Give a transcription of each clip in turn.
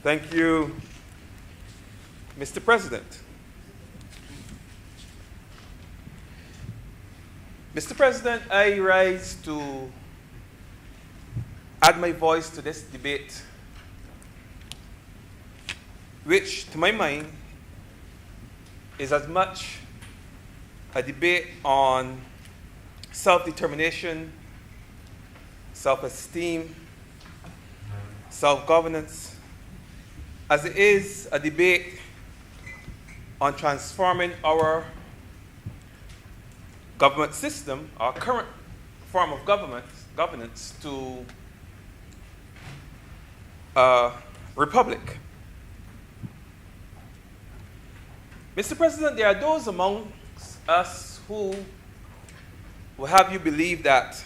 Thank you, Mr. President. Mr. President, I rise to add my voice to this debate, which, to my mind, is as much a debate on self-determination, self-esteem, self-governance, as it is a debate on transforming our government system, our current form of governance, to a republic. Mr. President, there are those among us who will have you believe that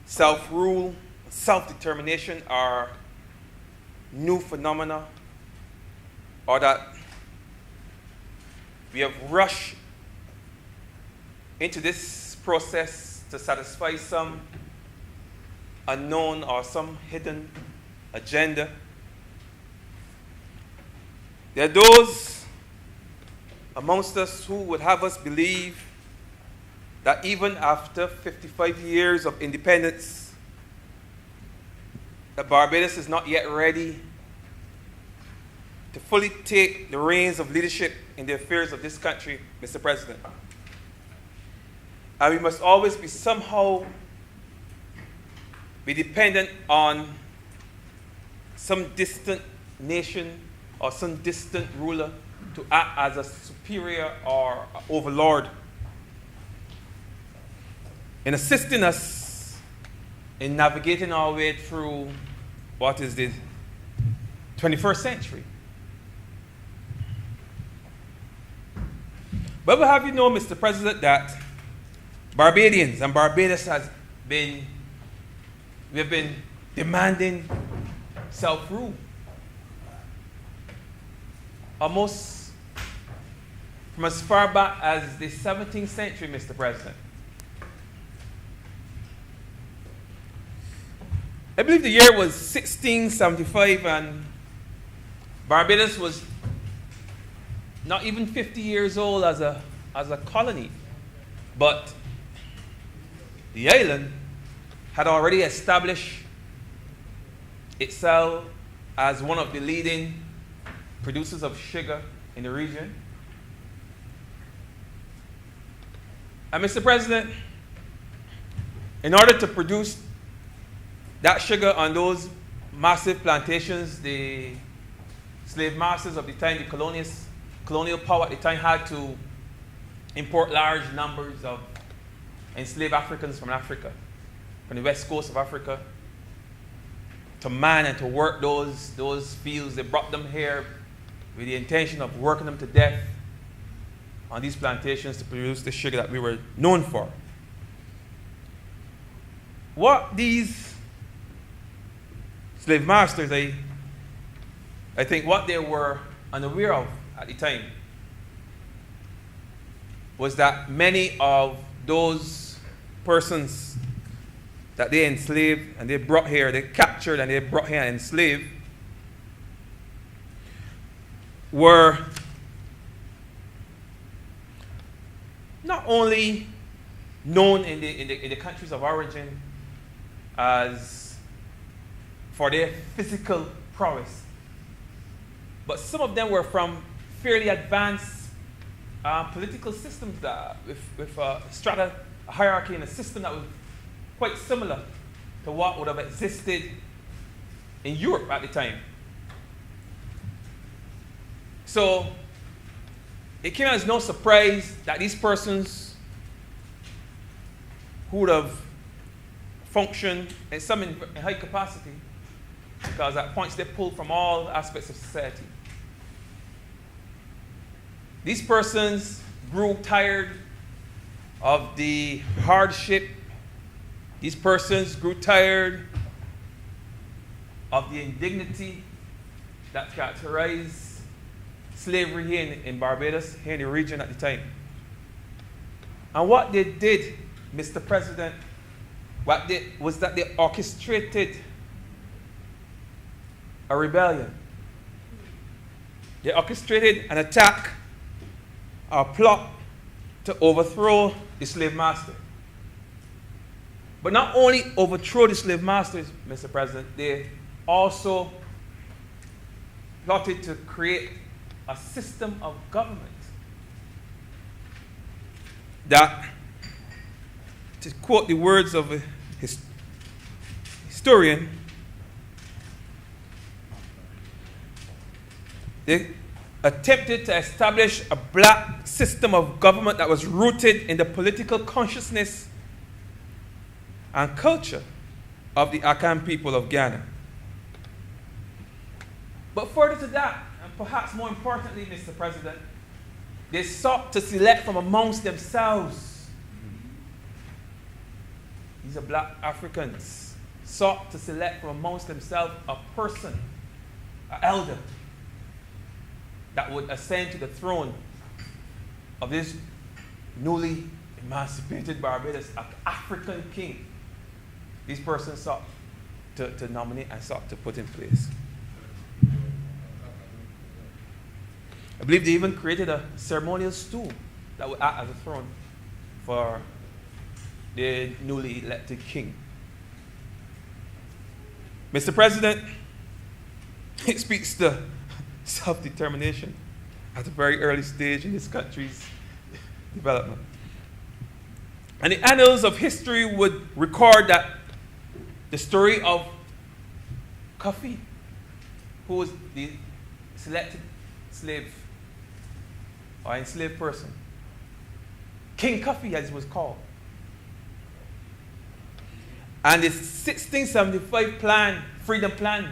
self-rule, self-determination are new phenomena, or that we have rushed into this process to satisfy some unknown or some hidden agenda. There are those amongst us who would have us believe that even after 55 years of independence, that Barbados is not yet ready to fully take the reins of leadership in the affairs of this country, Mr. President. And we must always be somehow be dependent on some distant nation or some distant ruler to act as a superior or overlord in assisting us in navigating our way through what is the 21st century. But we'll have you know, Mr. President, that Barbadians and Barbados we have been demanding self-rule almost from as far back as the 17th century, Mr. President. I believe the year was 1675, and Barbados was not even 50 years old as a colony. But the island had already established itself as one of the leading producers of sugar in the region. And Mr. President, in order to produce that sugar on those massive plantations, the slave masters of the time, the colonial power at the time, had to import large numbers of enslaved Africans from Africa, from the west coast of Africa, to man and to work those fields. They brought them here with the intention of working them to death on these plantations to produce the sugar that we were known for. What these slave masters, I think what they were unaware of at the time was that many of those persons that they enslaved and they brought here, they captured and they brought here and enslaved, were not only known in the countries of origin as for their physical prowess, but some of them were from fairly advanced political systems that with a strata, a hierarchy, and a system that was quite similar to what would have existed in Europe at the time. So it came as no surprise that these persons who would have functioned, and some in high capacity, because at points they pulled from all aspects of society. These persons grew tired of the hardship. These persons grew tired of the indignity that characterized slavery here in Barbados, here in the region at the time. And what they did, Mr. President, was that they orchestrated a rebellion. They orchestrated an attack, a plot to overthrow the slave master. But not only overthrow the slave masters, Mr. President, they also plotted to create a system of government that, to quote the words of a historian, they attempted to establish a black system of government that was rooted in the political consciousness and culture of the Akan people of Ghana. But further to that, and perhaps more importantly, Mr. President, they sought to select from amongst themselves. These are black Africans. Sought to select from amongst themselves a person, an elder, that would ascend to the throne of this newly emancipated Barbados, an African king. These persons sought to nominate and sought to put in place. I believe they even created a ceremonial stool that would act as a throne for the newly elected king. Mr. President, it speaks to self-determination at a very early stage in this country's development. And the annals of history would record that the story of Kofi, who was the selected slave or enslaved person, King Kofi as he was called, and the 1675 plan, freedom plan,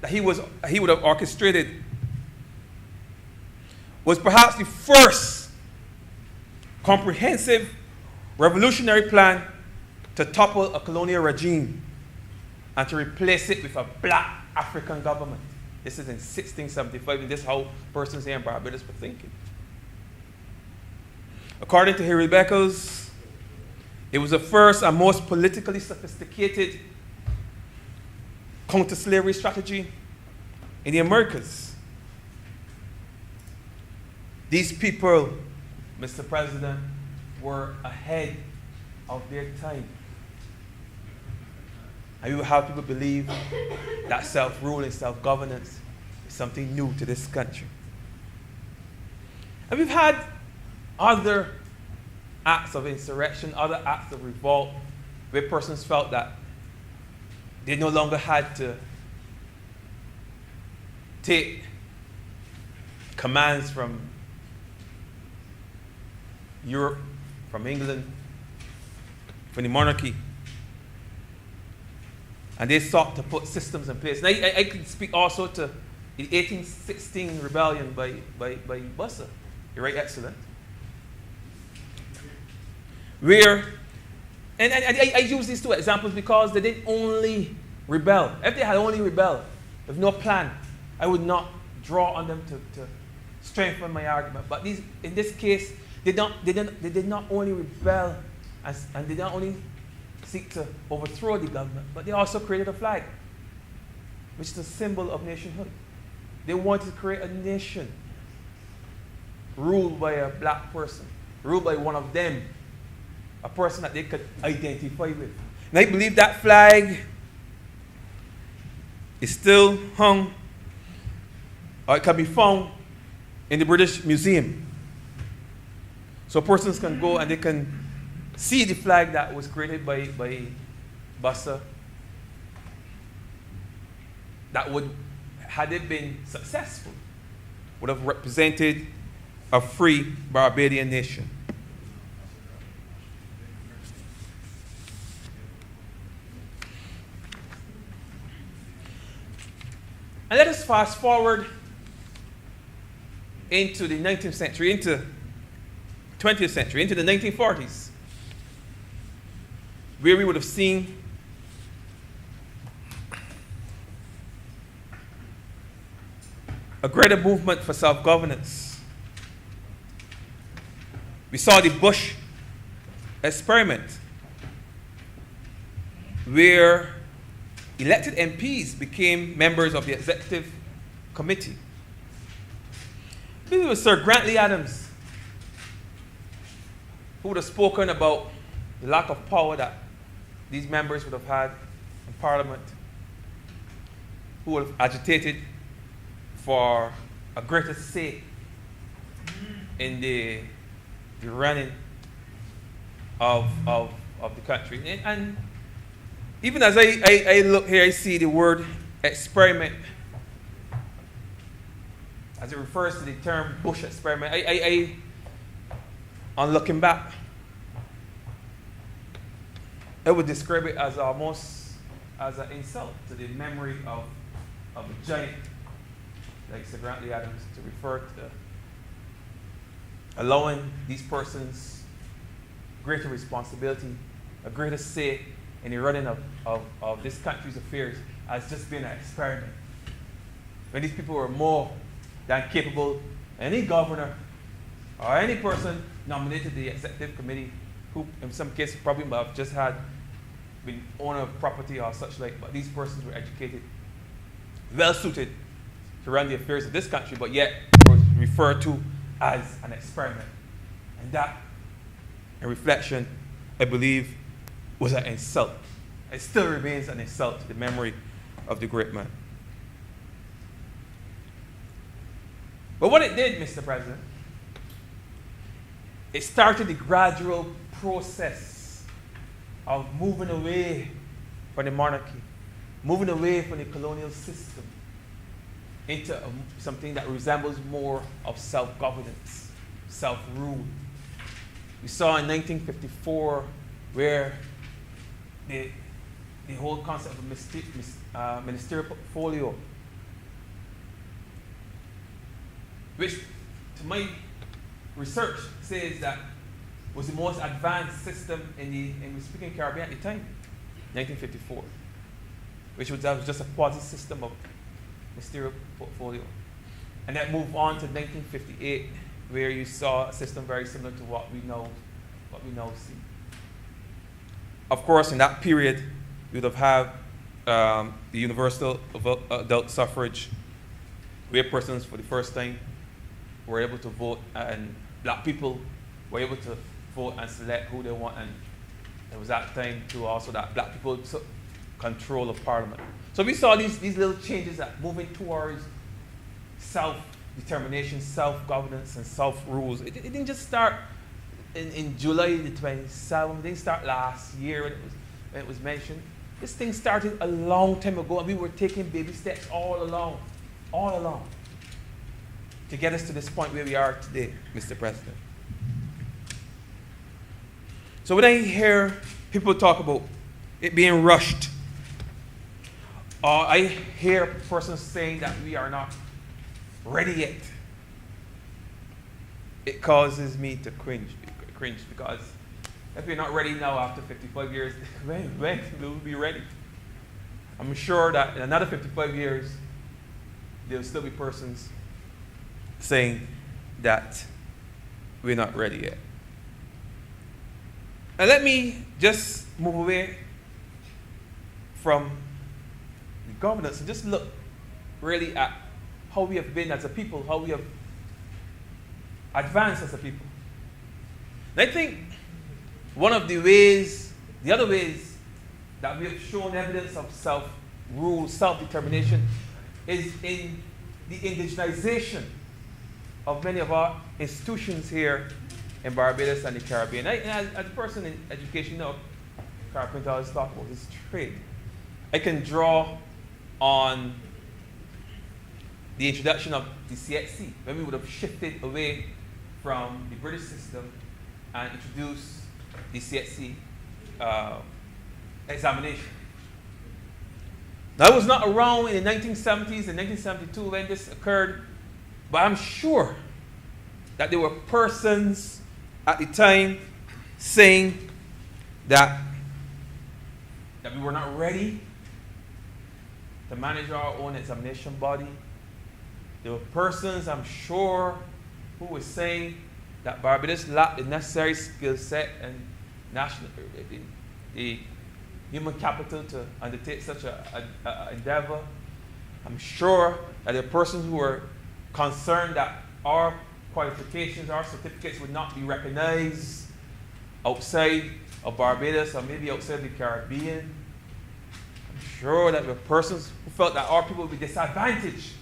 that he would have orchestrated, was perhaps the first comprehensive revolutionary plan to topple a colonial regime and to replace it with a black African government. This is in 1675, and this is how persons here in Barbados were thinking. According to Harry Beckles, it was the first and most politically sophisticated counter-slavery strategy in the Americas. These people, Mr. President, were ahead of their time. And we will have people believe that self-rule and self-governance is something new to this country. And we've had other acts of insurrection, other acts of revolt, where persons felt that they no longer had to take commands from Europe, from England, from the monarchy. And they sought to put systems in place. And I can speak also to the 1816 rebellion by Bussa, the Right Excellent. Where, and I use these two examples because they didn't only rebel. If they had only rebelled with no plan, I would not draw on them to strengthen my argument. But in this case, they did not only rebel and they did not only seek to overthrow the government, but they also created a flag, which is a symbol of nationhood. They wanted to create a nation ruled by a black person, ruled by one of them, a person that they could identify with. And I believe that flag is still hung, or it can be found in the British Museum. So persons can go and they can see the flag that was created by Bussa, that would, had it been successful, would have represented a free Barbadian nation. And let us fast forward into the 19th century, into 20th century, into the 1940s, where we would have seen a greater movement for self-governance. We saw the Bush experiment, where elected MPs became members of the executive committee. I believe it was Sir Grantley Adams who would have spoken about the lack of power that these members would have had in Parliament, who would have agitated for a greater say in the running of the country. And even as I look here, I see the word experiment as it refers to the term Bush experiment. On looking back, I would describe it as almost as an insult to the memory of a giant like Sir Grantley Adams, to refer to allowing these persons greater responsibility, a greater say in the running of this country's affairs as just being an experiment. When these people were more than capable, any governor or any person nominated to the executive committee, who in some cases probably might have just been owner of property or such like, but these persons were educated, well suited to run the affairs of this country, but yet were referred to as an experiment. And that, in reflection, I believe, was an insult. It still remains an insult to the memory of the great man. But what it did, Mr. President, it started the gradual process of moving away from the monarchy, moving away from the colonial system into something that resembles more of self-governance, self-rule. We saw in 1954 where the whole concept of ministerial portfolio, which to my research says that was the most advanced system in the English-speaking Caribbean at the time, 1954, that was just a quasi-system of ministerial portfolio. And that moved on to 1958, where you saw a system very similar to what we now see. Of course, in that period, we would have had the universal adult suffrage, where persons for the first time were able to vote, and black people were able to vote and select who they want. And it was that time too also that black people took control of Parliament. So we saw these little changes that moving towards self-determination, self-governance, and self-rules. It didn't just start in July the 27th. It didn't start last year when it was mentioned. This thing started a long time ago, and we were taking baby steps all along, to get us to this point where we are today, Mr. President. So when I hear people talk about it being rushed, or I hear persons saying that we are not ready yet, it causes me to cringe because if we're not ready now after 55 years, when will we be ready? I'm sure that in another 55 years, there will still be persons saying that we're not ready yet. And let me just move away from the governance and just look really at how we have been as a people, how we have advanced as a people. And I think one of the other ways that we have shown evidence of self-rule, self-determination is in the indigenization of many of our institutions here in Barbados and the Caribbean. As a person in education, Carpenter always talk about his trade. I can draw on the introduction of the CHC, when we would have shifted away from the British system and introduced the CHC examination. Now, I was not around in the 1970s and 1972 when this occurred, but I'm sure that there were persons at the time saying that we were not ready to manage our own examination body. There were persons, I'm sure, who were saying that Barbados lacked the necessary skill set and the human capital to undertake such a endeavor. I'm sure that the persons who were concerned that our qualifications, our certificates would not be recognized outside of Barbados or maybe outside the Caribbean. I'm sure that the persons who felt that our people would be disadvantaged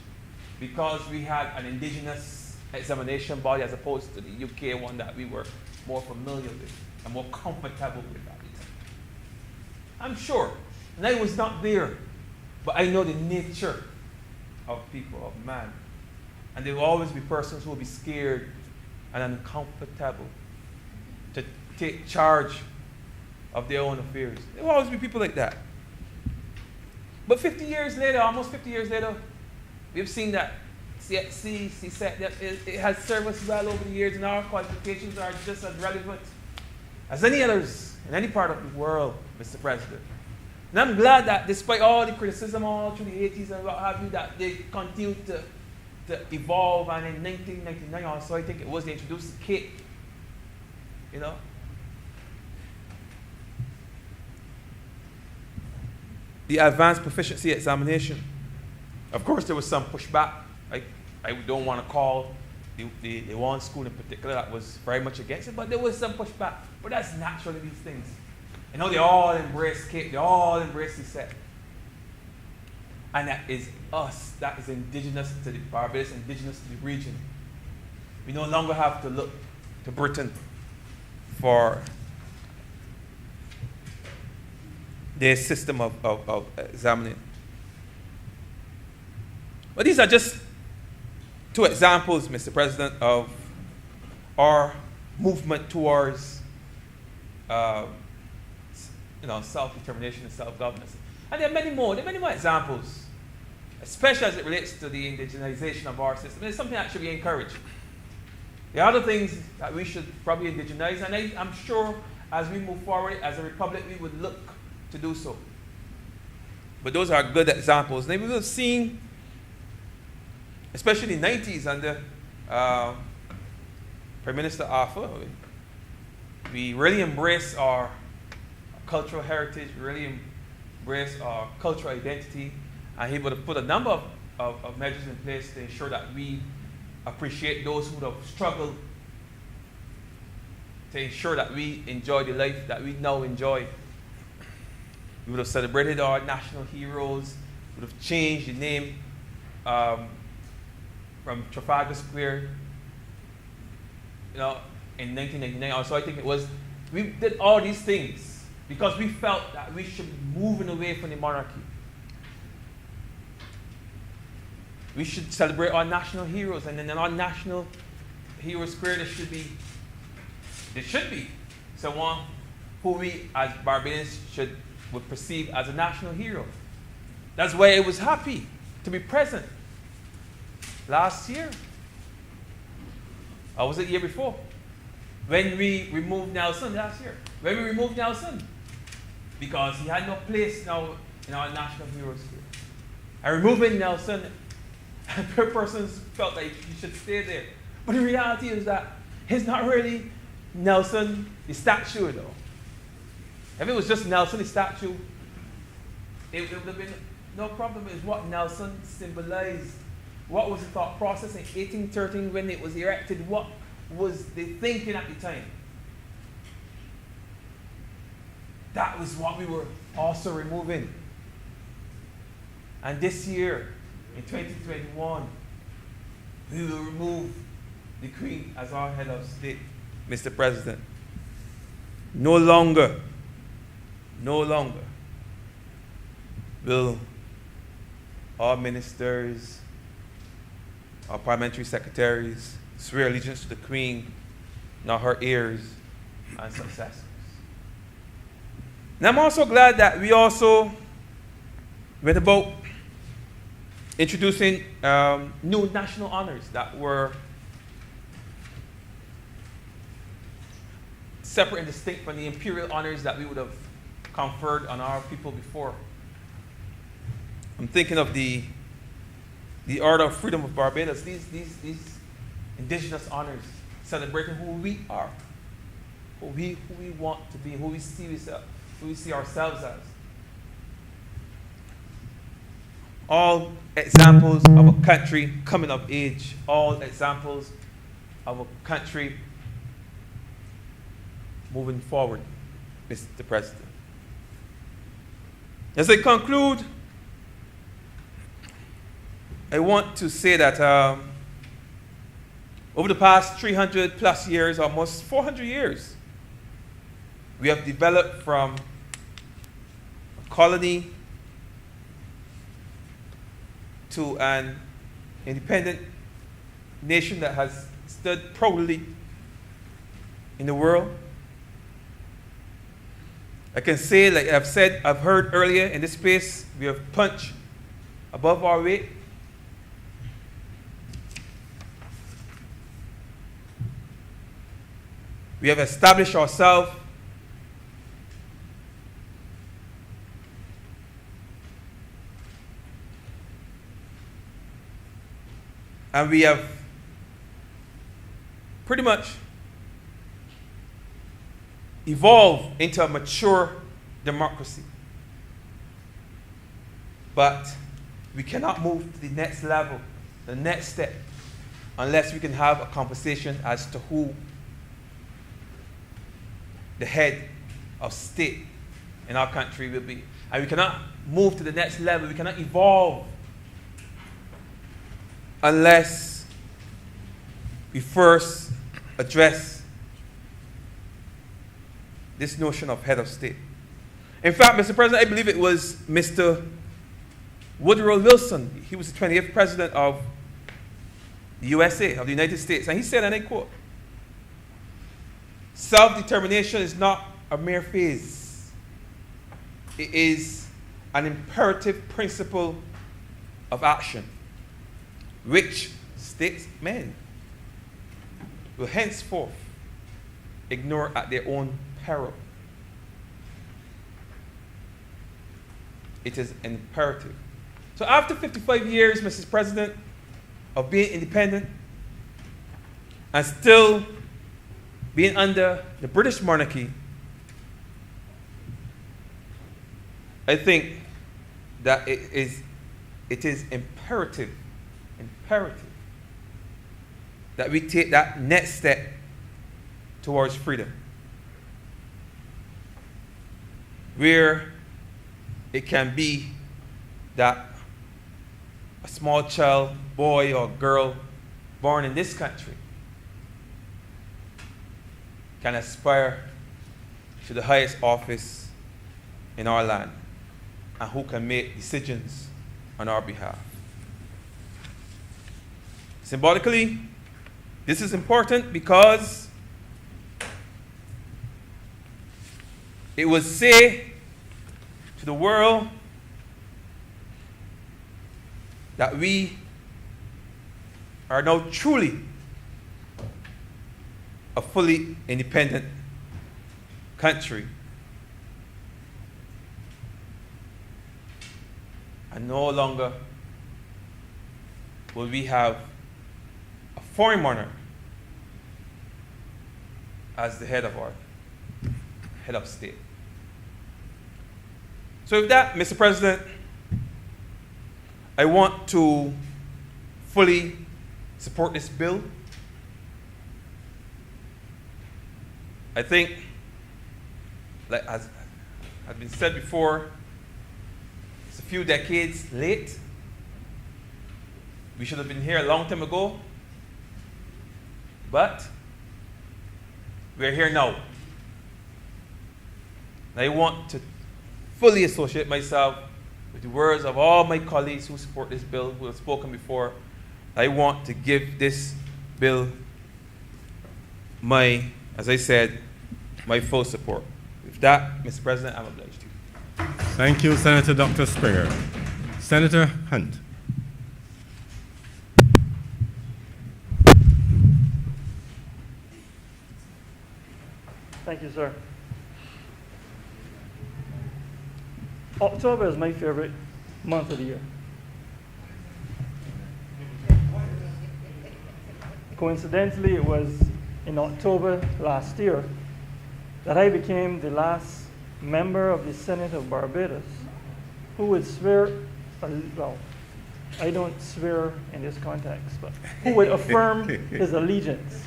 because we had an indigenous examination body as opposed to the UK one that we were more familiar with and more comfortable with at the time. I'm sure. And I was not there, but I know the nature of people, of man. And there will always be persons who will be scared and uncomfortable to take charge of their own affairs. There will always be people like that. But 50 years later, almost 50 years later, we've seen that CXC, CSEC, that it has served us well over the years, and our qualifications are just as relevant as any others in any part of the world, Mr. President. And I'm glad that despite all the criticism all through the 80s and what have you, that they continue to evolve. And in 1999 also, I think it was, they introduced the CAPE, you know. The Advanced Proficiency Examination. Of course, there was some pushback. I don't want to call the one school in particular that was very much against it, but there was some pushback. But that's naturally these things. You know, they all embrace CAPE, they all embrace CSEC. And that is us, that is indigenous to the Barbados, indigenous to the region. We no longer have to look to Britain for their system of examining. But these are just two examples, Mr. President, of our movement towards self-determination and self-governance. And there are many more examples, especially as it relates to the indigenization of our system. It's something that should be encouraged. There are other things that we should probably indigenize, and I'm sure as we move forward as a republic, we would look to do so. But those are good examples. And we will have seen, especially in the 90s under Prime Minister Arthur, we really embrace our cultural heritage, we really embrace our cultural identity, and he would have put a number of measures in place to ensure that we appreciate those who have struggled, to ensure that we enjoy the life that we now enjoy. We would have celebrated our national heroes, would have changed the name from Trafalgar Square, in 1999. So I think it was, we did all these things because we felt that we should be moving away from the monarchy. We should celebrate our national heroes, and then in our national hero square there should be someone who we as Barbadians would perceive as a national hero. That's why I was happy to be present last year. Or was it the year before? When we removed Nelson last year. When we removed Nelson. Because he had no place now in our national hero square. And removing Nelson, persons felt like he should stay there. But the reality is that it's not really Nelson, the statue, though. If it was just Nelson, the statue, it would have been no problem. It's what Nelson symbolized. What was the thought process in 1813 when it was erected? What was the thinking at the time? That was what we were also removing. And this year, in 2021, we will remove the Queen as our head of state, Mr. President. No longer will our ministers, our parliamentary secretaries swear allegiance to the Queen, nor her heirs and successors. And I'm also glad that we also went about introducing new national honors that were separate and distinct from the imperial honors that we would have conferred on our people before. I'm thinking of the Order of Freedom of Barbados, these indigenous honors, celebrating who we are, who we want to be, who we see ourselves as. all examples of a country coming of age, all examples of a country moving forward, Mr. President. As I conclude, I want to say that over the past 300 plus years, almost 400 years, we have developed from a colony to an independent nation that has stood proudly in the world. I can say, like I've heard earlier in this space, we have punched above our weight. We have established ourselves and we have pretty much evolved into a mature democracy. But we cannot move to the next level, the next step, unless we can have a conversation as to who the head of state in our country will be. And we cannot move to the next level, we cannot evolve unless we first address this notion of head of state. In fact, Mr. President, I believe it was Mr. Woodrow Wilson. He was the 28th president of the USA, of the United States. And he said, and I quote, "Self-determination is not a mere phase. It is an imperative principle of action, which statesmen will henceforth ignore at their own peril." It is imperative. So after 55 years, Mr. President, of being independent and still being under the British monarchy, I think that it is imperative that we take that next step towards freedom, where it can be that a small child, boy or girl born in this country can aspire to the highest office in our land and who can make decisions on our behalf. Symbolically, this is important because it will say to the world that we are now truly a fully independent country and no longer will we have a foreign monarch as the head of state. So with that, Mr. President, I want to fully support this bill. I think, like as has been said before, it's a few decades late. We should have been here a long time ago, but we're here now. And I want to fully associate myself with the words of all my colleagues who support this bill, who have spoken before. I want to give this bill as I said, my full support. With that, Mr. President, I'm obliged to you. Thank you, Senator Dr. Springer. Senator Hunt. Thank you, sir. October is my favorite month of the year. Coincidentally, it was in October last year that I became the last member of the Senate of Barbados who would swear, I don't swear in this context, but who would affirm his allegiance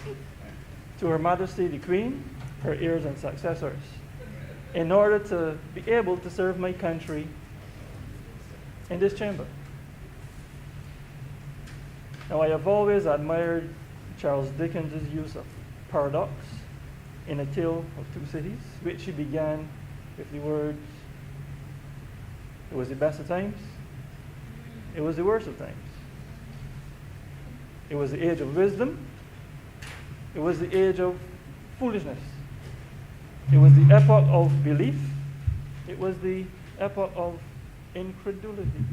to Her Majesty the Queen, her heirs and successors, in order to be able to serve my country in this chamber. Now, I have always admired Charles Dickens' use of paradox in A Tale of Two Cities, which he began with the words, "It was the best of times, it was the worst of times. It was the age of wisdom, it was the age of foolishness. It was the epoch of belief, it was the epoch of incredulity."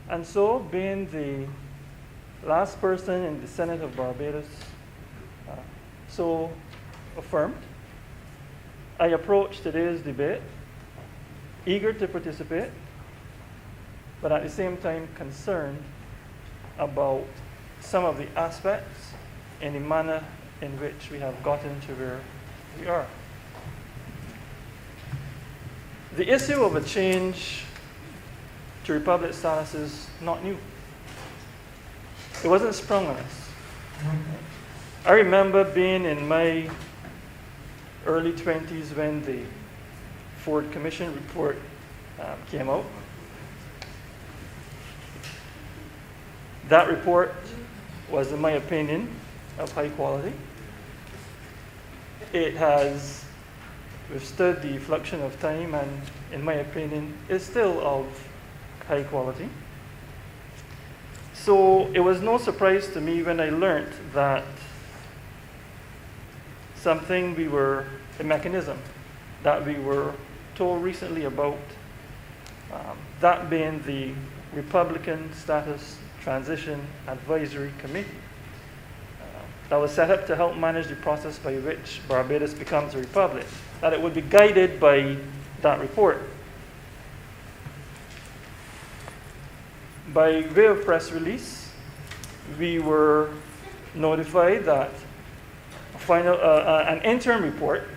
And so, being the last person in the Senate of Barbados so affirmed, I approach today's debate eager to participate, but at the same time concerned about some of the aspects and the manner in which we have gotten to where we are. The issue of a change to Republic status is not new. It wasn't sprung on us. I remember being in my early 20s when the Ford Commission report came out. That report was, in my opinion, of high quality. It has withstood the fluxion of time and, in my opinion, is still of high quality. So it was no surprise to me when I learned that a mechanism that we were told recently about, that being the Republican Status Transition Advisory Committee, that was set up to help manage the process by which Barbados becomes a republic, that it would be guided by that report. By way of press release, we were notified that an interim report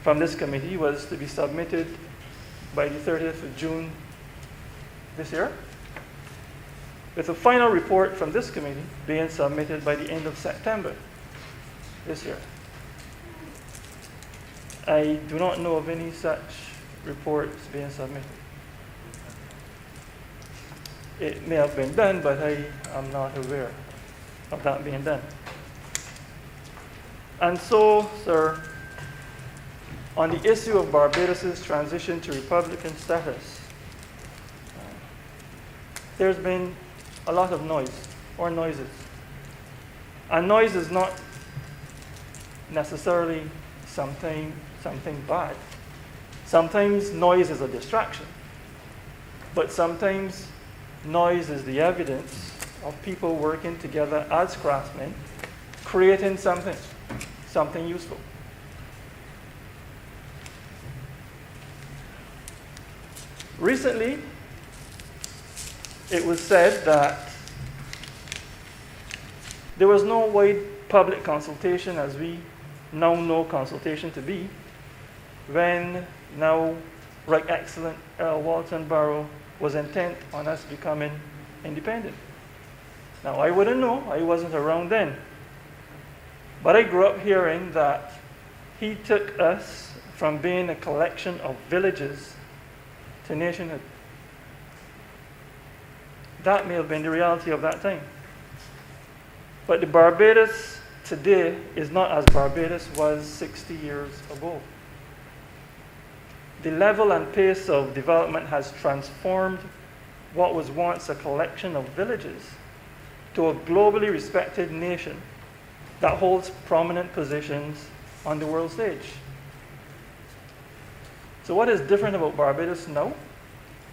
from this committee was to be submitted by the 30th of June this year, with a final report from this committee being submitted by the end of September this year. I do not know of any such reports being submitted. It may have been done, but I am not aware of that being done. And so, sir, on the issue of Barbados' transition to Republican status, there's been a lot of noise, or noises. And noise is not necessarily something bad. Sometimes noise is a distraction, but sometimes noise is the evidence of people working together as craftsmen, creating something useful. Recently, it was said that there was no wide public consultation, as we now know consultation to be, when now Right Excellent Earl Walton Barrow was intent on us becoming independent. Now, I wouldn't know, I wasn't around then. But I grew up hearing that he took us from being a collection of villages to nationhood. That may have been the reality of that time. But the Barbados today is not as Barbados was 60 years ago. The level and pace of development has transformed what was once a collection of villages to a globally respected nation that holds prominent positions on the world stage. So what is different about Barbados now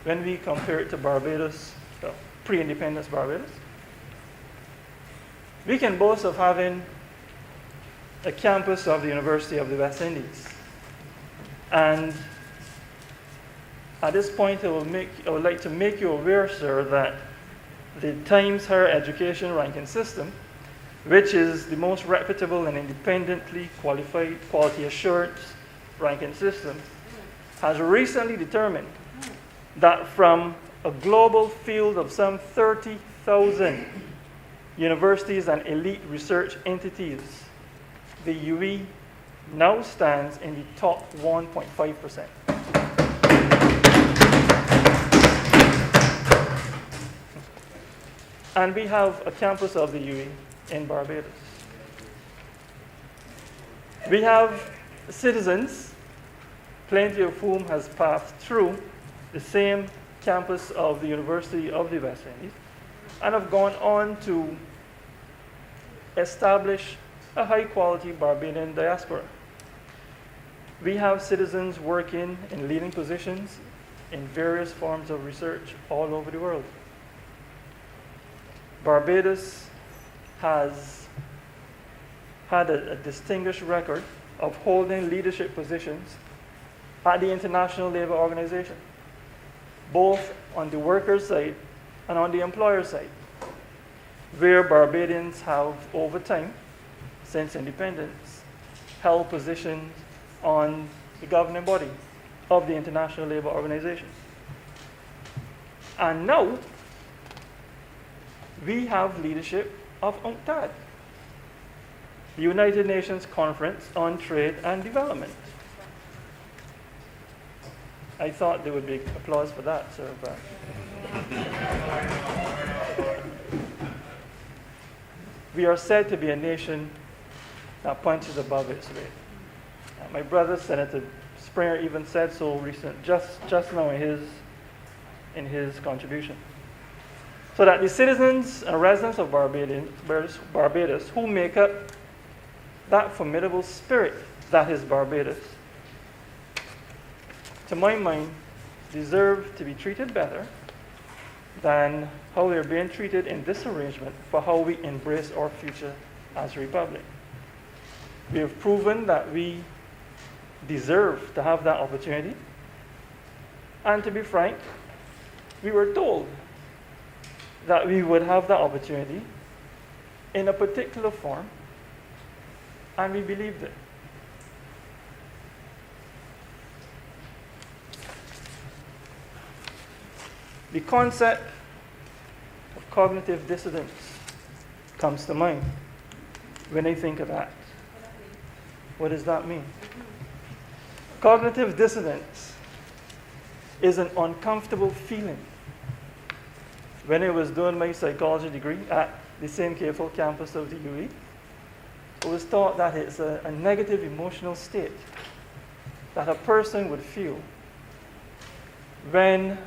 when we compare it to Barbados, pre-independence Barbados? We can boast of having a campus of the University of the West Indies. And at this point, I would like to make you aware, sir, that the Times Higher Education ranking system, which is the most reputable and independently qualified quality assurance ranking system, has recently determined that from a global field of some 30,000 universities and elite research entities, the UWI now stands in the top 1.5%. And we have a campus of the UWI in Barbados. We have citizens, plenty of whom has passed through the same campus of the University of the West Indies and have gone on to establish a high-quality Barbadian diaspora. We have citizens working in leading positions in various forms of research all over the world. Barbados has had a distinguished record of holding leadership positions at the International Labour Organization, both on the workers' side and on the employer side, where Barbadians have, over time, since independence, held positions on the governing body of the International Labour Organization. And now, we have leadership of UNCTAD, the United Nations Conference on Trade and Development. I thought there would be applause for that, sir. But we are said to be a nation that punches above its weight. My brother, Senator Springer, even said so just now in his contribution. So that the citizens and residents of Barbados who make up that formidable spirit that is Barbados, to my mind, deserve to be treated better than how they're being treated in this arrangement for how we embrace our future as a republic. We have proven that we deserve to have that opportunity. And to be frank, we were told that we would have that opportunity in a particular form, and we believed it. The concept of cognitive dissonance comes to mind when I think of that. What does that mean? Cognitive dissonance is an uncomfortable feeling. When I was doing my psychology degree at the same careful campus of the UWI, I was taught that it's a negative emotional state that a person would feel when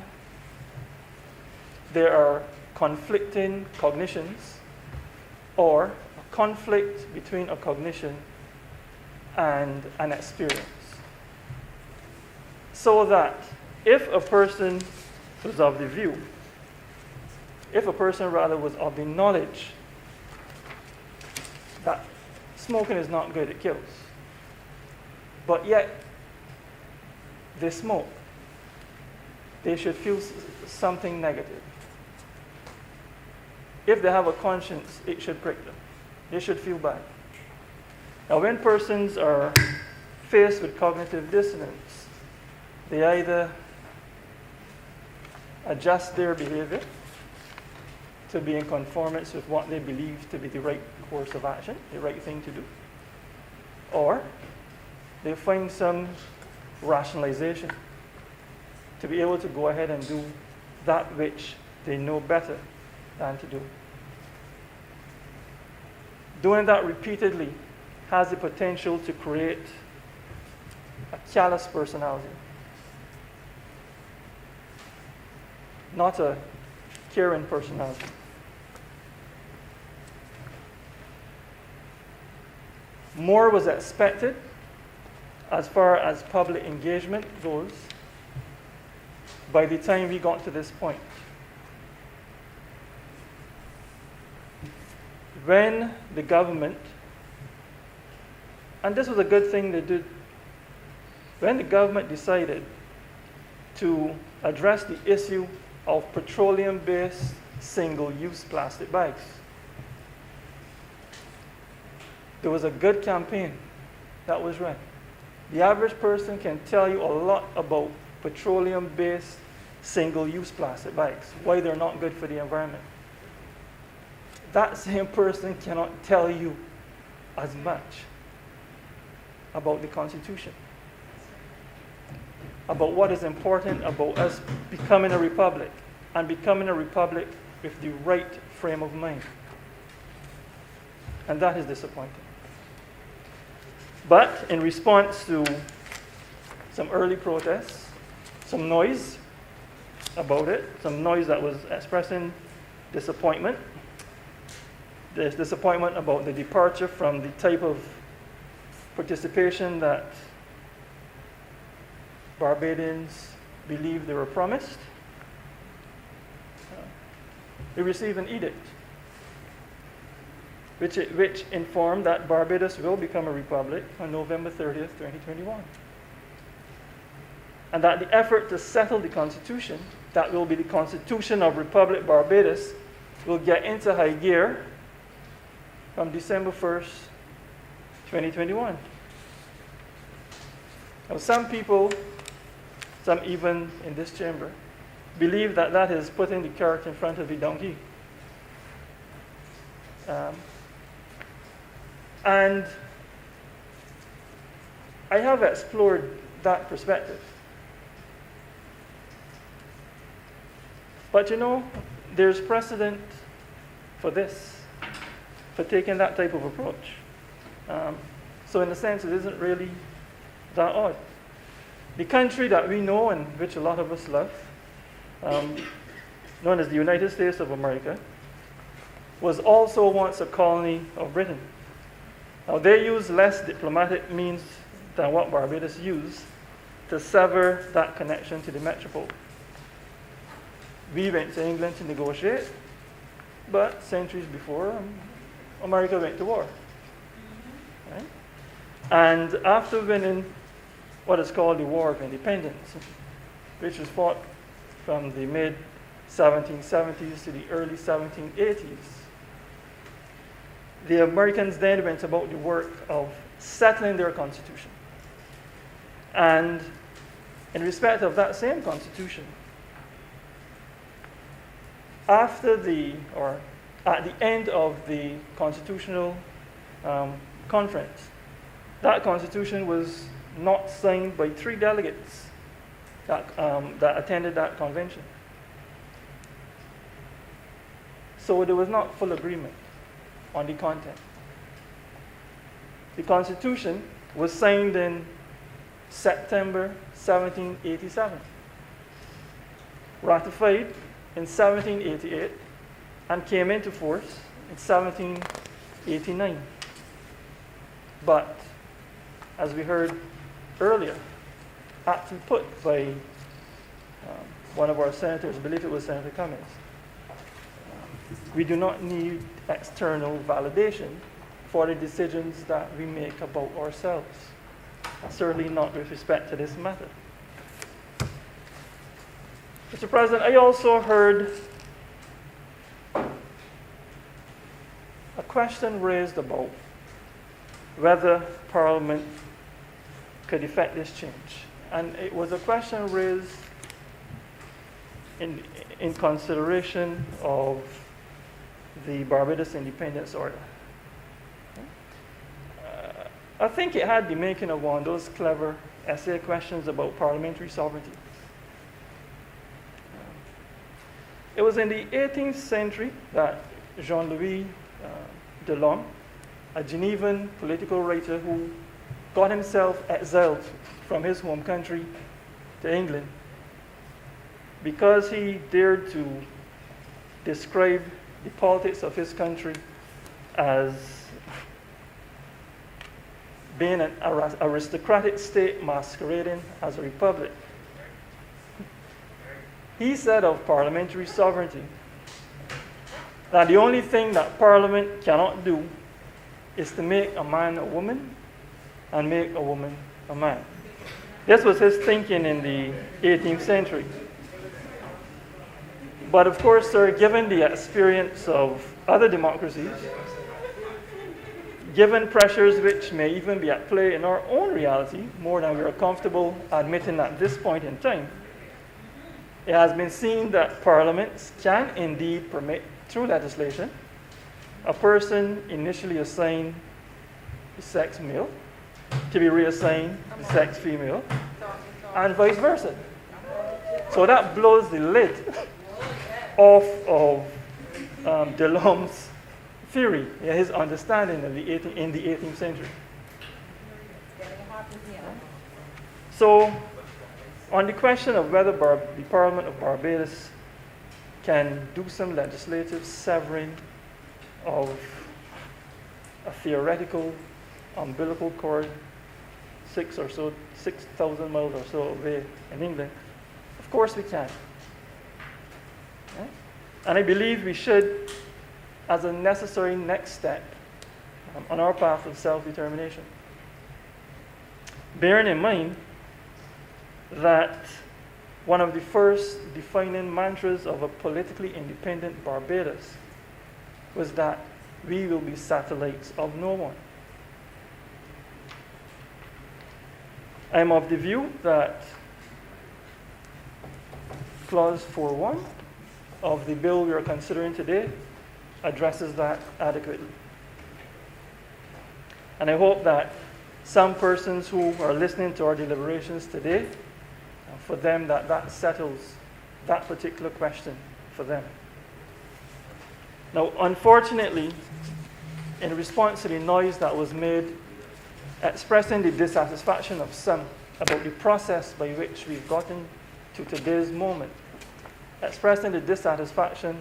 there are conflicting cognitions or a conflict between a cognition and an experience. So that if a person was of the view, if a person rather was of the knowledge that smoking is not good, it kills, but yet they smoke, they should feel something negative. If they have a conscience, it should prick them. They should feel bad. Now, when persons are faced with cognitive dissonance, they either adjust their behavior to be in conformance with what they believe to be the right course of action, the right thing to do, or they find some rationalization to be able to go ahead and do that which they know better than to do. Doing that repeatedly has the potential to create a callous personality, not a caring personality. More was expected as far as public engagement goes by the time we got to this point. When the government, and this was a good thing they did, when the government decided to address the issue of petroleum-based single-use plastic bags, there was a good campaign that was run. The average person can tell you a lot about petroleum-based single-use plastic bags, why they're not good for the environment. That same person cannot tell you as much about the Constitution, about what is important about us becoming a republic, and becoming a republic with the right frame of mind. And that is disappointing. But in response to some early protests, some noise about it, some noise that was expressing disappointment, there's disappointment about the departure from the type of participation that Barbadians believed they were promised. We received an edict which informed that Barbados will become a republic on November 30th, 2021. And that the effort to settle the Constitution, that will be the Constitution of Republic Barbados, will get into high gear from December 1st, 2021. Now, some people, some even in this chamber, believe that that is putting the carrot in front of the donkey. And I have explored that perspective. But you know, there's precedent for this, for taking that type of approach. So in a sense, it isn't really that odd. The country that we know and which a lot of us love, known as the United States of America, was also once a colony of Britain. Now, they used less diplomatic means than what Barbados used to sever that connection to the metropole. We went to England to negotiate, but centuries before, America went to war. Right? And after winning what is called the War of Independence, which was fought from the mid-1770s to the early 1780s, the Americans then went about the work of settling their constitution. And in respect of that same constitution, at the end of the constitutional conference, that constitution was not signed by 3 delegates that attended that convention. So there was not full agreement on the content. The Constitution was signed in September 1787, ratified in 1788, and came into force in 1789. But, as we heard earlier, actually put by one of our senators, I believe it was Senator Cummings, we do not need external validation for the decisions that we make about ourselves. Certainly not with respect to this matter. Mr. President, I also heard a question raised about whether Parliament could effect this change. And it was a question raised in consideration of the Barbados Independence Order. I think it had the making of one of those clever essay questions about parliamentary sovereignty. It was in the 18th century that Jean-Louis Delorme, a Genevan political writer who got himself exiled from his home country to England because he dared to describe the politics of his country as being an aristocratic state masquerading as a republic. He said of parliamentary sovereignty that the only thing that Parliament cannot do is to make a man a woman and make a woman a man. This was his thinking in the 18th century. But of course, sir, given the experience of other democracies, given pressures which may even be at play in our own reality, more than we are comfortable admitting at this point in time, It has been seen that parliaments can indeed permit, through legislation, a person initially assigned the sex male to be reassigned the sex female, and vice versa. So that blows the lid off of Delorme's theory, his understanding of in the 18th century. So, on the question of whether the Parliament of Barbados can do some legislative severing of a theoretical umbilical cord 6,000 miles or so away in England, of course we can. Yeah? And I believe we should, as a necessary next step on our path of self-determination. Bearing in mind that one of the first defining mantras of a politically independent Barbados was that we will be satellites of no one. I'm of the view that Clause 4.1 of the bill we are considering today addresses that adequately. And I hope that some persons who are listening to our deliberations today, for them that settles that particular question for them. Now, unfortunately, in response to the noise that was made expressing the dissatisfaction of some about the process by which we've gotten to today's moment, expressing the dissatisfaction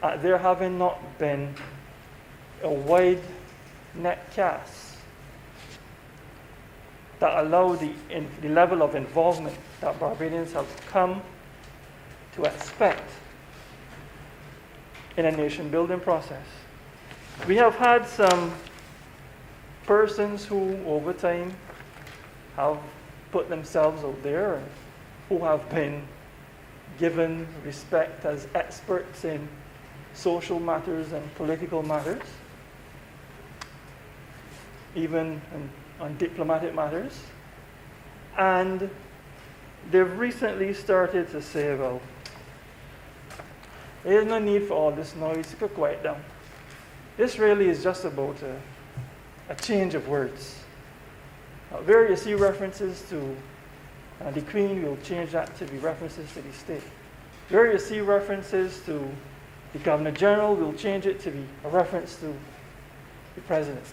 at there having not been a wide net cast that allow the level of involvement that Barbadians have come to expect in a nation-building process. We have had some persons who, over time, have put themselves out there and who have been given respect as experts in social matters and political matters, even on diplomatic matters. And they've recently started to say, well, there's no need for all this noise, you could quiet down. This really is just about a change of words. Where you see references to the Queen, we'll change that to be references to the state. Where you see references to the Governor General, we'll change it to be a reference to the President.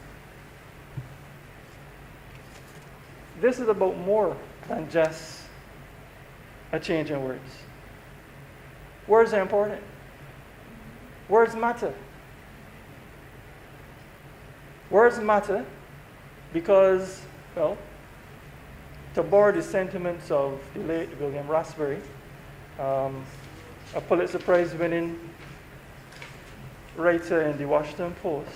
This is about more than just a change in words. Words are important. Words matter. Words matter because, well, to borrow the sentiments of the late William Raspberry, a Pulitzer Prize-winning writer in the Washington Post,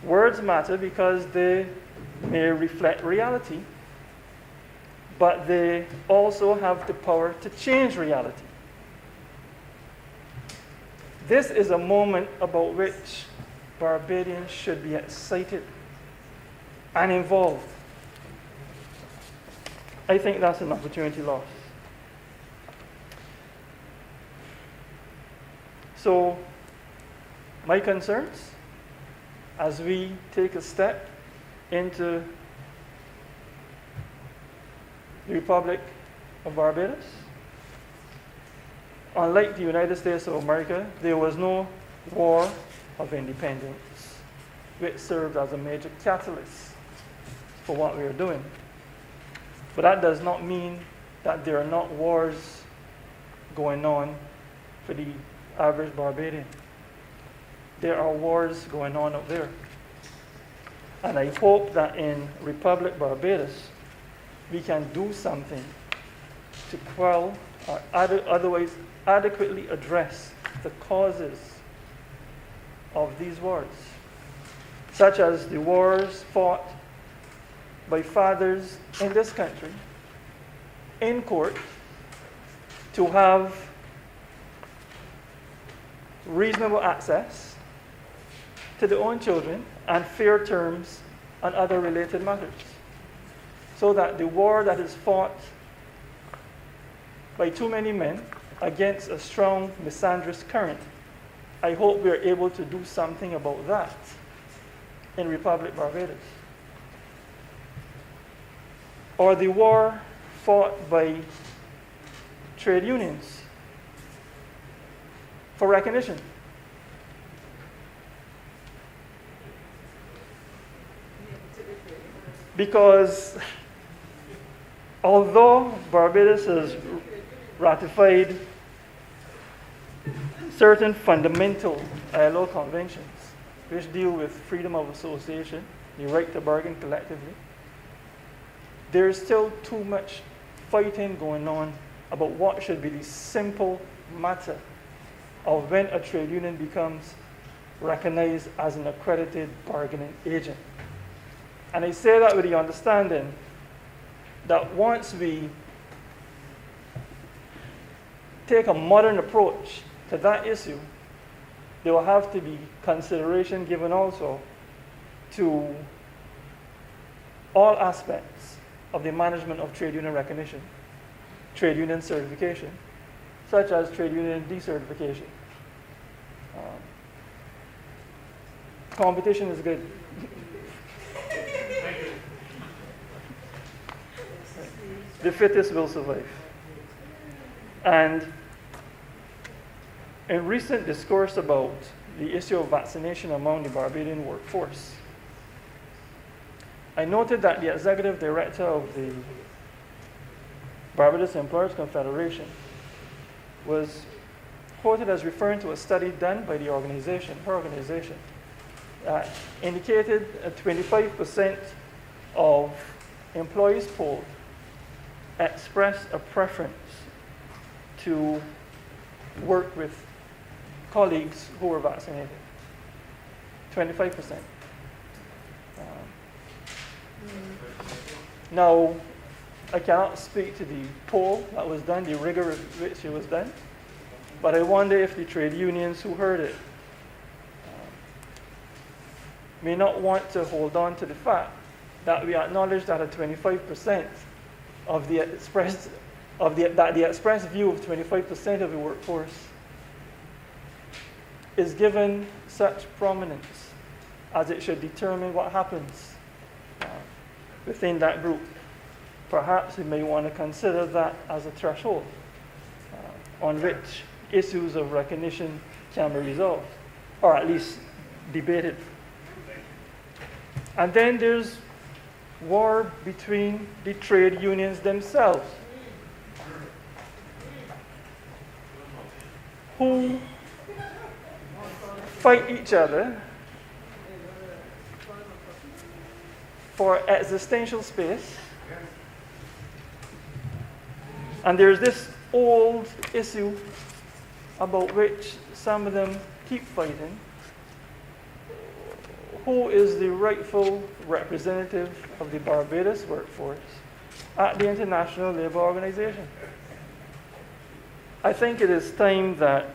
words matter because they may reflect reality, but they also have the power to change reality. This is a moment about which Barbadians should be excited and involved. I think that's an opportunity lost. So, my concerns as we take a step into the Republic of Barbados, unlike the United States of America, there was no war of independence, which served as a major catalyst for what we are doing. But that does not mean that there are not wars going on for the average Barbadian. There are wars going on out there. And I hope that in Republic Barbados, we can do something to quell or otherwise adequately address the causes of these wars, such as the wars fought by fathers in this country in court to have reasonable access to their own children and fair terms on other related matters, so that the war that is fought by too many men against a strong misandrist current. I hope we're able to do something about that in Republic Barbados. Or the war fought by trade unions for recognition. Because although Barbados has ratified certain fundamental ILO conventions which deal with freedom of association, the right to bargain collectively, there is still too much fighting going on about what should be the simple matter of when a trade union becomes recognized as an accredited bargaining agent. And I say that with the understanding that once we take a modern approach to that issue, there will have to be consideration given also to all aspects of the management of trade union recognition, trade union certification, such as trade union decertification. Competition is good. The fittest will survive. And in recent discourse about the issue of vaccination among the Barbadian workforce, I noted that the executive director of the Barbados Employers Confederation was quoted as referring to a study done by the organization, her organization, that indicated that 25% of employees polled expressed a preference to work with colleagues who were vaccinated. 25%. Now, I cannot speak to the poll that was done, the rigor with which it was done, but I wonder if the trade unions who heard it may not want to hold on to the fact that we acknowledge that a 25% of the expressed view of 25% of the workforce is given such prominence as it should determine what happens within that group. Perhaps we may want to consider that as a threshold on which issues of recognition can be resolved, or at least debated. And then there's war between the trade unions themselves, who fight each other for existential space. And there's this old issue about which some of them keep fighting. Who is the rightful representative of the Barbados workforce at the International Labour Organization? I think it is time that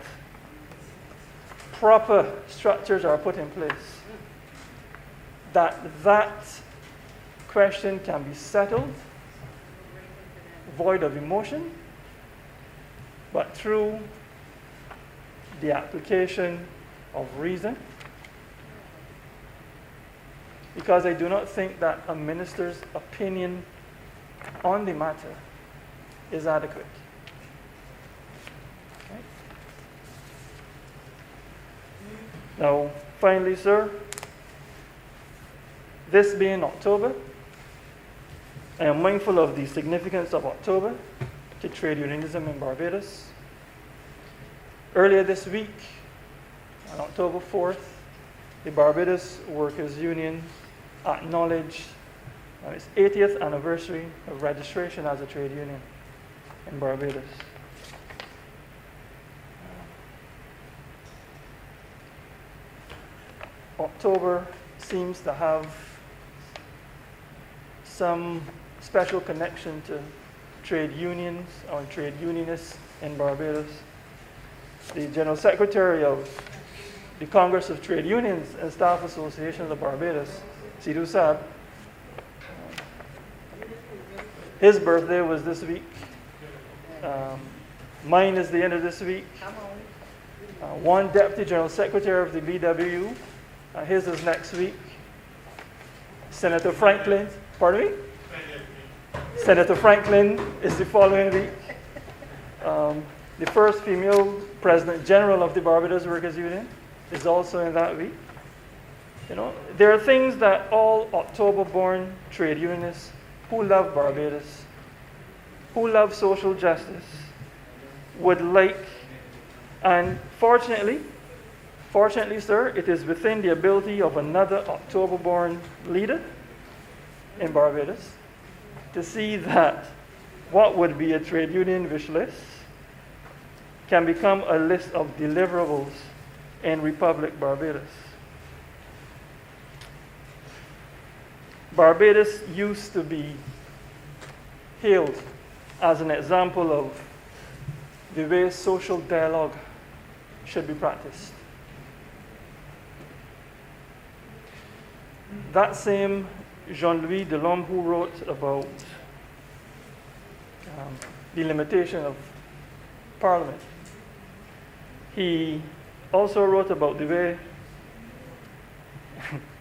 proper structures are put in place, that question can be settled, void of emotion, but through the application of reason. Because I do not think that a minister's opinion on the matter is adequate. Okay. Now, finally, sir, this being October, I am mindful of the significance of October to trade unionism in Barbados. Earlier this week, on October 4th, the Barbados Workers' Union acknowledged its 80th anniversary of registration as a trade union in Barbados. October seems to have some special connection to trade unions or trade unionists in Barbados. The General Secretary of the Congress of Trade Unions and Staff Associations of Barbados, Sidhu Saab, his birthday was this week. Mine is the end of this week. One Deputy General Secretary of the BWU. His is next week. Senator Franklin, pardon me? Senator Franklin is the following week. The first female President General of the Barbados Workers Union is also in that week. You know, there are things that all October-born trade unionists who love Barbados, who love social justice, would like. And fortunately, sir, it is within the ability of another October-born leader in Barbados to see that what would be a trade union wish list can become a list of deliverables in Republic Barbados. Barbados used to be hailed as an example of the way social dialogue should be practiced. That same Jean-Louis Delhomme who wrote about the limitation of Parliament, he also wrote about the way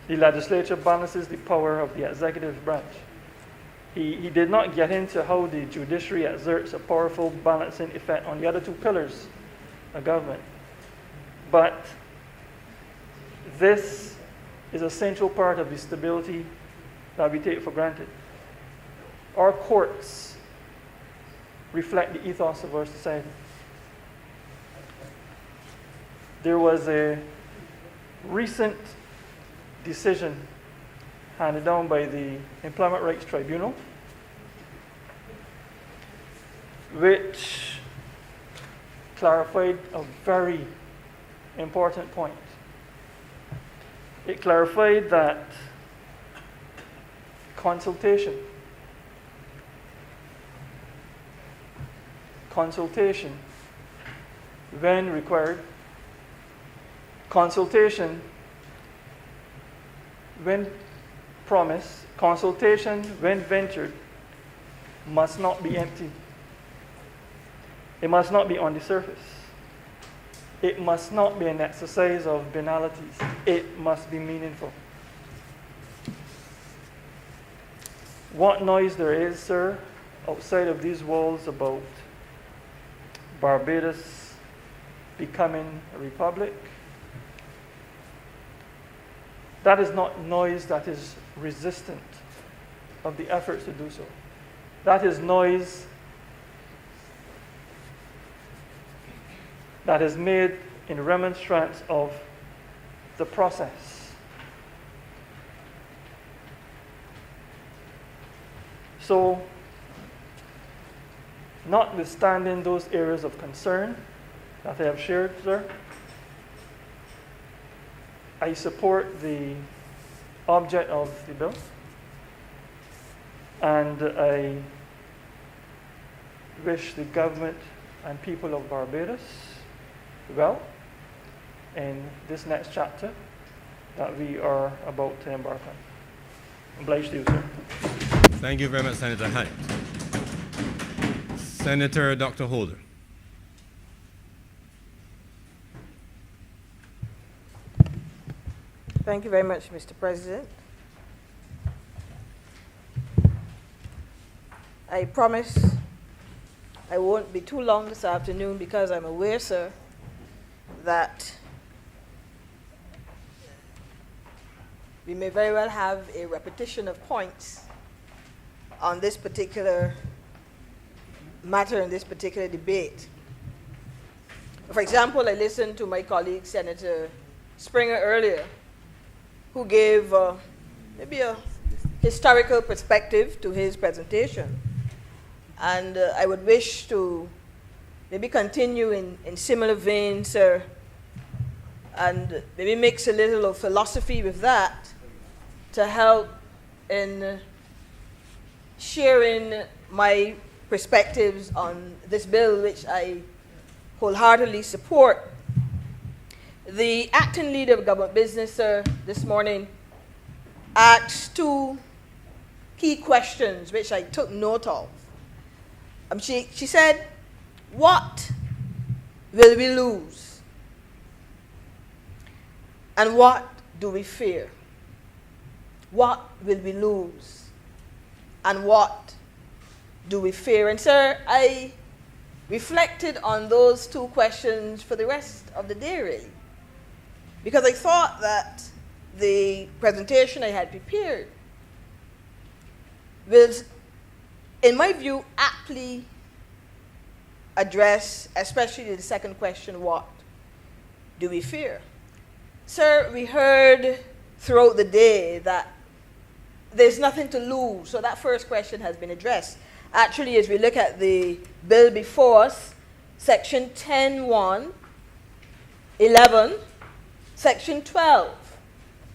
the legislature balances the power of the executive branch. He did not get into how the judiciary exerts a powerful balancing effect on the other two pillars of government. But this is a central part of the stability that we take for granted. Our courts reflect the ethos of our society. There was a recent decision handed down by the Employment Rights Tribunal, which clarified a very important point. It clarified that consultation when required, consultation when promised, consultation when ventured must not be empty. It must not be on the surface. It must not be an exercise of banalities. It must be meaningful. What noise there is, sir, outside of these walls about Barbados becoming a republic, that is not noise that is resistant of the efforts to do so. That is noise that is made in remonstrance of the process. So, notwithstanding those areas of concern that I have shared, sir, I support the object of the bill, and I wish the government and people of Barbados well in this next chapter that we are about to embark on. I'm obliged to you, sir. Thank you very much, Senator Hunt. Senator Dr. Holder. Thank you very much, Mr. President. I promise I won't be too long this afternoon because I'm aware, sir, that we may very well have a repetition of points on this particular matter in this particular debate. For example, I listened to my colleague, Senator Springer, earlier, who gave maybe a historical perspective to his presentation. And I would wish to maybe continue in similar veins, sir, and maybe mix a little of philosophy with that to help in sharing my perspectives on this bill, which I wholeheartedly support. The acting leader of government business, sir, this morning asked two key questions, which I took note of. She said, what will we lose? And what do we fear? What will we lose? And what do we fear? And sir, I reflected on those two questions for the rest of the day, really, because I thought that the presentation I had prepared will, in my view, aptly address, especially the second question, what do we fear? Sir, we heard throughout the day that there's nothing to lose, so that first question has been addressed. Actually, as we look at the bill before us, Section 10(1), 11, Section 12,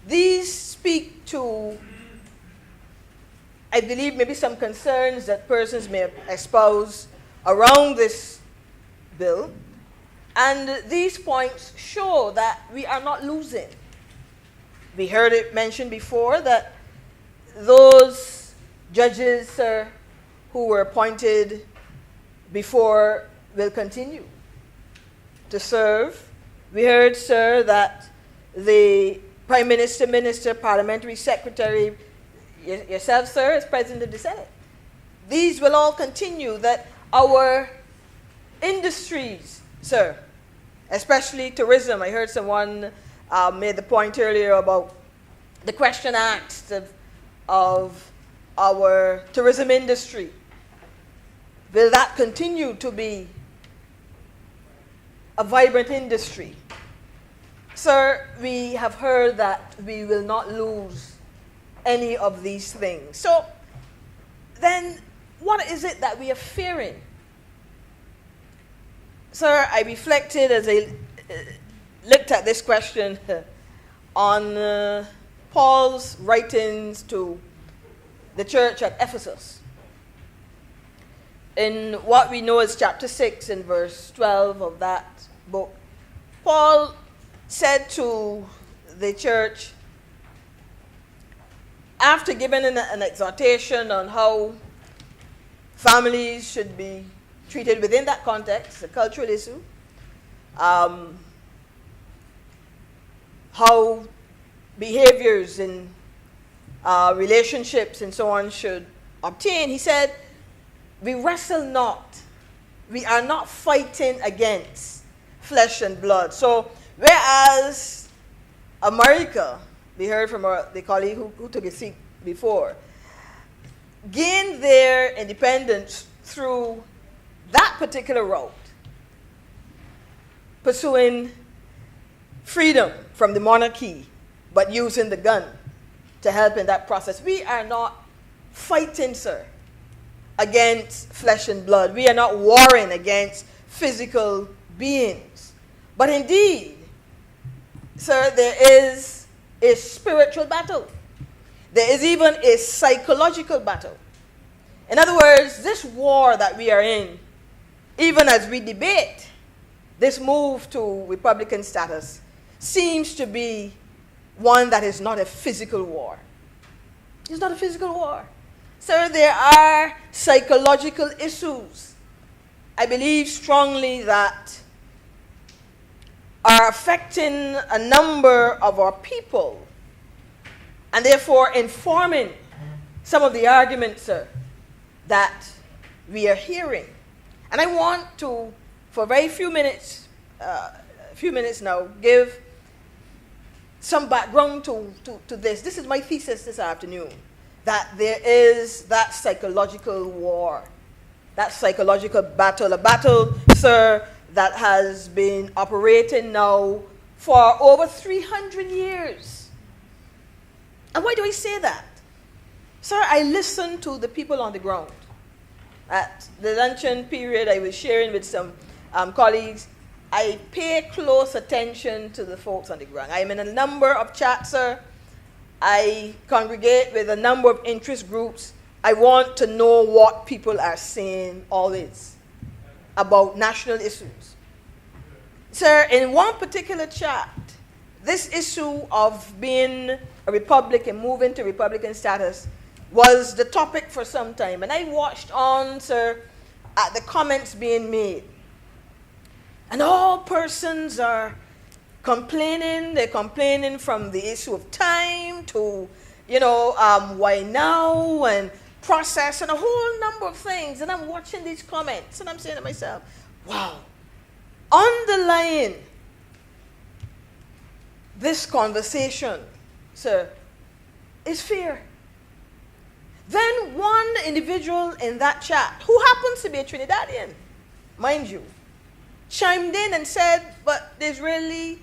these speak to, I believe, maybe some concerns that persons may espouse around this bill. And these points show that we are not losing. We heard it mentioned before that those judges, sir, who were appointed before will continue to serve. We heard, sir, that the Prime Minister, Minister, Parliamentary Secretary, yourself, sir, as President of the Senate, these will all continue, that our industries, sir, especially tourism. I heard someone made the point earlier about the question asked of our tourism industry. Will that continue to be a vibrant industry? Sir, we have heard that we will not lose any of these things. So then what is it that we are fearing? Sir, I reflected as I looked at this question on Paul's writings to the church at Ephesus. In what we know as chapter 6 and verse 12 of that book, Paul said to the church, after giving an exhortation on how families should be treated within that context, a cultural issue, how behaviors in relationships and so on should obtain, he said, we wrestle not. We are not fighting against flesh and blood. So, whereas America, we heard from the colleague who took a seat before, gained their independence through that particular route, pursuing freedom from the monarchy, but using the gun to help in that process. We are not fighting, sir, against flesh and blood. We are not warring against physical beings. But indeed, sir, there is a spiritual battle. There is even a psychological battle. In other words, this war that we are in, even as we debate this move to Republican status, seems to be one that is not a physical war. It's not a physical war. Sir, there are psychological issues, I believe strongly, that are affecting a number of our people and therefore informing some of the arguments, sir, that we are hearing. And I want to, for a very few minutes now, give some background to this. This is my thesis this afternoon, that there is that psychological war, that psychological battle, a battle, sir, that has been operating now for over 300 years. And why do I say that? Sir, I listened to the people on the ground. At the luncheon period, I was sharing with some colleagues. I pay close attention to the folks on the ground. I am in a number of chats, sir. I congregate with a number of interest groups. I want to know what people are saying always about national issues. Sir, in one particular chat, this issue of being a republic and moving to Republican status was the topic for some time. And I watched on, sir, at the comments being made. And all persons are complaining. They're complaining from the issue of time to, why now, and process, and a whole number of things. And I'm watching these comments, and I'm saying to myself, wow, underlying this conversation, sir, is fear. Then one individual in that chat, who happens to be a Trinidadian, mind you, chimed in and said, but there's really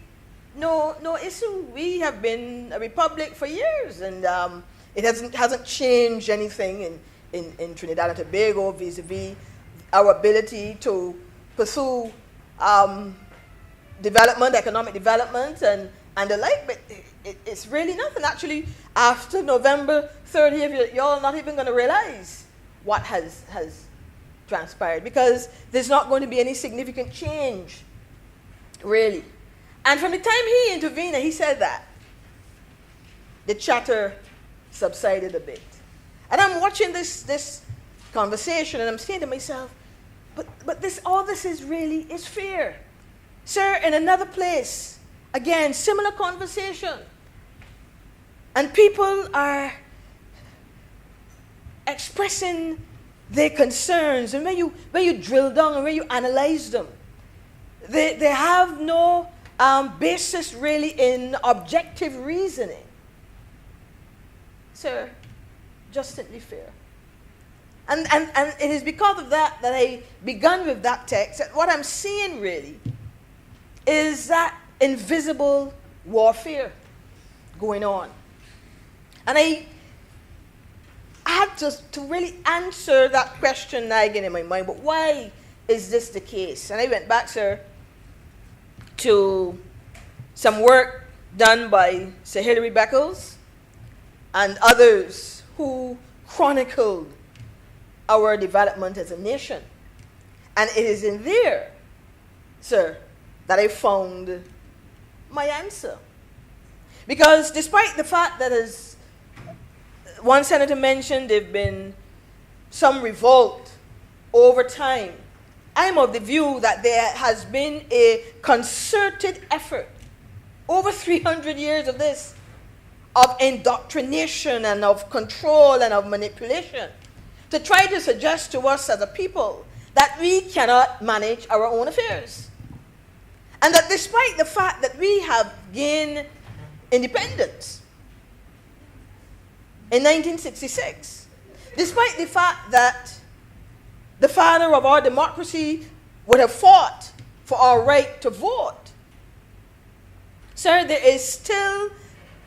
no issue. We have been a republic for years, and it hasn't changed anything in Trinidad and Tobago vis-a-vis our ability to pursue development, economic development, and the like, but it's really nothing. Actually, after November 30th, you're not even going to realize what has transpired, because there's not going to be any significant change, really. And from the time he intervened and he said that, the chatter subsided a bit. And I'm watching this conversation, and I'm saying to myself, but all this is fear. Sir, in another place, again, similar conversation. And people are expressing their concerns. And when you drill down and when you analyze them, they have no basis really in objective reasoning. Sir, just simply fear. And it is because of that I begun with that text. That what I'm seeing really is that invisible warfare going on. And I had to really answer that question nagging in my mind, but why is this the case? And I went back, sir, to some work done by Sir Hilary Beckles and others who chronicled our development as a nation. And it is in there, sir, that I found my answer. Because despite the fact that, as one senator mentioned, there have been some revolt over time, I'm of the view that there has been a concerted effort over 300 years of this, of indoctrination and of control and of manipulation, to try to suggest to us as a people that we cannot manage our own affairs. And that despite the fact that we have gained independence in 1966, despite the fact that the father of our democracy would have fought for our right to vote, sir, there is still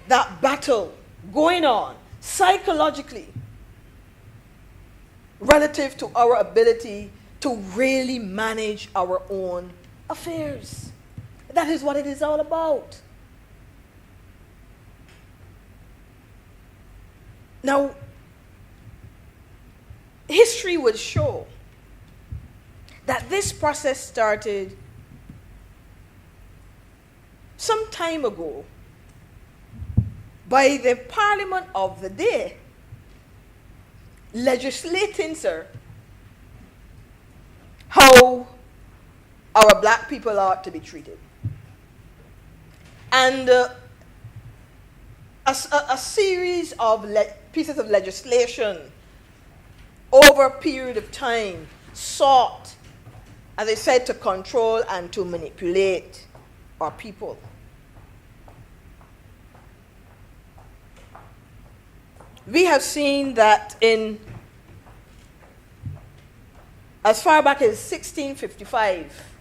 that battle going on psychologically relative to our ability to really manage our own affairs. That is what it is all about. Now, history would show that this process started some time ago by the Parliament of the day legislating, sir, how our black people are to be treated. And a series of pieces of legislation over a period of time sought, as I said, to control and to manipulate our people. We have seen that as far back as 1655,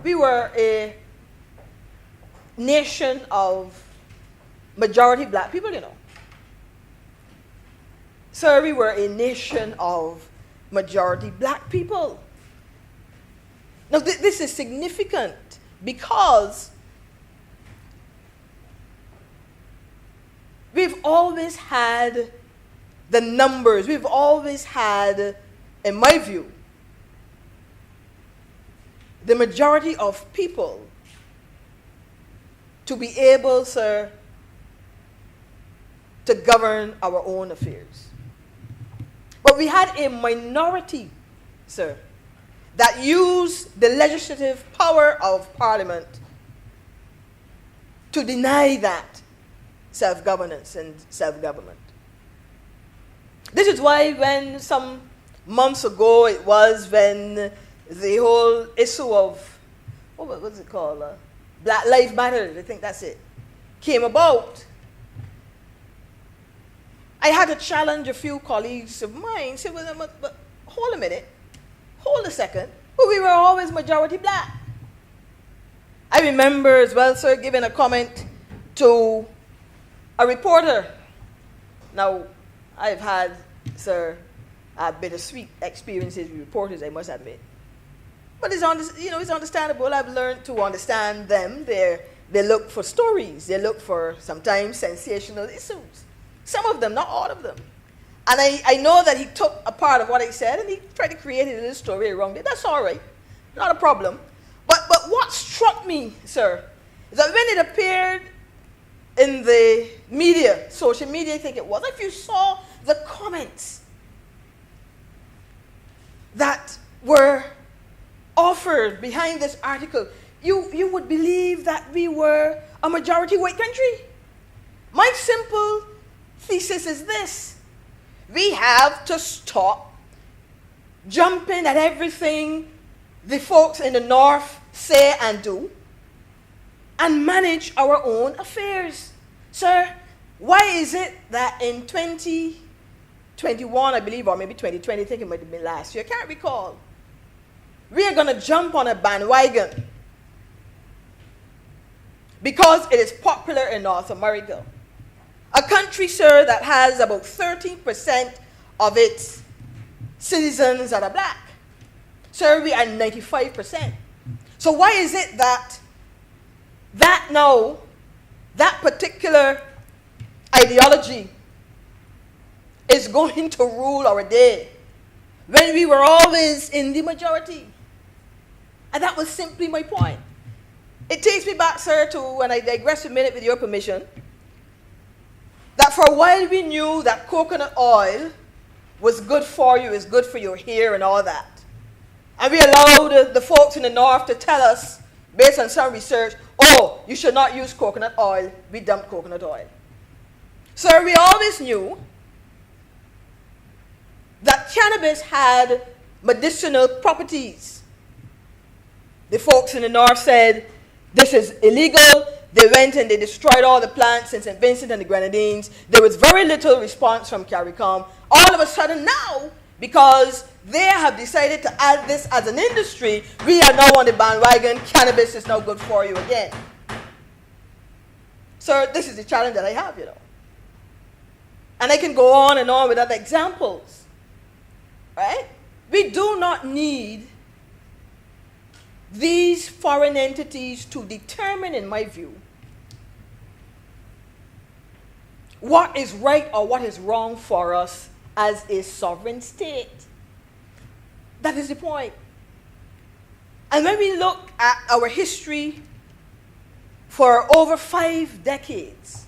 we were a nation of majority black people, you know. So we were a nation of majority black people. Now this is significant because we've always had the numbers, we've always had, in my view, the majority of people to be able, sir, to govern our own affairs. But we had a minority, sir, that use the legislative power of Parliament to deny that self-governance and self-government. This is why when some months ago it was when the whole issue of, what was it called? Black Lives Matter, I think that's it, came about. I had to challenge a few colleagues of mine, say, well, but hold a minute, hold a second, well, we were always majority black. I remember as well, sir, giving a comment to a reporter. Now, I've had, sir, bittersweet experiences with reporters, I must admit. But it's understandable. I've learned to understand them. They look for stories. They look for sometimes sensational issues. Some of them, not all of them. And I know that he took a part of what I said and he tried to create a little story around it. That's all right. Not a problem. But what struck me, sir, is that when it appeared in the media, social media, I think it was, if you saw the comments that were offered behind this article, you would believe that we were a majority white country. My simple thesis is this: we have to stop jumping at everything the folks in the North say and do and manage our own affairs. Sir, why is it that in 2021, I believe, or maybe 2020, I think it might have been last year, I can't recall, we are going to jump on a bandwagon because it is popular in North America? A country, sir, that has about 13% of its citizens that are black. Sir, we are 95%. So why is it that that particular ideology is going to rule our day when we were always in the majority? And that was simply my point. It takes me back, sir, to, and I digress a minute with your permission, that for a while we knew that coconut oil was good for you, is good for your hair and all that. And we allowed the folks in the North to tell us, based on some research, oh, you should not use coconut oil. We dumped coconut oil. Sir, we always knew that cannabis had medicinal properties. The folks in the North said, this is illegal. They went and they destroyed all the plants in St. Vincent and the Grenadines. There was very little response from CARICOM. All of a sudden now, because they have decided to add this as an industry, we are now on the bandwagon. Cannabis is now good for you again. So this is the challenge that I have, you know. And I can go on and on with other examples, right? We do not need these foreign entities to determine, in my view, what is right or what is wrong for us as a sovereign state. That is the point. And when we look at our history for over 5 decades,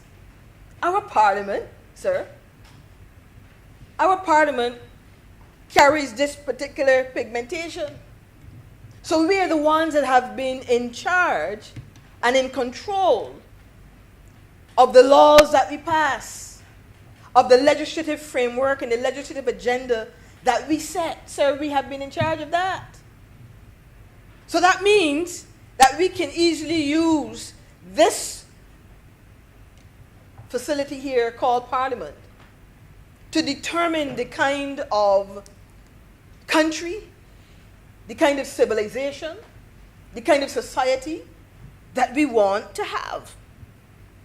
our parliament, sir, our parliament carries this particular pigmentation. So we are the ones that have been in charge and in control of the laws that we pass, of the legislative framework and the legislative agenda that we set. Sir, we have been in charge of that. So that means that we can easily use this facility here called Parliament to determine the kind of country, the kind of civilization, the kind of society that we want to have.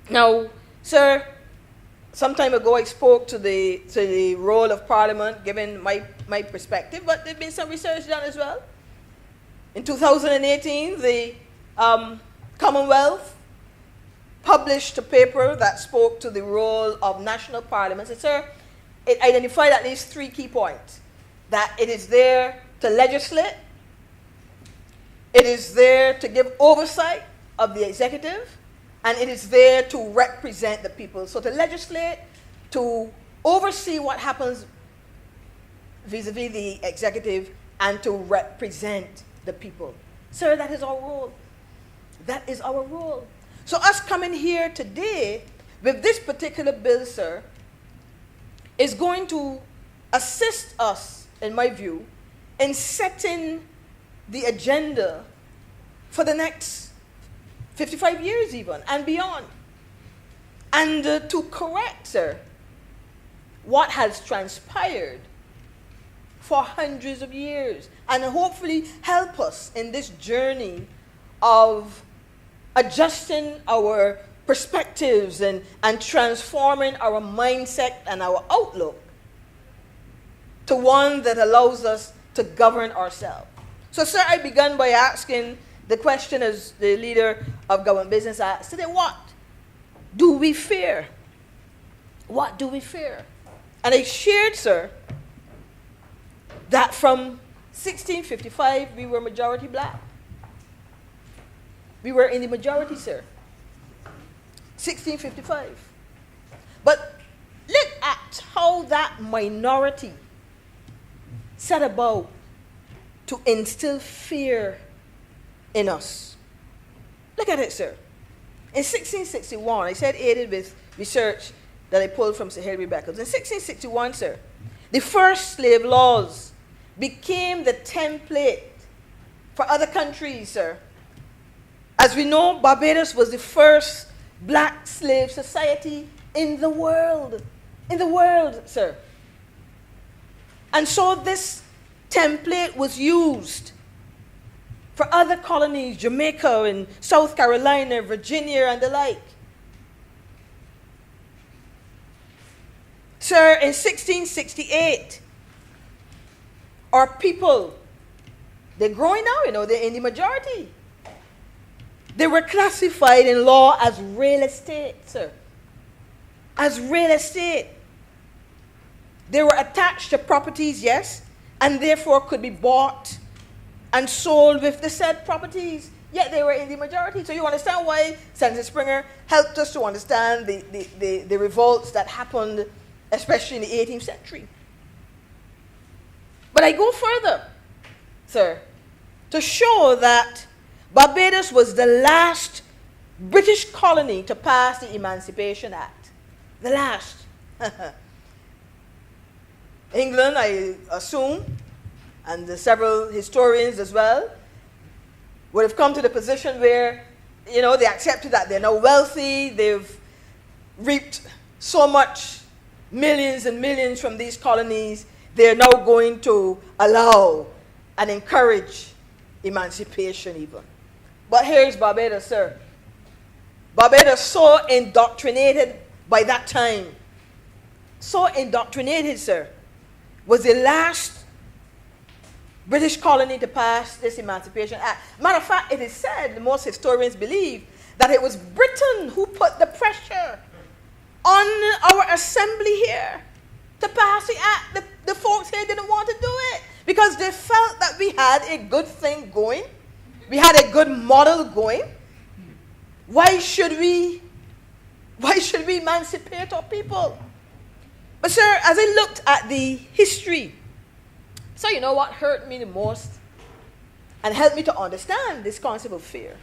Now, sir, some time ago I spoke to the role of Parliament, given my perspective, but there's been some research done as well. In 2018, the Commonwealth published a paper that spoke to the role of national parliaments. And, sir, it identified at least 3 key points. That it is there to legislate, it is there to give oversight of the executive, and it is there to represent the people. So to legislate, to oversee what happens vis-a-vis the executive, and to represent the people. Sir, that is our role. That is our role. So us coming here today with this particular bill, sir, is going to assist us, in my view, in setting the agenda for the next 55 years even, and beyond. And to correct, sir, what has transpired for hundreds of years, and hopefully help us in this journey of adjusting our perspectives and transforming our mindset and our outlook to one that allows us to govern ourselves. So, sir, I began by asking the question as the leader of government business asked today, what do we fear? What do we fear? And I shared, sir, that from 1655 we were majority black. We were in the majority, sir. 1655. But look at how that minority set about to instill fear in us. Look at it, sir. In 1661, I said aided with research that I pulled from Sir Hilary Beckles. In 1661, sir, the first slave laws became the template for other countries, sir. As we know, Barbados was the first black slave society in the world. In the world, sir. And so this template was used for other colonies, Jamaica and South Carolina, Virginia, and the like. Sir, in 1668, our people, they're growing now, you know, they're in the majority. They were classified in law as real estate, sir. As real estate. They were attached to properties, yes, and therefore could be bought and sold with the said properties, yet they were in the majority. So you understand why Senator Springer helped us to understand the revolts that happened, especially in the 18th century. But I go further, sir, to show that Barbados was the last British colony to pass the Emancipation Act. The last. England, I assume, and several historians as well, would have come to the position where, you know, they accepted that they're now wealthy, they've reaped so much, millions and millions from these colonies, they're now going to allow and encourage emancipation even. But here's Barbados, sir. Barbados, so indoctrinated by that time, so indoctrinated, sir, was the last British colony to pass this Emancipation Act. Matter of fact, it is said, most historians believe, that it was Britain who put the pressure on our assembly here to pass the act. The folks here didn't want to do it because they felt that we had a good thing going. We had a good model going. Why should we emancipate our people? But sir, as I looked at the history, so you know what hurt me the most and helped me to understand this concept of fear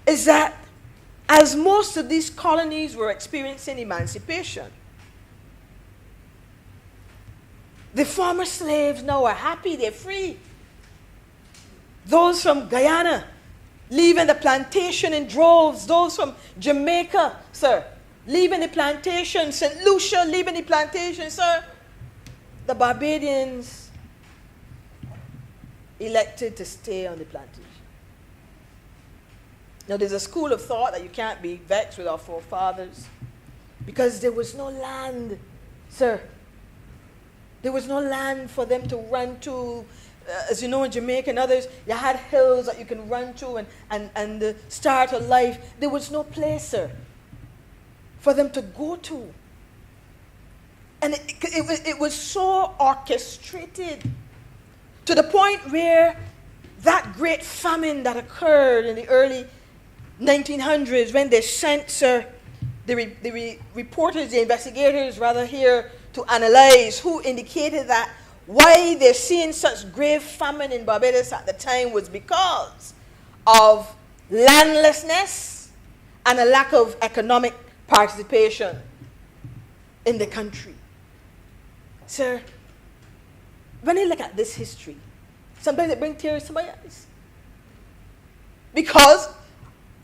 is that as most of these colonies were experiencing emancipation, the former slaves now are happy, they're free. Those from Guyana leaving the plantation in droves, those from Jamaica, sir, leaving the plantation, St. Lucia leaving the plantation, sir. The Barbadians elected to stay on the plantation. Now there's a school of thought that you can't be vexed with our forefathers because there was no land, sir. There was no land for them to run to. As you know, in Jamaica and others, you had hills that you can run to and start a life. There was no place, sir, for them to go to. And it was so orchestrated to the point where that great famine that occurred in the early 1900s when they sent, sir, the reporters, the investigators rather here to analyze who indicated that why they're seeing such grave famine in Barbados at the time was because of landlessness and a lack of economic participation in the country. Sir, when you look at this history, sometimes it brings tears to my eyes. Because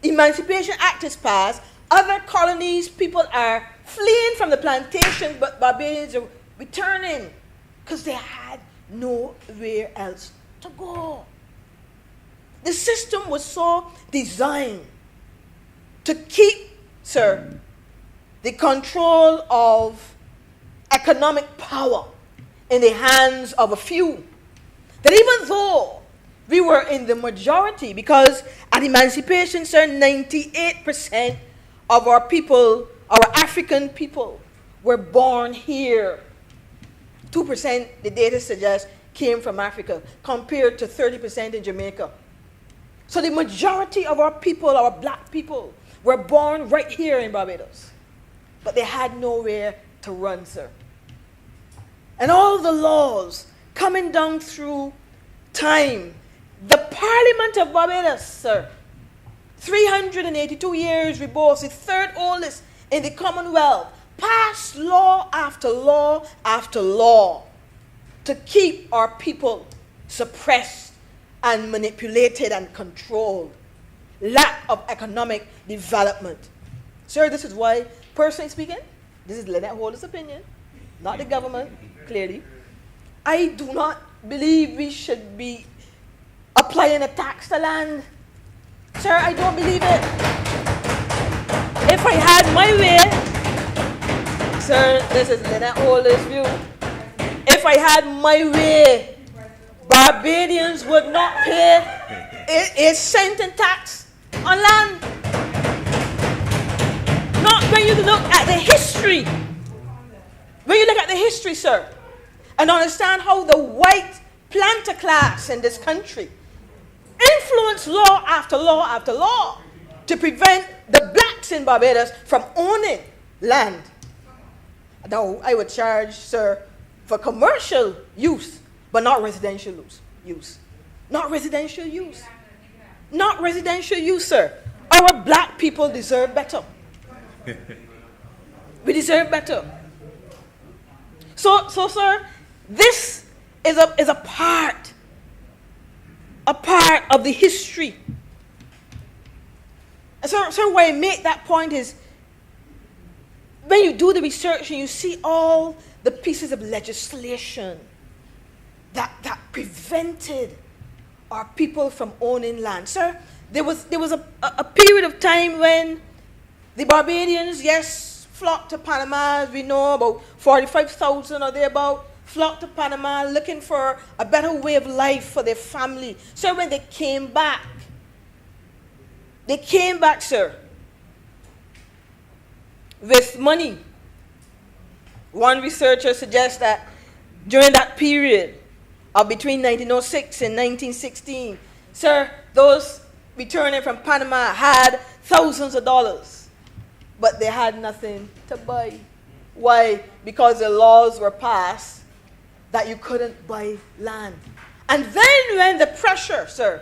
Emancipation Act is passed, other colonies, people are fleeing from the plantations, but Barbadians are returning because they had nowhere else to go. The system was so designed to keep, sir, the control of economic power in the hands of a few. That even though we were in the majority, because at emancipation, sir, 98% of our people, our African people, were born here. 2%, the data suggests, came from Africa, compared to 30% in Jamaica. So the majority of our people, our black people, were born right here in Barbados. But they had nowhere to run, sir. And all the laws coming down through time, the Parliament of Barbados, sir, 382 years, we boast, the third oldest in the Commonwealth, passed law after law after law to keep our people suppressed and manipulated and controlled. Lack of economic development. Sir, this is why, personally speaking, this is Lynette Holder's opinion, not the government, clearly. I do not believe we should be applying a tax to land. Sir, I don't believe it. If I had my way, sir, this is Lynette Holder's view. If I had my way, Barbadians would not pay a cent in tax on land. Not when you look at the history. When you look at the history, sir, and understand how the white planter class in this country influenced law after law after law to prevent the blacks in Barbados from owning land. Now, I would charge, sir, for commercial use, but not residential use. Not residential use. Not residential use, sir. Our black people deserve better. We deserve better. So, sir, this is a part of the history. And so why I make that point is, when you do the research and you see all the pieces of legislation that prevented our people from owning land. Sir, there was a period of time when the Barbadians, yes, flocked to Panama. As we know, about 45,000 or thereabout flocked to Panama looking for a better way of life for their family. So when they came back, sir, with money. One researcher suggests that during that period of between 1906 and 1916, sir, those returning from Panama had thousands of dollars, but they had nothing to buy. Why? Because the laws were passed that you couldn't buy land. And then when the pressure, sir,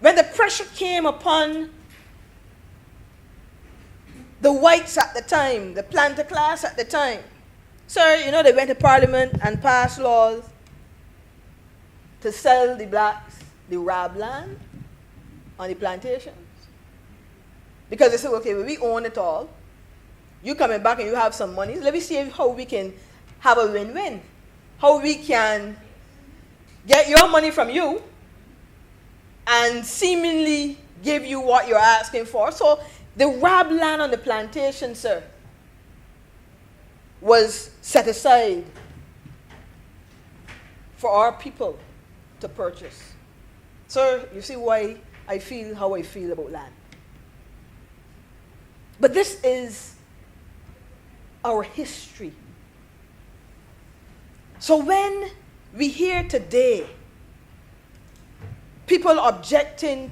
when the pressure came upon the whites at the time, the planter class at the time, sir, you know, they went to Parliament and passed laws to sell the blacks the rab land on the plantations. Because they said, okay, well, we own it all. You coming back and you have some money. Let me see how we can have a win-win. How we can get your money from you and seemingly give you what you're asking for. So the rab land on the plantation, sir, was set aside for our people to purchase. Sir, you see why I feel how I feel about land. But this is our history. So when we hear today people objecting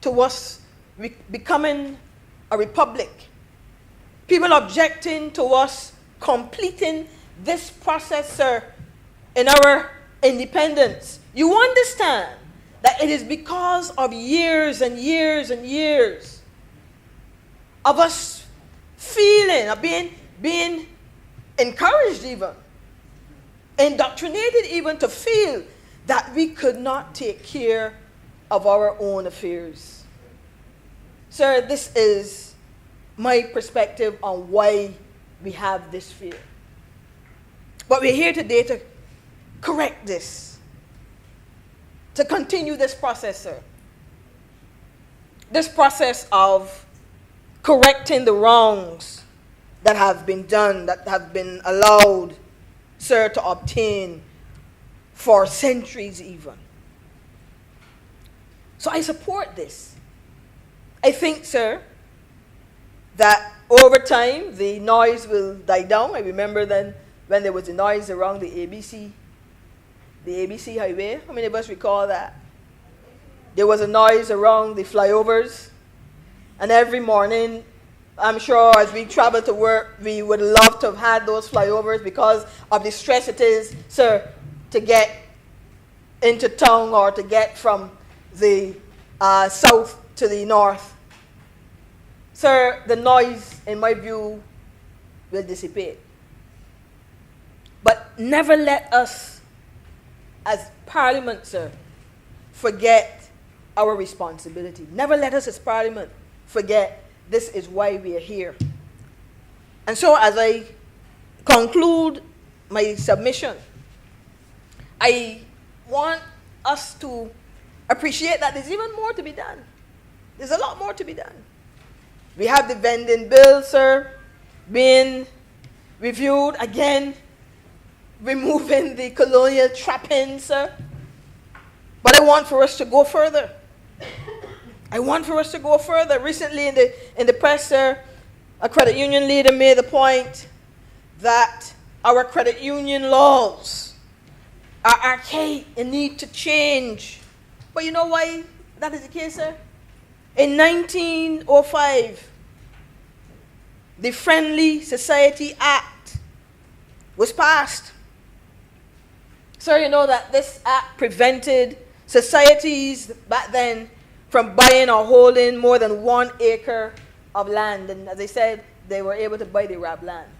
to us becoming a republic, people objecting to us completing this process, sir, in our independence, you understand that it is because of years and years and years of us feeling, of being encouraged even, indoctrinated even to feel that we could not take care of our own affairs. Sir, this is my perspective on why we have this fear. But we're here today to correct this, to continue this process, sir. This process of correcting the wrongs that have been done, that have been allowed, sir, to obtain for centuries even. So I support this. I think, sir, that over time the noise will die down. I remember then when there was a noise around the ABC highway. How many of us recall that? There was a noise around the flyovers. And every morning, I'm sure as we travel to work, we would love to have had those flyovers because of the stress it is, sir, to get into town or to get from the south to the north. Sir, the noise, in my view, will dissipate. But never let us, as Parliament, sir, forget our responsibility. Never let us, as Parliament, forget this is why we are here. And so, as I conclude my submission, I want us to appreciate that there's even more to be done. There's a lot more to be done. We have the vending bill, sir, being reviewed again, removing the colonial trappings, sir. But I want for us to go further. I want for us to go further. Recently in the press, sir, a credit union leader made the point that our credit union laws are archaic and need to change. But you know why that is the case, sir? In 1905, the Friendly Society Act was passed. Sir, you know that this act prevented societies back then from buying or holding more than 1 acre of land. And as I said, they were able to buy the RAB land.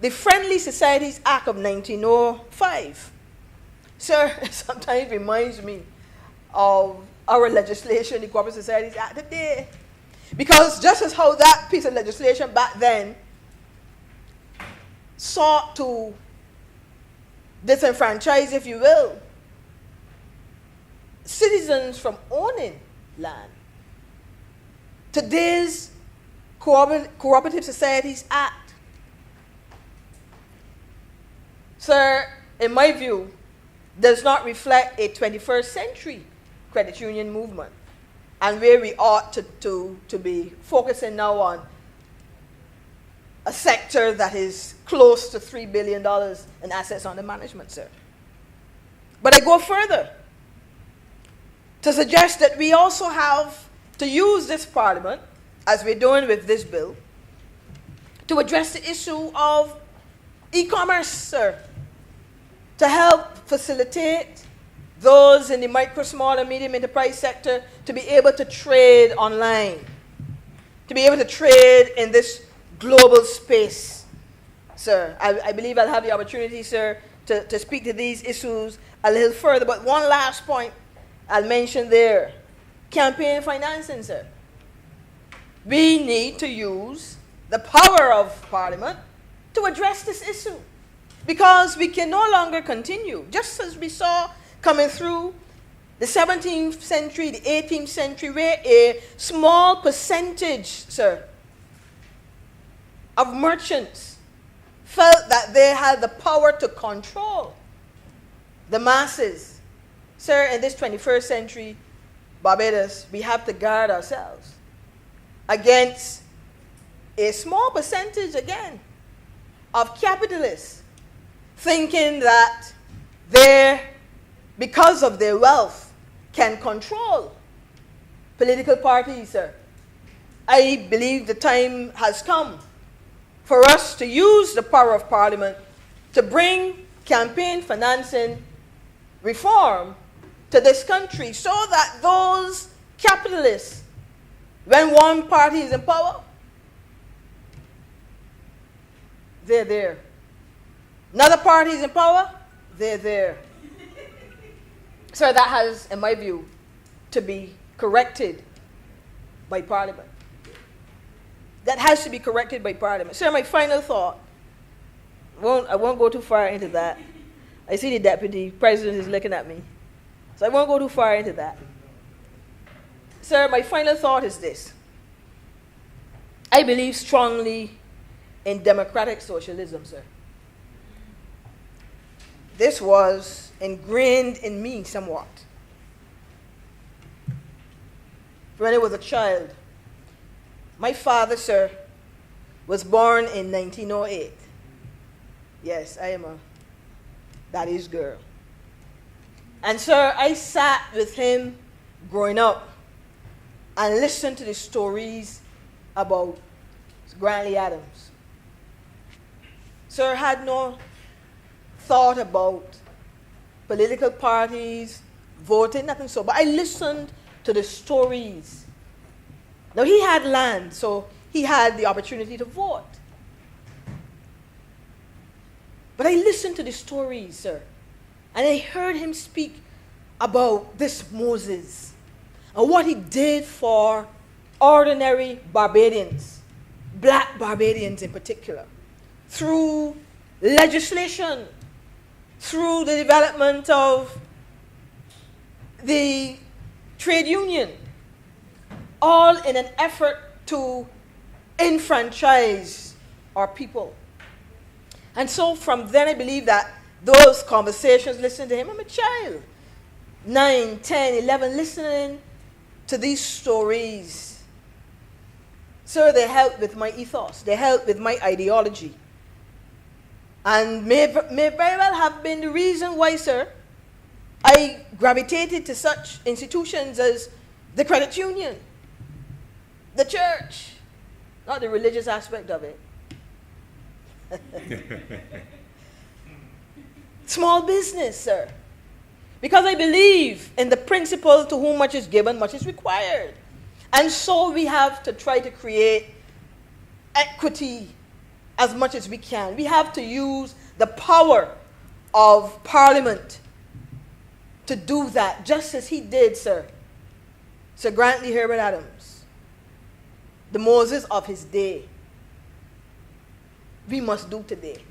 The Friendly Societies Act of 1905, sir, sometimes reminds me of our legislation, the Corporate Societies Act today. Because just as how that piece of legislation back then sought to disenfranchise, if you will, citizens from owning land, today's Cooperative Societies Act, sir, in my view, does not reflect a 21st century credit union movement and where we ought to be focusing now on a sector that is close to $3 billion in assets under management, sir. But I go further to suggest that we also have to use this Parliament, as we're doing with this bill, to address the issue of e-commerce, sir, to help facilitate those in the micro, small, and medium enterprise sector to be able to trade online, to be able to trade in this global space, sir. I believe I'll have the opportunity, sir, to speak to these issues a little further. But one last point I'll mention there, campaign financing, sir. We need to use the power of Parliament to address this issue, because we can no longer continue, just as we saw coming through the 17th century, the 18th century, where a small percentage, sir, of merchants felt that they had the power to control the masses. Sir, in this 21st century, Barbados, we have to guard ourselves against a small percentage, again, of capitalists thinking that they're, because of their wealth, can control political parties, sir. I believe the time has come for us to use the power of Parliament to bring campaign financing reform to this country so that those capitalists, when one party is in power, they're there. Another party is in power, they're there. So that has, in my view, to be corrected by Parliament. That has to be corrected by Parliament. Sir, my final thought, I won't go too far into that. I see the Deputy President is looking at me. So I won't go too far into that. Sir, my final thought is this. I believe strongly in democratic socialism, sir. This was ingrained in me somewhat. When I was a child, my father, sir, was born in 1908. Yes, I am a daddy's girl. And sir, I sat with him growing up and listened to the stories about Grantley Adams. Sir, had no thought about political parties, voting, nothing so. But I listened to the stories. Now, he had land, so he had the opportunity to vote. But I listened to the stories, sir, and I heard him speak about this Moses and what he did for ordinary Barbadians, black Barbadians in particular, through legislation, through the development of the trade union, all in an effort to enfranchise our people. And so from then I believe that those conversations, listening to him, I'm a child, 9, 10, 11, listening to these stories. Sir, they help with my ethos. They help with my ideology. And may very well have been the reason why, sir, I gravitated to such institutions as the credit union, the church, not the religious aspect of it. Small business, sir. Because I believe in the principle to whom much is given, much is required. And so we have to try to create equity as much as we can. We have to use the power of Parliament to do that, just as he did, sir. Sir Grantley Herbert Adams, the Moses of his day. We must do today.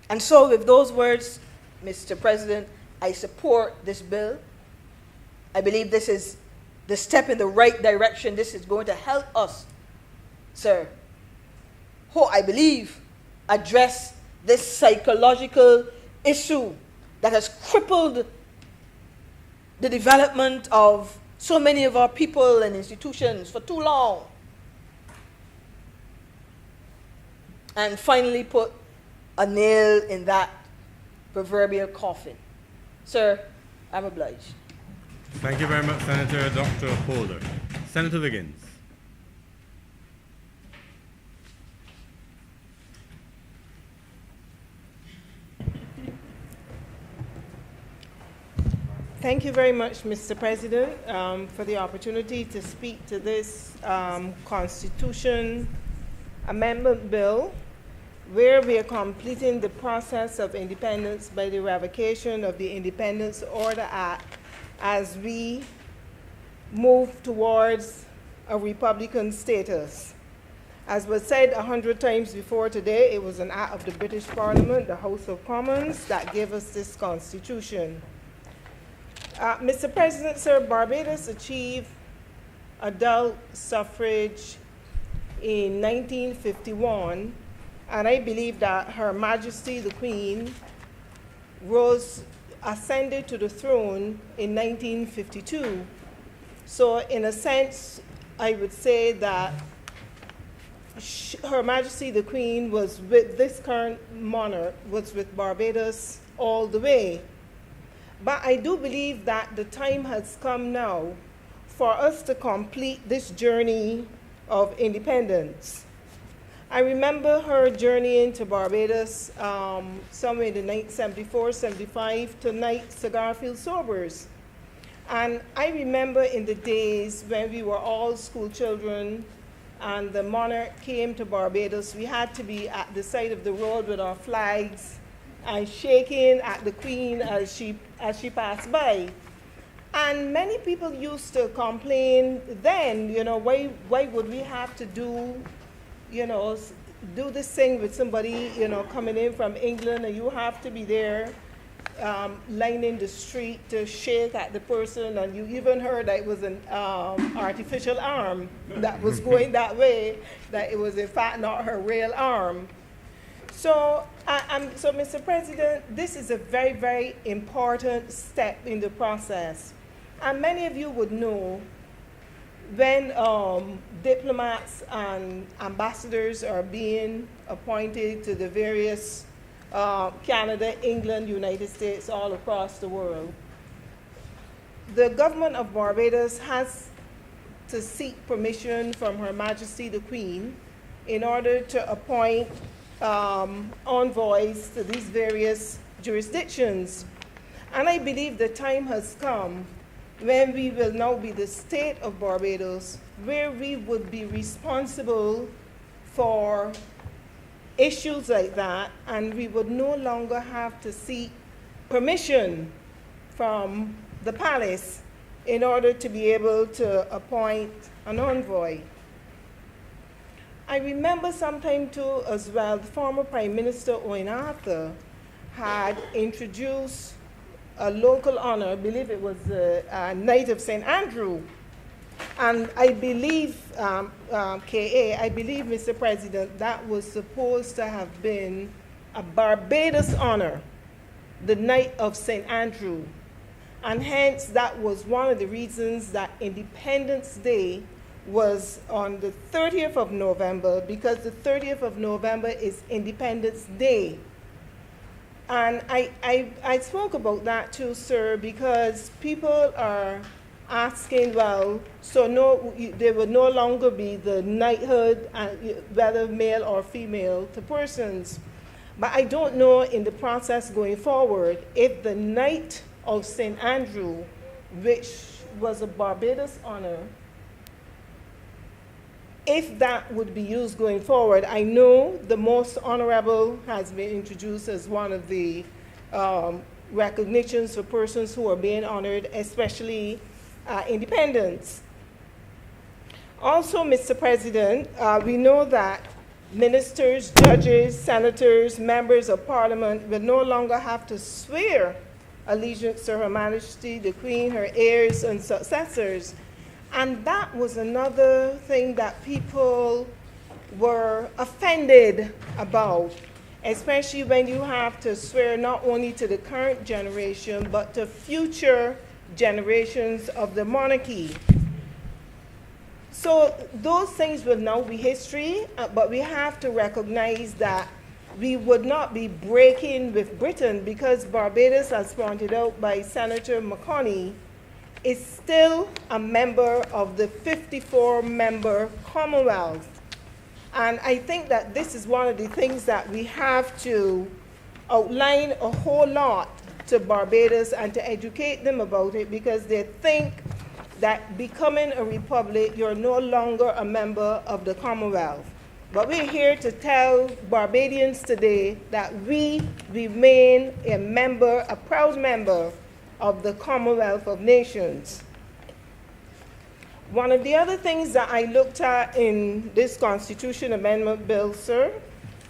And so with those words, Mr. President, I support this bill. I believe this is the step in the right direction. This is going to help us, sir, who I believe address this psychological issue that has crippled the development of so many of our people and institutions for too long. And finally put a nail in that proverbial coffin. Sir, I'm obliged. Thank you very much, Senator Dr. Holder. Senator Wiggins. Thank you very much, Mr. President, for the opportunity to speak to this Constitution Amendment Bill, where we are completing the process of independence by the revocation of the Independence Order Act as we move towards a Republican status. As was said 100 times before today, it was an act of the British Parliament, the House of Commons, that gave us this Constitution. Mr. President, sir, Barbados achieved adult suffrage in 1951, and I believe that Her Majesty the Queen ascended to the throne in 1952. So in a sense, I would say that Her Majesty the Queen was with this current monarch, was with Barbados all the way. But I do believe that the time has come now for us to complete this journey of independence. I remember her journeying to Barbados somewhere in the 1974, 75 to night cigar field sobers. And I remember in the days when we were all school children and the monarch came to Barbados, we had to be at the side of the road with our flags and shaking at the Queen as she passed by. And many people used to complain then, you know, why would we have to do, you know, do this thing with somebody, you know, coming in from England, and you have to be there lining the street to shake at the person, and you even heard that it was an artificial arm that was going that way, that it was in fact not her real arm. So, so Mr. President, this is a very, very important step in the process. And many of you would know when diplomats and ambassadors are being appointed to the various Canada, England, United States, all across the world, the government of Barbados has to seek permission from Her Majesty the Queen in order to appoint envoys to these various jurisdictions. And I believe the time has come when we will now be the state of Barbados, where we would be responsible for issues like that, and we would no longer have to seek permission from the palace in order to be able to appoint an envoy. I remember sometime too as well, the former Prime Minister Owen Arthur had introduced a local honor, I believe it was the Knight of St. Andrew. And I believe, K.A., I believe, Mr. President, that was supposed to have been a Barbados honor, the Knight of St. Andrew. And hence, that was one of the reasons that Independence Day was on the 30th of November, because the 30th of November is Independence Day. And I spoke about that too, sir, because people are asking, well, so no, there would no longer be the knighthood, whether male or female, to persons. But I don't know in the process going forward if the Knight of St. Andrew, which was a Barbados honor, if that would be used going forward. I know the Most Honorable has been introduced as one of the recognitions for persons who are being honored, especially independents. Also, Mr. President, we know that ministers, judges, senators, members of parliament will no longer have to swear allegiance to Her Majesty the Queen, her heirs and successors. And that was another thing that people were offended about, especially when you have to swear not only to the current generation, but to future generations of the monarchy. So those things will now be history, but we have to recognize that we would not be breaking with Britain, because Barbados, as pointed out by Senator McConney, is still a member of the 54-member Commonwealth. And I think that this is one of the things that we have to outline a whole lot to Barbados and to educate them about it, because they think that becoming a republic, you're no longer a member of the Commonwealth. But we're here to tell Barbadians today that we remain a member, a proud member of the Commonwealth of Nations. One of the other things that I looked at in this Constitution Amendment Bill, sir,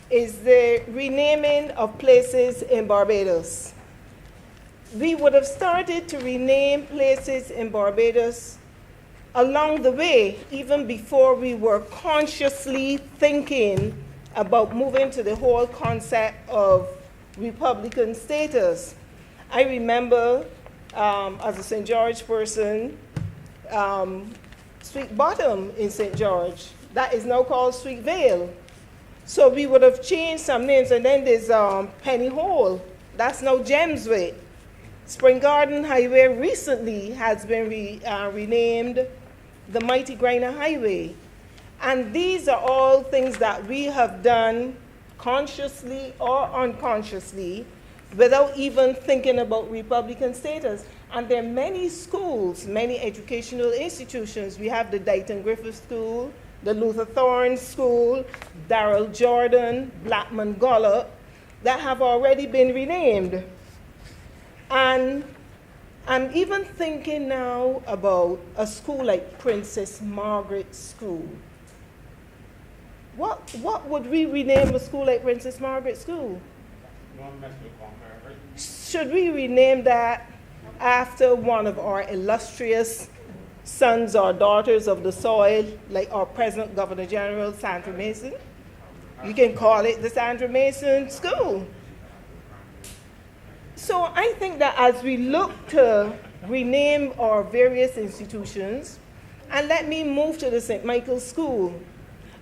is the renaming of places in Barbados. We would have started to rename places in Barbados along the way, even before we were consciously thinking about moving to the whole concept of Republican status. I remember, as a St. George person, Sweet Bottom in St. George, that is now called Sweet Vale. So we would have changed some names, and then there's Penny Hole, that's now Gemsway. Spring Garden Highway recently has been renamed the Mighty Griner Highway. And these are all things that we have done consciously or unconsciously without even thinking about Republican status. And there are many schools, many educational institutions. We have the Dighton Griffith School, the Luther Thorne School, Darrell Jordan, Blackman Gollop, that have already been renamed. And I'm even thinking now about a school like Princess Margaret School. What would we rename a school like Princess Margaret School? Should we rename that after one of our illustrious sons or daughters of the soil, like our present Governor General, Sandra Mason? You can call it the Sandra Mason School. So I think that as we look to rename our various institutions, and let me move to the St. Michael's School.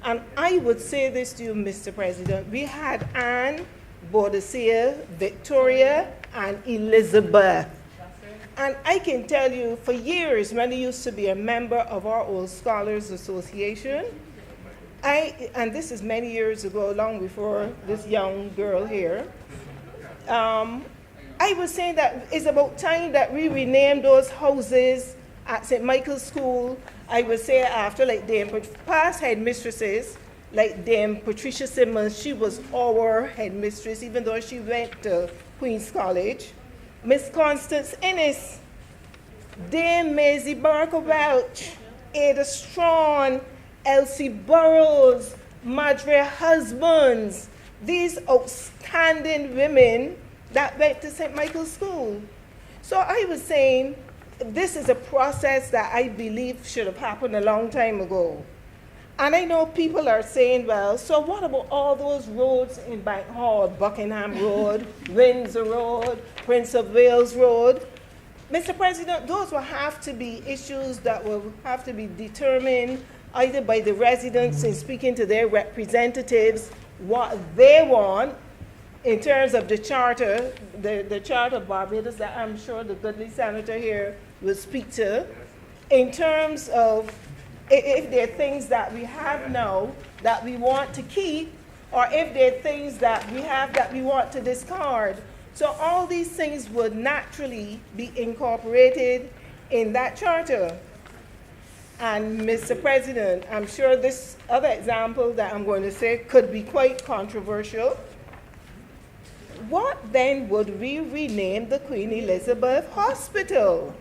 And I would say this to you, Mr. President. We had Anne, Boadicea, Victoria, and Elizabeth. And I can tell you, for years, when I used to be a member of our Old Scholars Association, and this is many years ago, long before this young girl here, I was saying that it's about time that we rename those houses at St. Michael's School. I would say after, like, past headmistresses, like Dame Patricia Simmons, she was our headmistress, even though she went to Queen's College. Miss Constance Innes, Dame Maisie Barker Welch, Ada Strawn, Elsie Burrows, Madre Husbands, these outstanding women that went to St. Michael's School. So I was saying, this is a process that I believe should have happened a long time ago. And I know people are saying, well, so what about all those roads in Bank Hall, Buckingham Road, Windsor Road, Prince of Wales Road? Mr. President, those will have to be issues that will have to be determined either by the residents in speaking to their representatives, what they want in terms of the charter, the Charter of Barbados that I'm sure the goodly senator here will speak to, in terms of if there are things that we have now that we want to keep, or if there are things that we have that we want to discard. So all these things would naturally be incorporated in that charter. And Mr. President, I'm sure this other example that I'm going to say could be quite controversial. What then would we rename the Queen Elizabeth Hospital?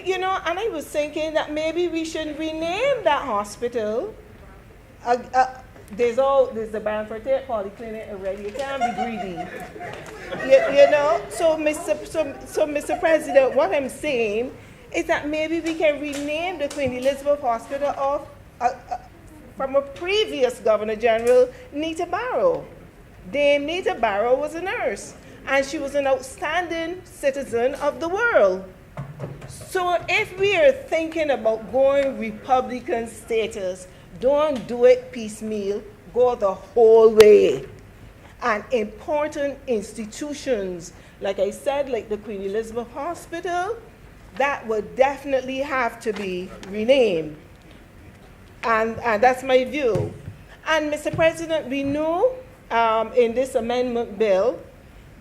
You know, and I was thinking that maybe we should rename that hospital. There's the Banford Polyclinic already. You can't be greedy. You know, so Mr. President, what I'm saying is that maybe we can rename the Queen Elizabeth Hospital from a previous Governor General, Nita Barrow. Dame Nita Barrow was a nurse, and she was an outstanding citizen of the world. So if we are thinking about going Republican status, don't do it piecemeal, go the whole way. And important institutions, like I said, like the Queen Elizabeth Hospital, that would definitely have to be renamed. And that's my view. And Mr. President, we know in this amendment bill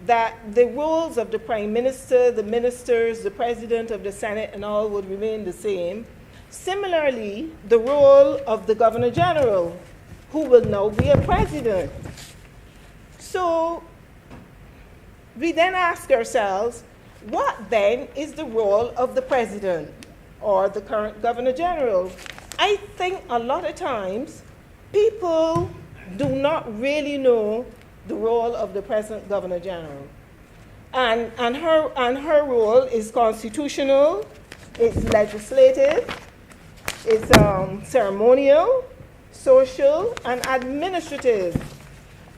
that the roles of the Prime Minister, the ministers, the President of the Senate, and all would remain the same. Similarly, the role of the Governor General, who will now be a president. So we then ask ourselves, what then is the role of the President or the current Governor General? I think a lot of times people do not really know the role of the present Governor General. And her role is constitutional, it's legislative, it's ceremonial, social, and administrative.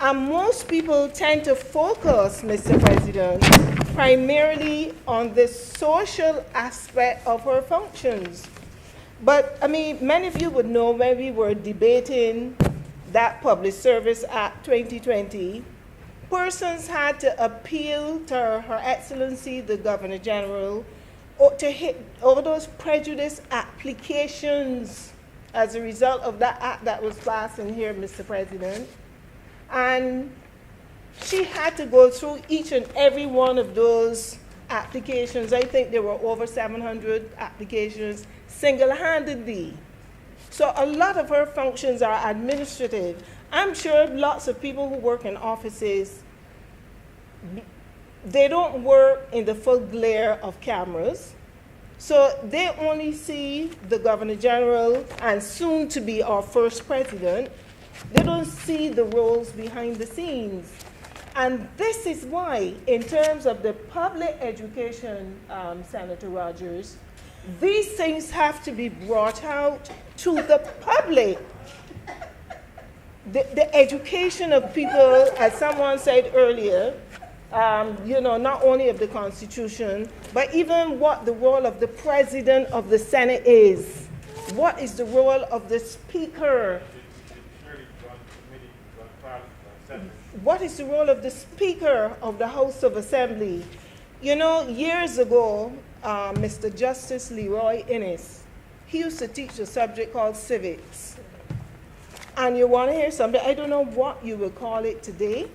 And most people tend to focus, Mr. President, primarily on the social aspect of her functions. But, I mean, many of you would know when we were debating that Public Service Act 2020, persons had to appeal to Her Excellency, the Governor General, to hit all those prejudice applications as a result of that act that was passed in here, Mr. President. And she had to go through each and every one of those applications. I think there were over 700 applications single-handedly. So a lot of her functions are administrative. I'm sure lots of people who work in offices, they don't work in the full glare of cameras. So they only see the Governor General and soon to be our first president. They don't see the roles behind the scenes. And this is why, in terms of the public education, Senator Rogers, these things have to be brought out to the public. The education of people, as someone said earlier, not only of the Constitution, but even what the role of the President of the Senate is. What is the role of the Speaker? What is the role of the Speaker of the House of Assembly? You know, years ago, Mr. Justice Leroy Innes, he used to teach a subject called civics. And you want to hear something? I don't know what you would call it today,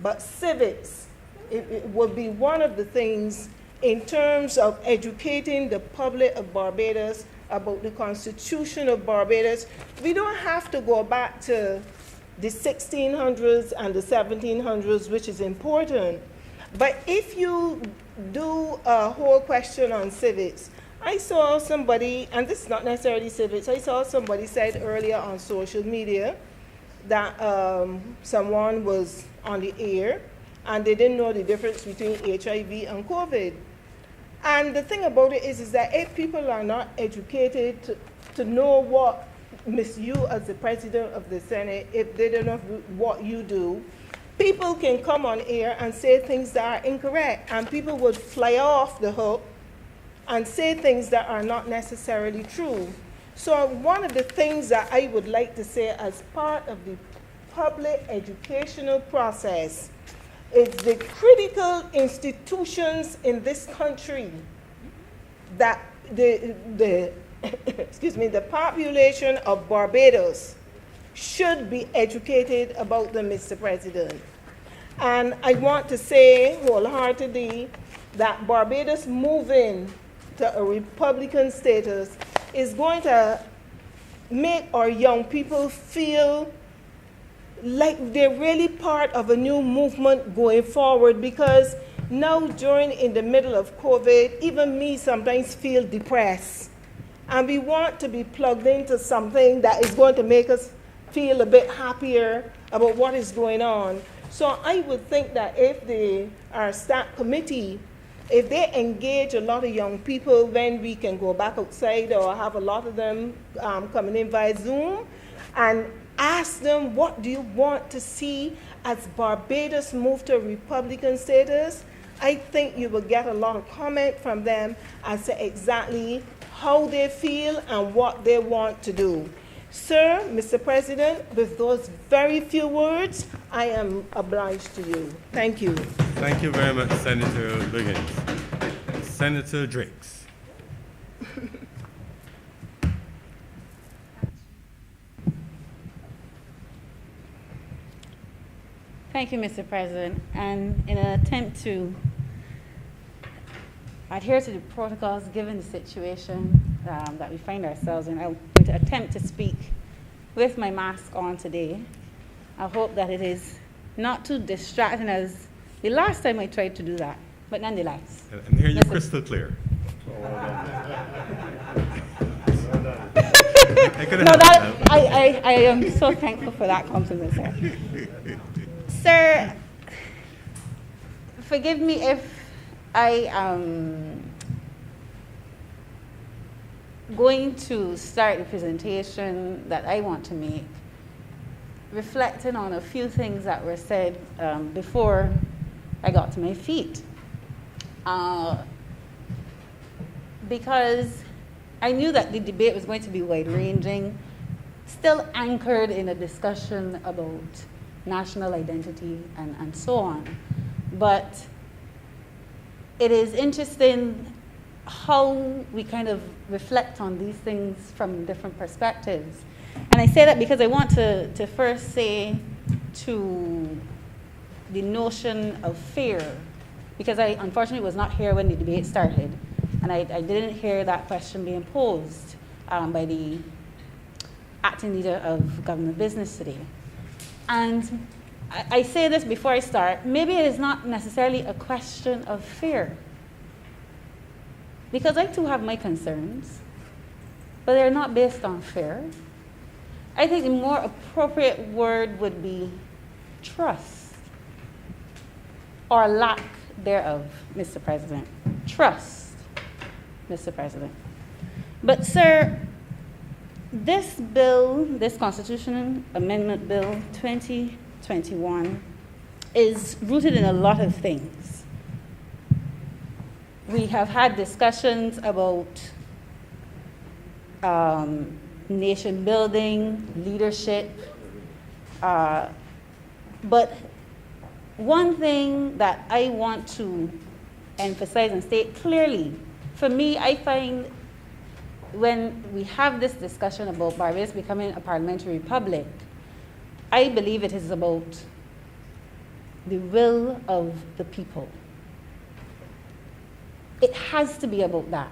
but civics, it would be one of the things in terms of educating the public of Barbados about the Constitution of Barbados. We don't have to go back to the 1600s and the 1700s, which is important. But if you do a whole question on civics, I saw somebody, and this is not necessarily civics, I saw somebody said earlier on social media that someone was on the air and they didn't know the difference between HIV and COVID. And the thing about it is that if people are not educated to know what Miss You as the President of the Senate, if they don't know what you do, people can come on air and say things that are incorrect, and people would fly off the hook and say things that are not necessarily true. So one of the things that I would like to say as part of the public educational process is the critical institutions in this country that the population of Barbados should be educated about them, Mr. President. And I want to say wholeheartedly that Barbados moving to a Republican status is going to make our young people feel like they're really part of a new movement going forward, because now in the middle of COVID, even me sometimes feel depressed. And we want to be plugged into something that is going to make us feel a bit happier about what is going on. So I would think that if our staff committee, if they engage a lot of young people, then we can go back outside or have a lot of them coming in via Zoom and ask them, what do you want to see as Barbados move to a Republican status? I think you will get a lot of comment from them as to exactly how they feel and what they want to do. Sir, Mr. President, with those very few words, I am obliged to you. Thank you. Thank you very much, Senator Wiggins. Senator Drakes. Thank you, Mr. President. And in an attempt to adhere to the protocols given the situation that we find ourselves in, I'm going to attempt to speak with my mask on today. I hope that it is not too distracting as the last time I tried to do that, but nonetheless. And here you're crystal clear. I am so thankful for that compliment, sir. Sir, forgive me if I am going to start the presentation that I want to make, reflecting on a few things that were said before I got to my feet. Because I knew that the debate was going to be wide-ranging, still anchored in a discussion about national identity and so on. But it is interesting how we kind of reflect on these things from different perspectives. And I say that because I want to first say to the notion of fear, because I unfortunately was not here when the debate started, and I didn't hear that question being posed by the acting leader of government business today. And I say this before I start, maybe it is not necessarily a question of fear, because I too have my concerns, but they're not based on fear. I think the more appropriate word would be trust, or lack thereof, Mr. President. Trust, Mr. President. But sir, this bill, this Constitutional Amendment Bill 2021, is rooted in a lot of things. We have had discussions about nation building, leadership, but one thing that I want to emphasize and state clearly, for me, I find when we have this discussion about Barbados becoming a parliamentary republic, I believe it is about the will of the people. It has to be about that.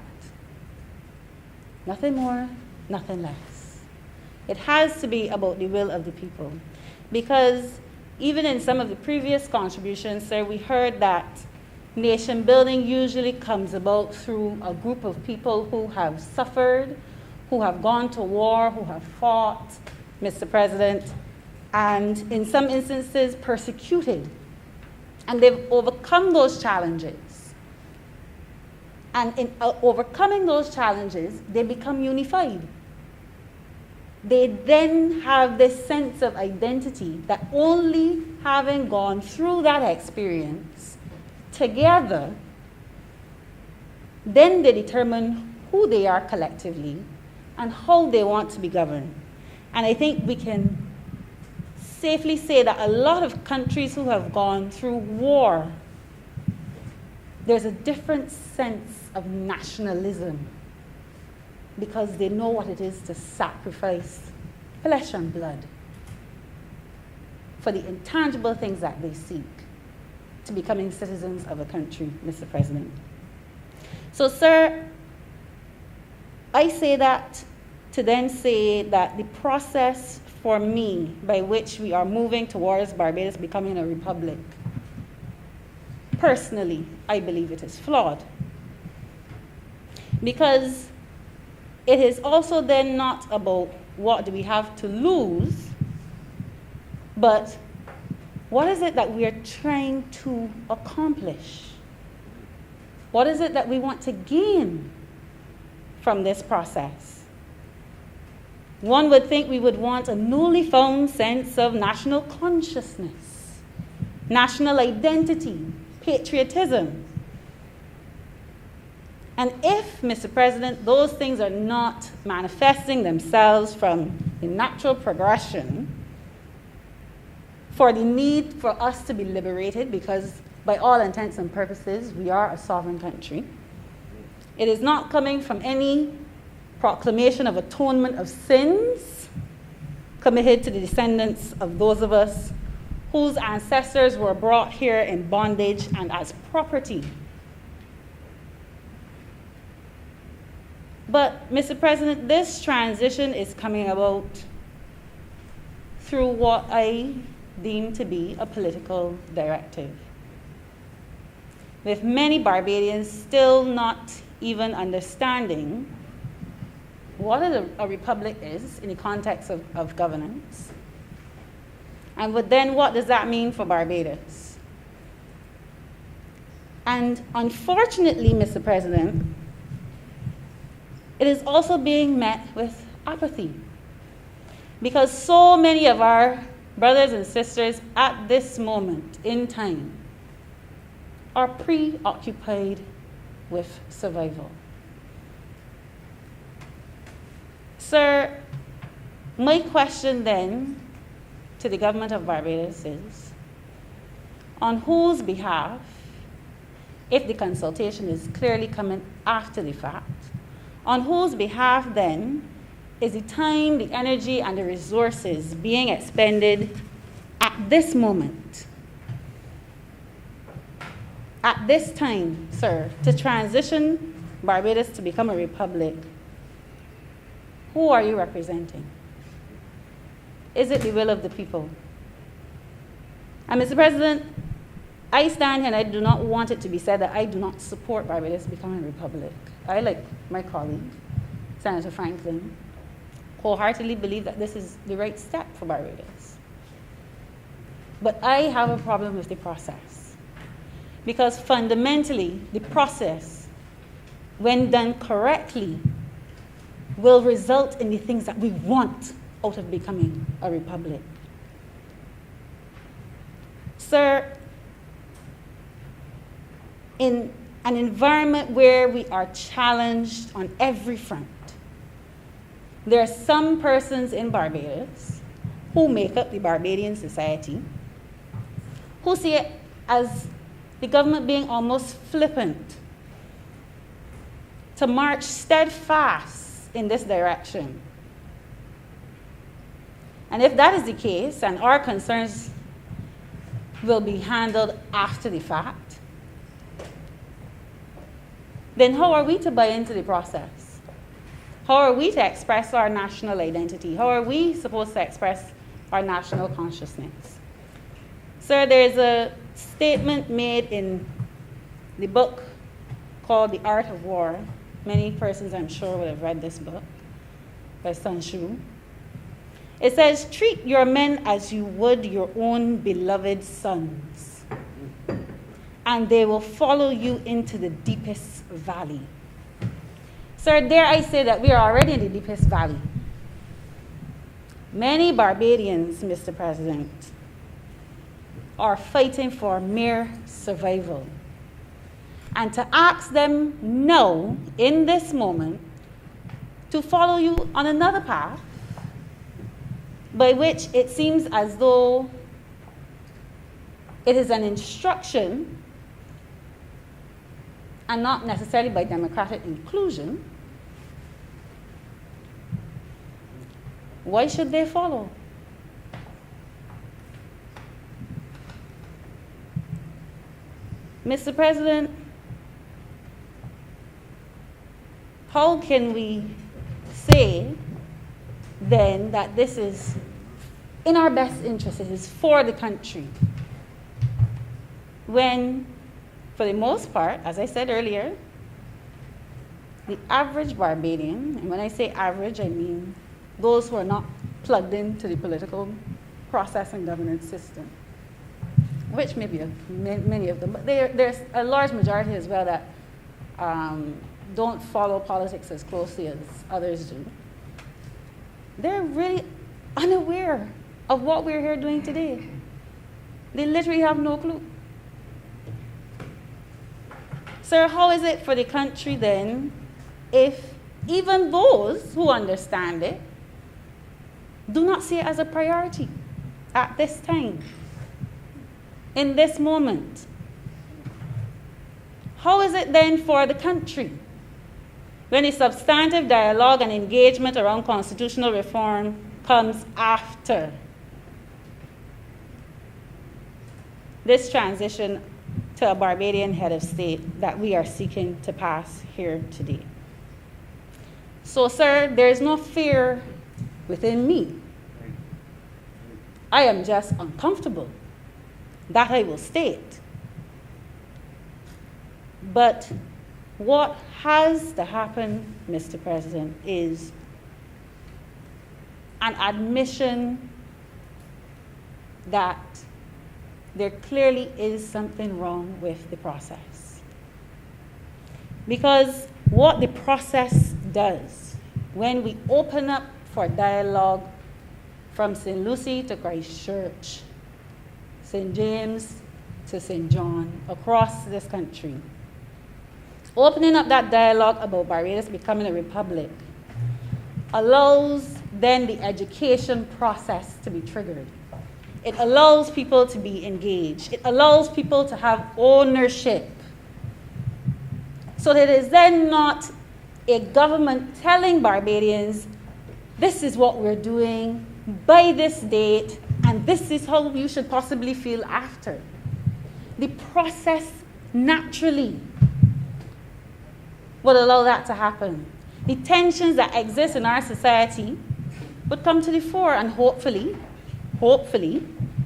Nothing more, nothing less. It has to be about the will of the people. Because even in some of the previous contributions, sir, we heard that nation building usually comes about through a group of people who have suffered, who have gone to war, who have fought, Mr. President, and in some instances persecuted. And they've overcome those challenges. And in overcoming those challenges, they become unified. They then have this sense of identity that only having gone through that experience together, then they determine who they are collectively and how they want to be governed. And I think we can safely say that a lot of countries who have gone through war, there's a different sense of nationalism because they know what it is to sacrifice flesh and blood for the intangible things that they seek to becoming citizens of a country, Mr. President. So, sir, I say that to then say that the process for me by which we are moving towards Barbados becoming a republic, personally, I believe it is flawed. Because it is also then not about what do we have to lose, but what is it that we are trying to accomplish? What is it that we want to gain from this process? One would think we would want a newly found sense of national consciousness, national identity, patriotism. And if, Mr. President, those things are not manifesting themselves from the natural progression for the need for us to be liberated, because by all intents and purposes, we are a sovereign country. It is not coming from any proclamation of atonement of sins committed to the descendants of those of us whose ancestors were brought here in bondage and as property. But, Mr. President, this transition is coming about through what I deem to be a political directive, with many Barbadians still not even understanding what a republic is in the context of governance, and then what does that mean for Barbados. And unfortunately, Mr. President, it is also being met with apathy, because so many of our brothers and sisters at this moment in time are preoccupied with survival. Sir, my question then to the government of Barbados is, on whose behalf if the consultation is clearly coming after the fact, on whose behalf then is the time, the energy, and the resources being expended at this moment, at this time, sir, to transition Barbados to become a republic? Who are you representing? Is it the will of the people? And Mr. President, I stand here and I do not want it to be said that I do not support Barbados becoming a republic. I, like my colleague, Senator Franklin, wholeheartedly believe that this is the right step for Barbados. But I have a problem with the process. Because fundamentally, the process, when done correctly, will result in the things that we want out of becoming a republic. Sir, in an environment where we are challenged on every front, there are some persons in Barbados who make up the Barbadian society who see it as the government being almost flippant to march steadfast in this direction. And if that is the case, and our concerns will be handled after the fact, then how are we to buy into the process? How are we to express our national identity? How are we supposed to express our national consciousness? Sir, there's a statement made in the book called The Art of War. Many persons, I'm sure, would have read this book by Sun Tzu. It says, treat your men as you would your own beloved sons, and they will follow you into the deepest valley. Sir, dare I say that we are already in the deepest valley. Many Barbadians, Mr. President, are fighting for mere survival. And to ask them now, in this moment, to follow you on another path, by which it seems as though it is an instruction and not necessarily by democratic inclusion, why should they follow? Mr. President, how can we say then that this is in our best interest, it is for the country, when, for the most part, as I said earlier, the average Barbadian, and when I say average, I mean those who are not plugged into the political process and governance system, which may be many of them, but there's a large majority as well that don't follow politics as closely as others do. They're really unaware of what we're here doing today. They literally have no clue. Sir, how is it for the country then if even those who understand it do not see it as a priority at this time, in this moment? How is it then for the country when the substantive dialogue and engagement around constitutional reform comes after this transition to a Barbadian head of state that we are seeking to pass here today? So, sir, there is no fear within me. I am just uncomfortable. That I will state. But what has to happen, Mr. President, is an admission that there clearly is something wrong with the process. Because what the process does, when we open up for dialogue from St. Lucie to Christchurch, St. James to St. John, across this country, opening up that dialogue about Barbados becoming a republic allows then the education process to be triggered. It allows people to be engaged. It allows people to have ownership So that it is then not a government telling Barbadians, this is what we're doing by this date, and this is how you should possibly feel after. The process naturally would allow that to happen. The tensions that exist in our society would come to the fore, and hopefully,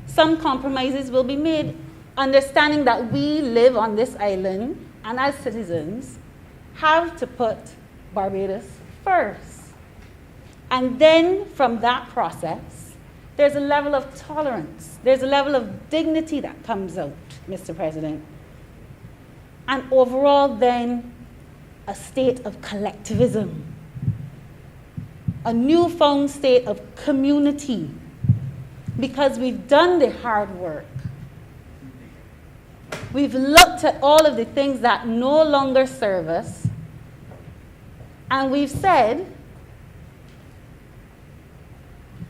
some compromises will be made, understanding that we live on this island and as citizens have to put Barbados first. And then from that process, there's a level of tolerance, there's a level of dignity that comes out, Mr. President. And overall then, a state of collectivism, a newfound state of community, because we've done the hard work. We've looked at all of the things that no longer serve us, and we've said,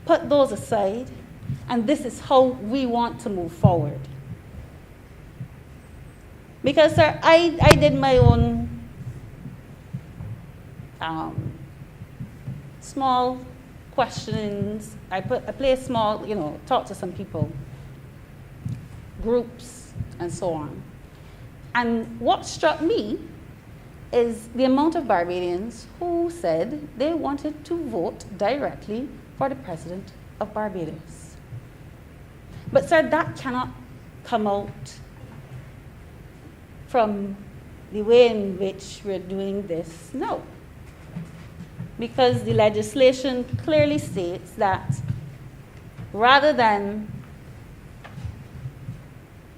put those aside, and this is how we want to move forward. Because, sir, I did my own small questions. I play small, talk to some people, groups, and so on. And what struck me is the amount of Barbadians who said they wanted to vote directly for the President of Barbados. But, sir, that cannot come out from the way in which we're doing this now. Because the legislation clearly states that rather than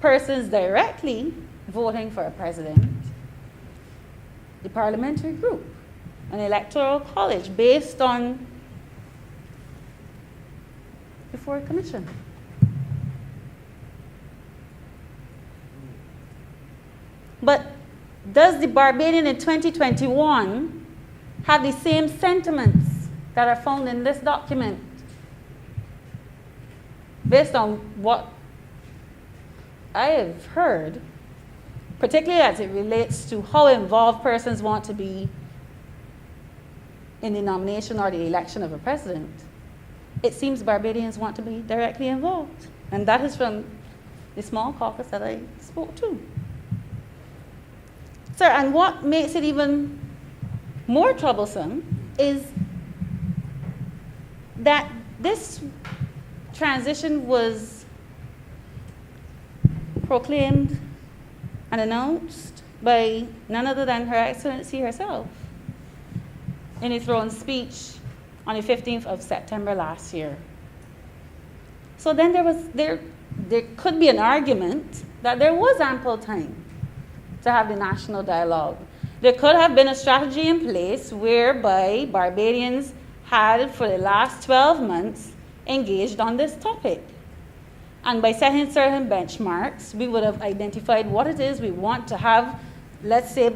persons directly voting for a president, the parliamentary group, an electoral college based on the Ford Commission. But does the Barbadian in 2021 have the same sentiments that are found in this document? Based on what I have heard, particularly as it relates to how involved persons want to be in the nomination or the election of a president, it seems Barbadians want to be directly involved. And that is from the small caucus that I spoke to. Sir, and what makes it even more troublesome is that this transition was proclaimed and announced by none other than Her Excellency herself in a throne speech on the 15th of September last year. So then there could be an argument that there was ample time to have the national dialogue. There could have been a strategy in place whereby Barbadians had, for the last 12 months, engaged on this topic. And by setting certain benchmarks, we would have identified what it is we want to have, let's say,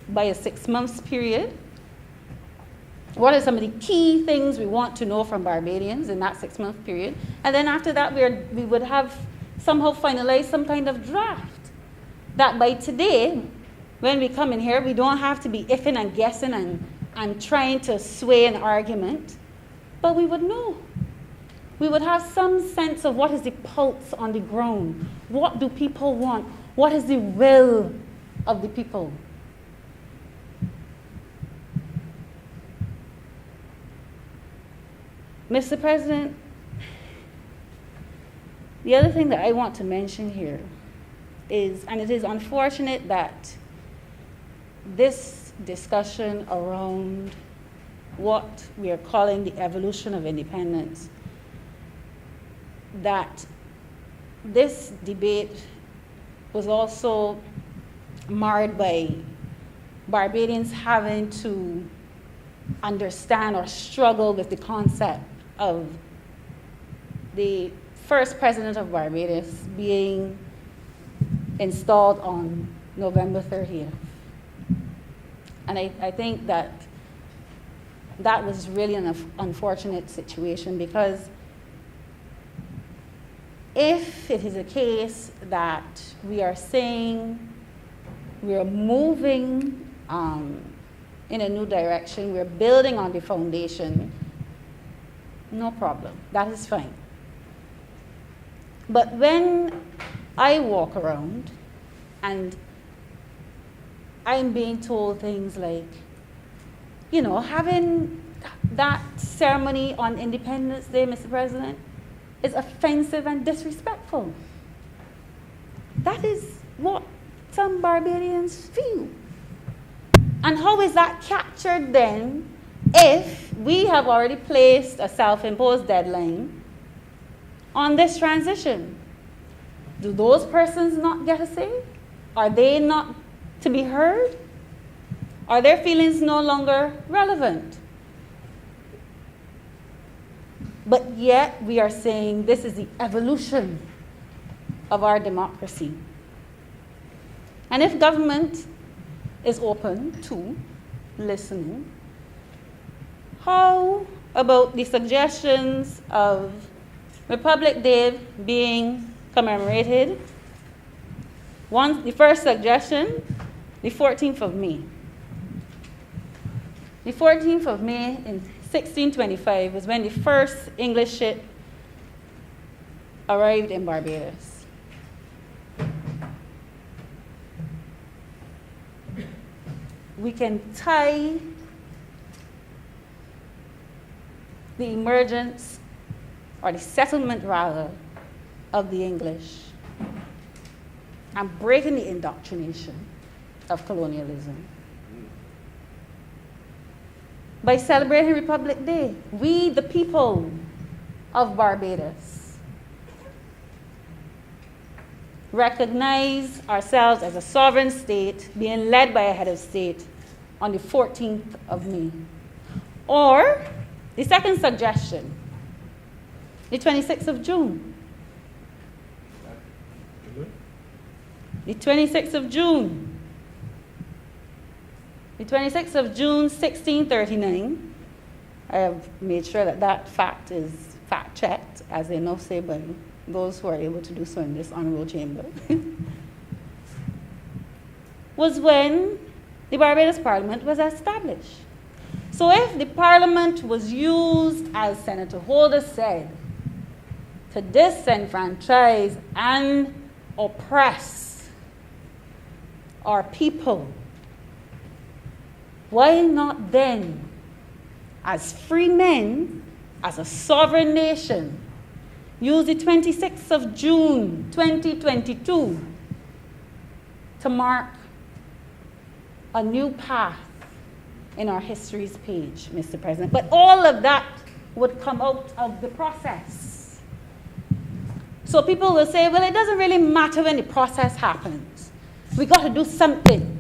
by a 6 months period. What are some of the key things we want to know from Barbadians in that 6 month period? And then after that, we would have somehow finalized some kind of draft that by today, when we come in here, we don't have to be iffing and guessing and trying to sway an argument, but we would know. We would have some sense of what is the pulse on the ground. What do people want? What is the will of the people? Mr. President, the other thing that I want to mention here is, and it is unfortunate that this discussion around what we are calling the evolution of independence, that this debate was also marred by Barbadians having to understand or struggle with the concept of the first president of Barbados being installed on November 30th. And I think that was really an unfortunate situation, because if it is a case that we are saying we're moving in a new direction, we're building on the foundation, no problem, that is fine. But when I walk around and I'm being told things like, you know, having that ceremony on Independence Day, Mr. President, is offensive and disrespectful. That is what some Barbadians feel. And how is that captured then if we have already placed a self-imposed deadline on this transition? Do those persons not get a say? Are they not to be heard? Are their feelings no longer relevant? But yet we are saying this is the evolution of our democracy. And if government is open to listening, how about the suggestions of Republic Day being commemorated? The first suggestion, the 14th of May. The 14th of May in 1625 was when the first English ship arrived in Barbados. We can tie the emergence, or the settlement rather, of the English and breaking the indoctrination of colonialism. By celebrating Republic Day, we, the people of Barbados, recognize ourselves as a sovereign state being led by a head of state on the 14th of May. Or, the second suggestion, the 26th of June. The 26th of June. The 26th of June, 1639. I have made sure that that fact is fact-checked, as they now say by those who are able to do so in this honorable chamber, was when the Barbados Parliament was established. So if the Parliament was used, as Senator Holder said, to disenfranchise and oppress our people, why not then, as free men, as a sovereign nation, use the 26th of June, 2022, to mark a new path in our history's page, Mr. President? But all of that would come out of the process. So people will say, well, it doesn't really matter when the process happens. We got to do something.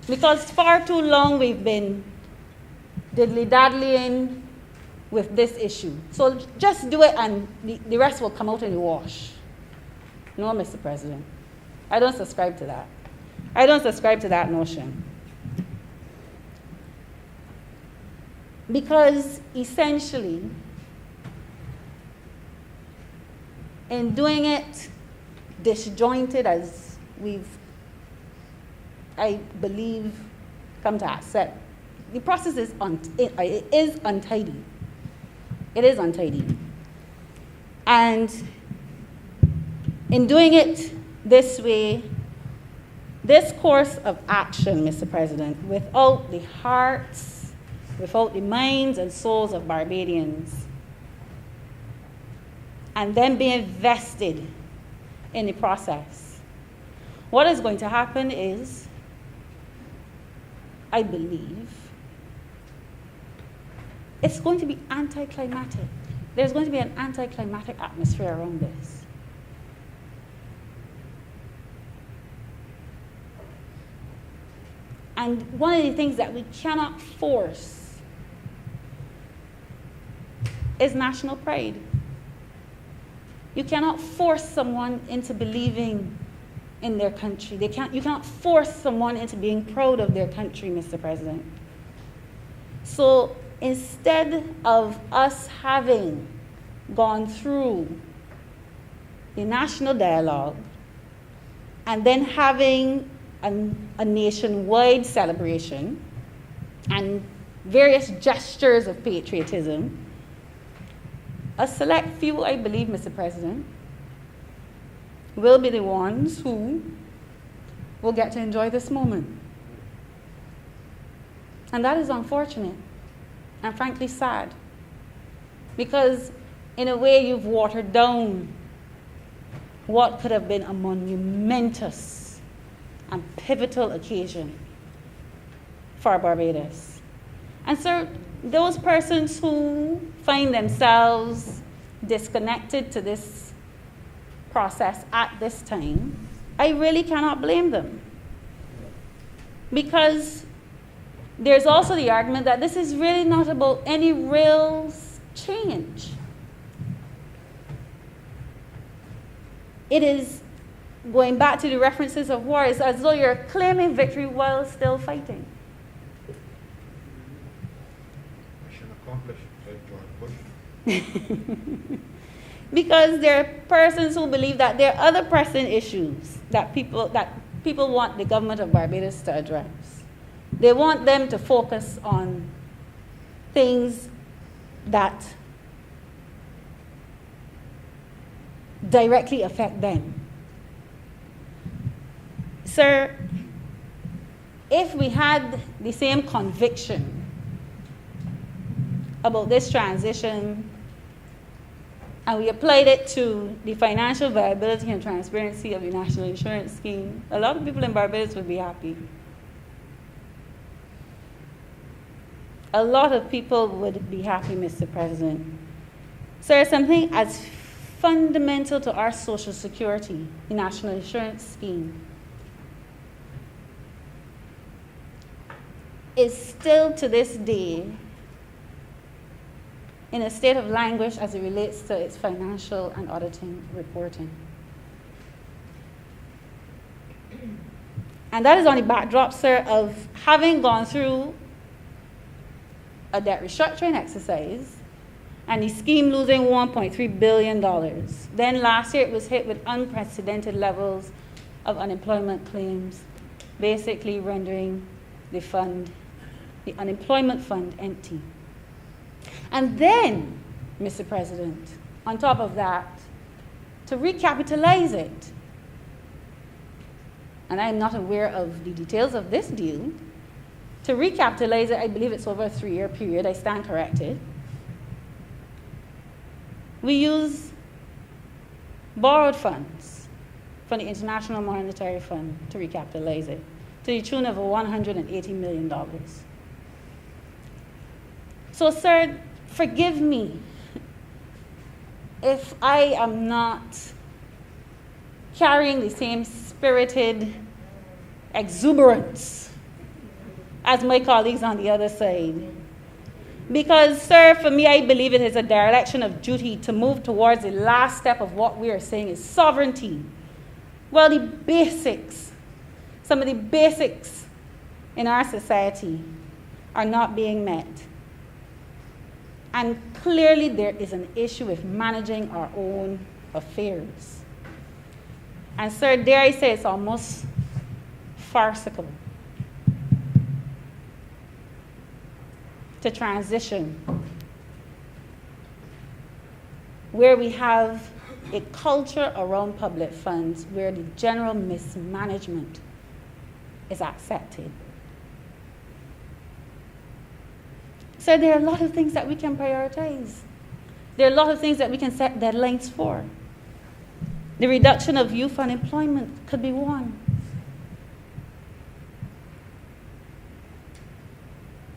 Because far too long we've been diddly-daddlying with this issue. So just do it and the rest will come out in the wash. No, Mr. President. I don't subscribe to that. I don't subscribe to that notion. Because essentially, in doing it disjointed as we've, I believe, come to accept, the process is untidy. It is untidy. And in doing it this way, this course of action, Mr. President, without the hearts, without the minds and souls of Barbadians, and then being vested in the process, what is going to happen is, I believe, it's going to be anticlimactic. There's going to be an anticlimactic atmosphere around this. And one of the things that we cannot force is national pride. You cannot force someone into believing in their country. You cannot force someone into being proud of their country, Mr. President. So instead of us having gone through the national dialogue and then having a nationwide celebration and various gestures of patriotism, a select few, I believe, Mr. President, will be the ones who will get to enjoy this moment. And that is unfortunate and frankly sad, because in a way you've watered down what could have been a monumentous and pivotal occasion for Barbados. And so those persons who find themselves disconnected to this process at this time, I really cannot blame them. Because there's also the argument that this is really not about any real change. It is going back to the references of war. It's as though you're claiming victory while still fighting. Mission accomplished, said George Bush. Because there are persons who believe that there are other pressing issues that people want the government of Barbados to address. They want them to focus on things that directly affect them. Sir, if we had the same conviction about this transition and we applied it to the financial viability and transparency of the National Insurance Scheme, a lot of people in Barbados would be happy. A lot of people would be happy, Mr. President. Sir, something as fundamental to our social security, the National Insurance Scheme, is still to this day in a state of languish as it relates to its financial and auditing reporting. And that is on the backdrop, sir, of having gone through a debt restructuring exercise and the scheme losing $1.3 billion. Then last year it was hit with unprecedented levels of unemployment claims, basically rendering the unemployment fund empty. And then, Mr. President, on top of that, to recapitalize it, and I am not aware of the details of this deal, to recapitalize it, I believe it's over a 3-year period, I stand corrected. We use borrowed funds from the International Monetary Fund to recapitalize it, to the tune of $180 million. So, sir, forgive me if I am not carrying the same spirited exuberance as my colleagues on the other side. Because, sir, for me, I believe it is a dereliction of duty to move towards the last step of what we are saying is sovereignty. Well, the basics, some of the basics in our society are not being met. And clearly there is an issue with managing our own affairs. And, sir, dare I say it's almost farcical to transition where we have a culture around public funds where the general mismanagement is accepted. So there are a lot of things that we can prioritize. There are a lot of things that we can set deadlines for. The reduction of youth unemployment could be one.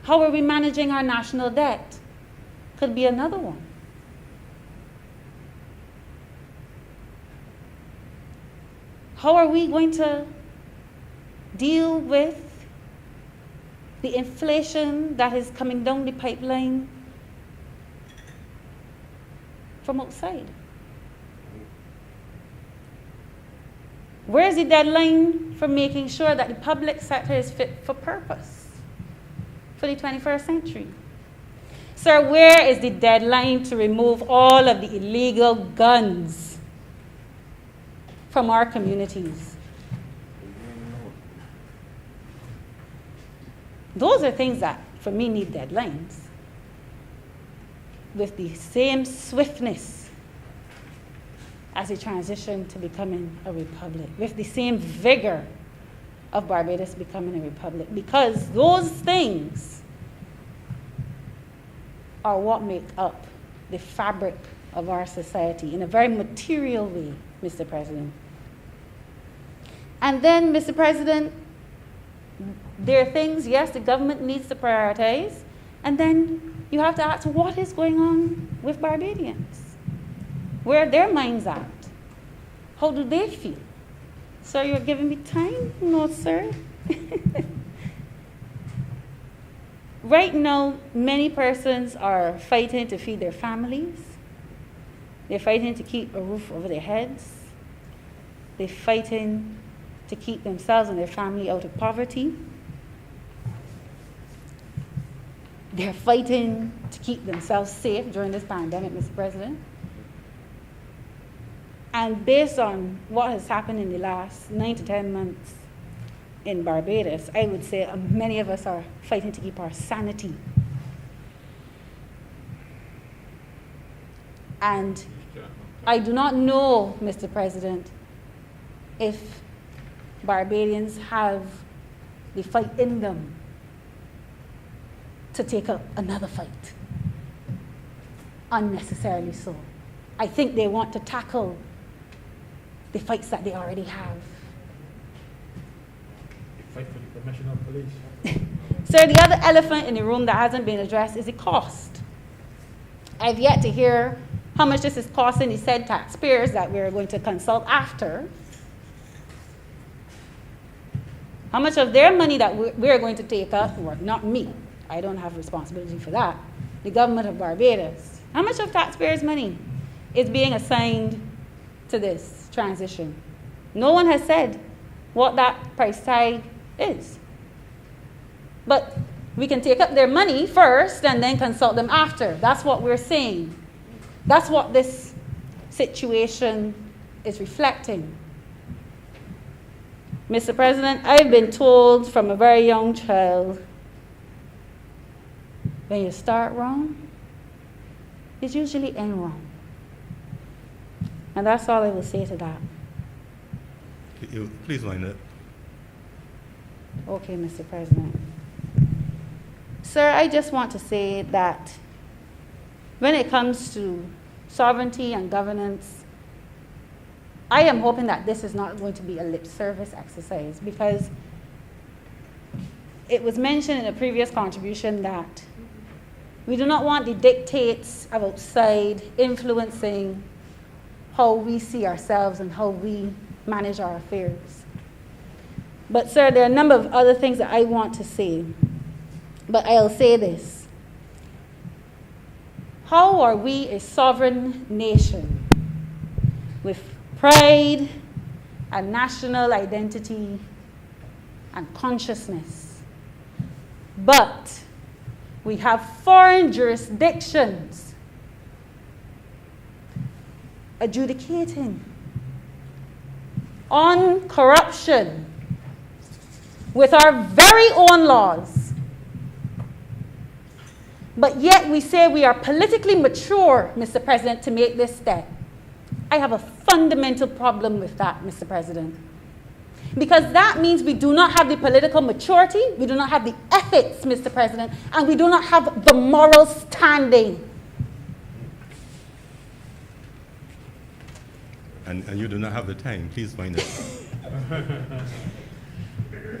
How are we managing our national debt? Could be another one. How are we going to deal with the inflation that is coming down the pipeline from outside? Where's the deadline for making sure that the public sector is fit for purpose for the 21st century? Sir, where is the deadline to remove all of the illegal guns from our communities? Those are things that, for me, need deadlines. With the same swiftness as we transition to becoming a republic, with the same vigor of Barbados becoming a republic, because those things are what make up the fabric of our society in a very material way, Mr. President. And then, Mr. President, there are things, yes, the government needs to prioritize, and then you have to ask what is going on with Barbadians? Where are their minds at? How do they feel? Sir, you're giving me time? No, sir. Right now, many persons are fighting to feed their families. They're fighting to keep a roof over their heads. They're fighting to keep themselves and their family out of poverty. They're fighting to keep themselves safe during this pandemic, Mr. President. And based on what has happened in the last 9 to 10 months in Barbados, I would say many of us are fighting to keep our sanity. And I do not know, Mr. President, if Barbadians have the fight in them to take up another fight, unnecessarily so. I think they want to tackle the fights that they already have. Fight for the commissioner of police. Sir, the other elephant in the room that hasn't been addressed is the cost. I've yet to hear how much this is costing the said taxpayers that we're going to consult after. How much of their money that we're going to take up, or not me, I don't have responsibility for that, the government of Barbados. How much of taxpayers' money is being assigned to this transition? No one has said what that price tag is. But we can take up their money first and then consult them after. That's what we're saying. That's what this situation is reflecting. Mr. President, I've been told from a very young child, when you start wrong, it's usually end wrong. And that's all I will say to that. Please wind up. Okay, Mr. President. Sir, I just want to say that when it comes to sovereignty and governance, I am hoping that this is not going to be a lip service exercise, because it was mentioned in a previous contribution that we do not want the dictates of outside influencing how we see ourselves and how we manage our affairs. But sir, there are a number of other things that I want to say, but I'll say this. How are we a sovereign nation with pride and national identity and consciousness, but we have foreign jurisdictions adjudicating on corruption with our very own laws, but yet we say we are politically mature, Mr. President, to make this step? I have a fundamental problem with that, Mr. President, because that means we do not have the political maturity, we do not have the ethics, Mr. President, and we do not have the moral standing. And you do not have the time. Please wind up.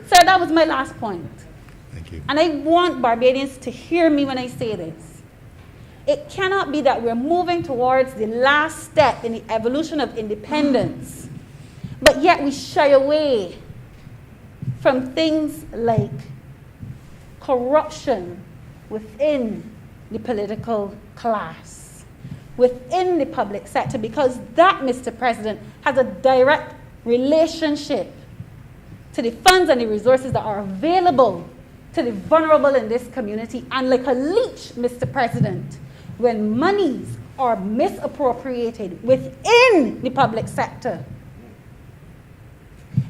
Sir, that was my last point. Thank you. And I want Barbadians to hear me when I say this. It cannot be that we're moving towards the last step in the evolution of independence, but yet we shy away from things like corruption within the political class, within the public sector, because that, Mr. President, has a direct relationship to the funds and the resources that are available to the vulnerable in this community. And like a leech, Mr. President, when monies are misappropriated within the public sector,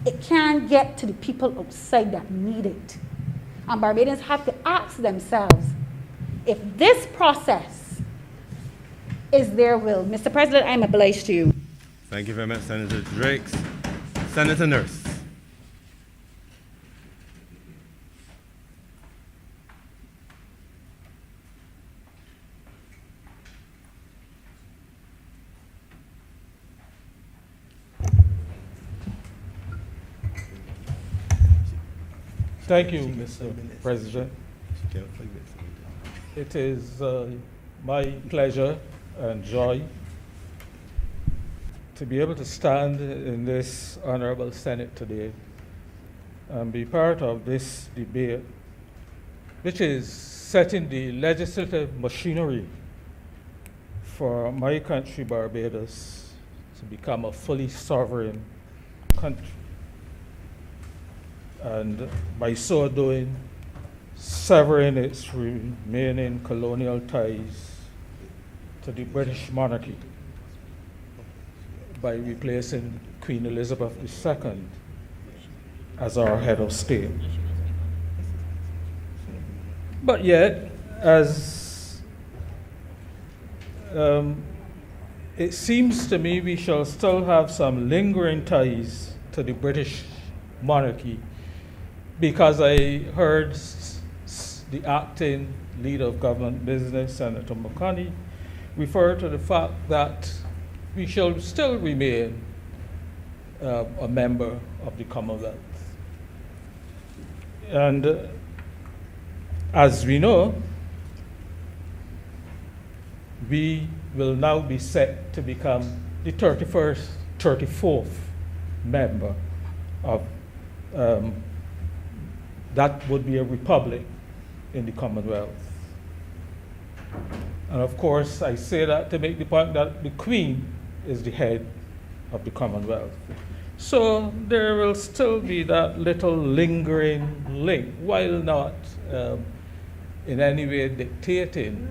it can't get to the people outside that need it. And Barbadians have to ask themselves if this process is their will. Mr. President, I'm obliged to you. Thank you very much, Senator Drakes. Senator Nurse. Thank you, Mr. President. It is my pleasure and joy to be able to stand in this honorable Senate today and be part of this debate, which is setting the legislative machinery for my country, Barbados, to become a fully sovereign country. And by so doing, severing its remaining colonial ties to the British monarchy by replacing Queen Elizabeth II as our head of state. But yet, as it seems to me, we shall still have some lingering ties to the British monarchy, because I heard the acting leader of government business, Senator McConney, refer to the fact that we shall still remain a member of the Commonwealth. And as we know, we will now be set to become the 34th member of that would be a republic in the Commonwealth. And of course, I say that to make the point that the Queen is the head of the Commonwealth. So there will still be that little lingering link, while not in any way dictating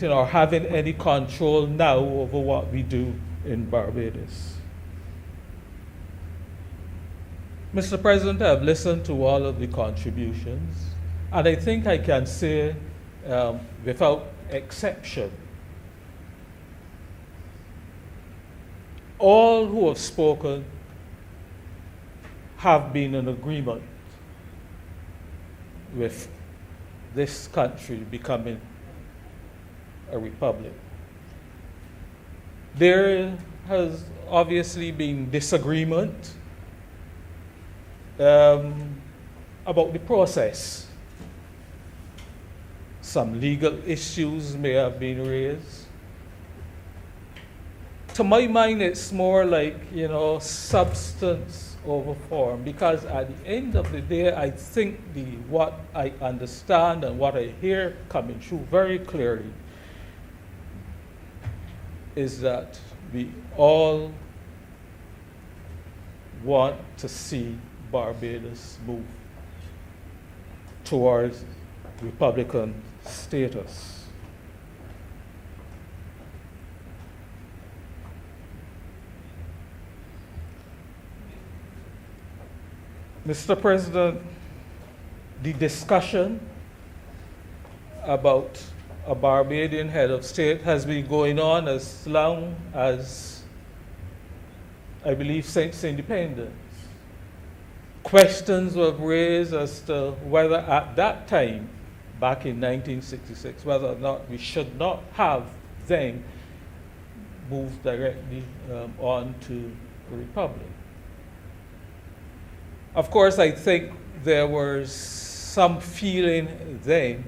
or having any control now over what we do in Barbados. Mr. President, I've listened to all of the contributions, and I think I can say without exception, all who have spoken have been in agreement with this country becoming a republic. There has obviously been disagreement about the process. Some legal issues may have been raised. To my mind, it's more like, substance over form, because at the end of the day, I think what I understand and what I hear coming through very clearly is that we all want to see Barbados move towards Republican status. Mr. President, the discussion about a Barbadian head of state has been going on as long as, I believe, since independence. Questions were raised as to whether at that time, back in 1966, whether or not we should not have then moved directly on to the Republic. Of course, I think there was some feeling then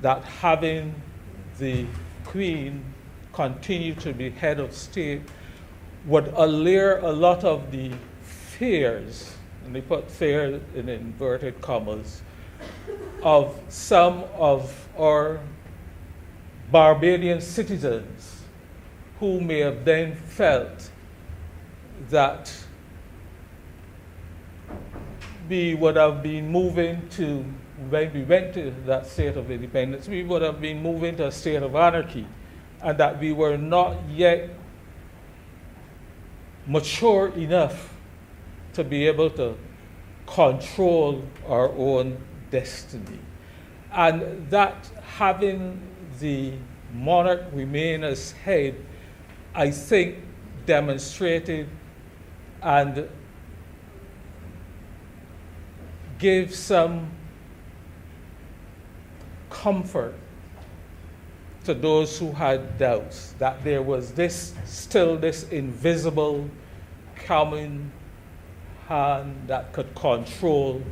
that having the Queen continue to be head of state would allure a lot of the fears, and they put fear in inverted commas, of some of our Barbadian citizens who may have then felt that we would have been moving to, when we went to that state of independence, we would have been moving to a state of anarchy, and that we were not yet mature enough to be able to control our own destiny. And that having the monarch remain as head, I think demonstrated and gave some comfort to those who had doubts that there was still this invisible coming hand that could control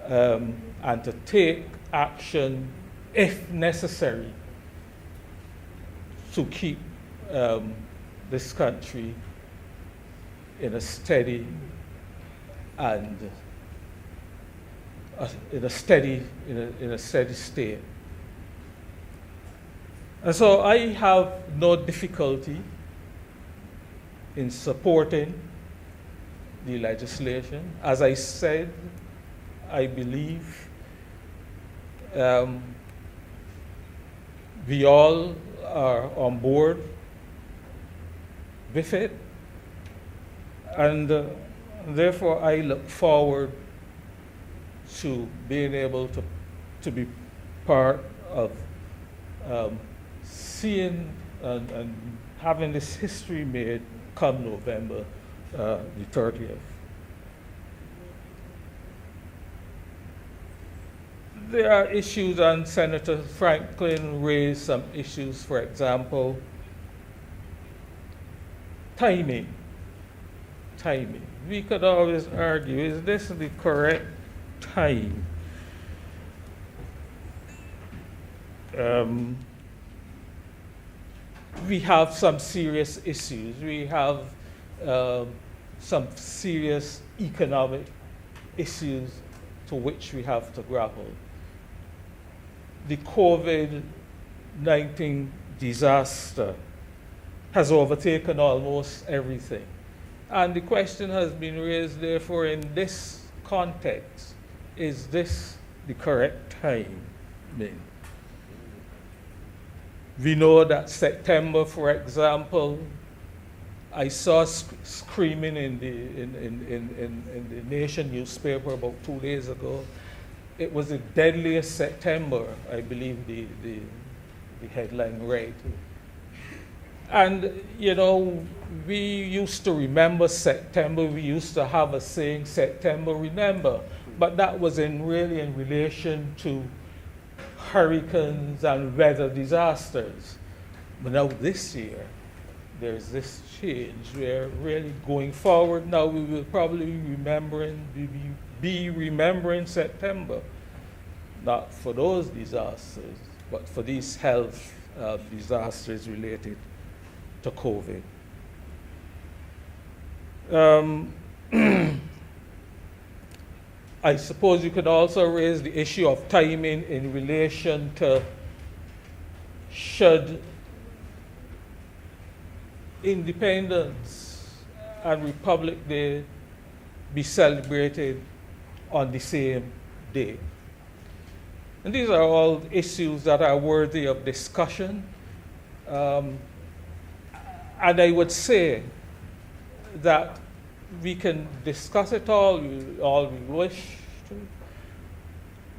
and to take action if necessary to keep this country in a steady and in a steady state. And so I have no difficulty in supporting the legislation. As I said, I believe we all are on board with it, and therefore I look forward to being able to be part of seeing and having this history made come November the 30th. There are issues, and Senator Franklin raised some issues, for example, timing. We could always argue, is this the correct time? We have some serious issues. We have some serious economic issues to which we have to grapple. The COVID-19 disaster has overtaken almost everything. And the question has been raised, therefore, in this context, is this the correct time? We know that September, for example, I saw screaming in the Nation newspaper about 2 days ago. It was the deadliest September, I believe the headline read. And, you know, we used to remember September. We used to have a saying, September remember. But that was really in relation to hurricanes and weather disasters. But now this year, there's this change. We're really going forward now. We will probably be remembering September, not for those disasters, but for these health disasters related to COVID. I suppose you could also raise the issue of timing in relation to should Independence and Republic Day be celebrated on the same day. And these are all issues that are worthy of discussion. And I would say that we can discuss it all we wish to,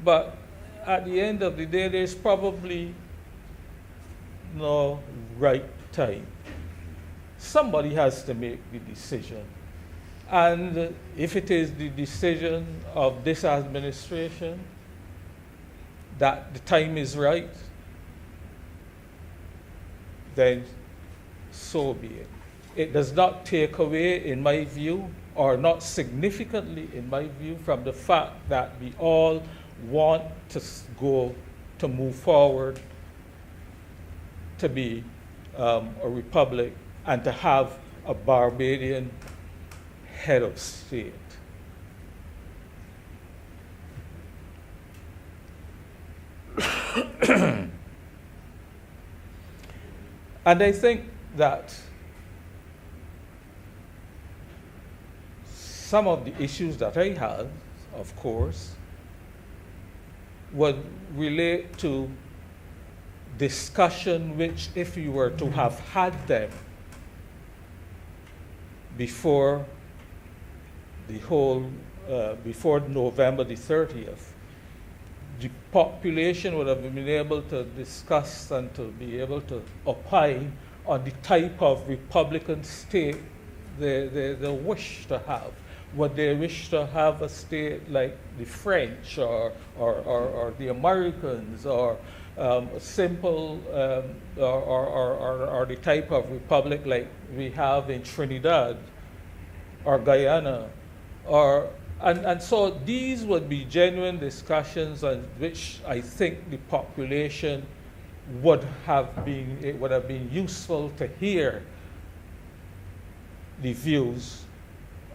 but at the end of the day, there's probably no right time. Somebody has to make the decision. And if it is the decision of this administration that the time is right, then so be it. It does not take away, in my view, or not significantly, in my view, from the fact that we all want to move forward, to be a republic, and to have a Barbadian head of state. And I think that some of the issues that I have, of course, would relate to discussion which, if you were to have had them before the whole, before November the 30th, the population would have been able to discuss and to be able to opine on the type of Republican state they wish to have. Would they wish to have a state like the French or the Americans, or a simple, or the type of republic like we have in Trinidad or Guyana, and so these would be genuine discussions on which I think the population would have been useful to hear the views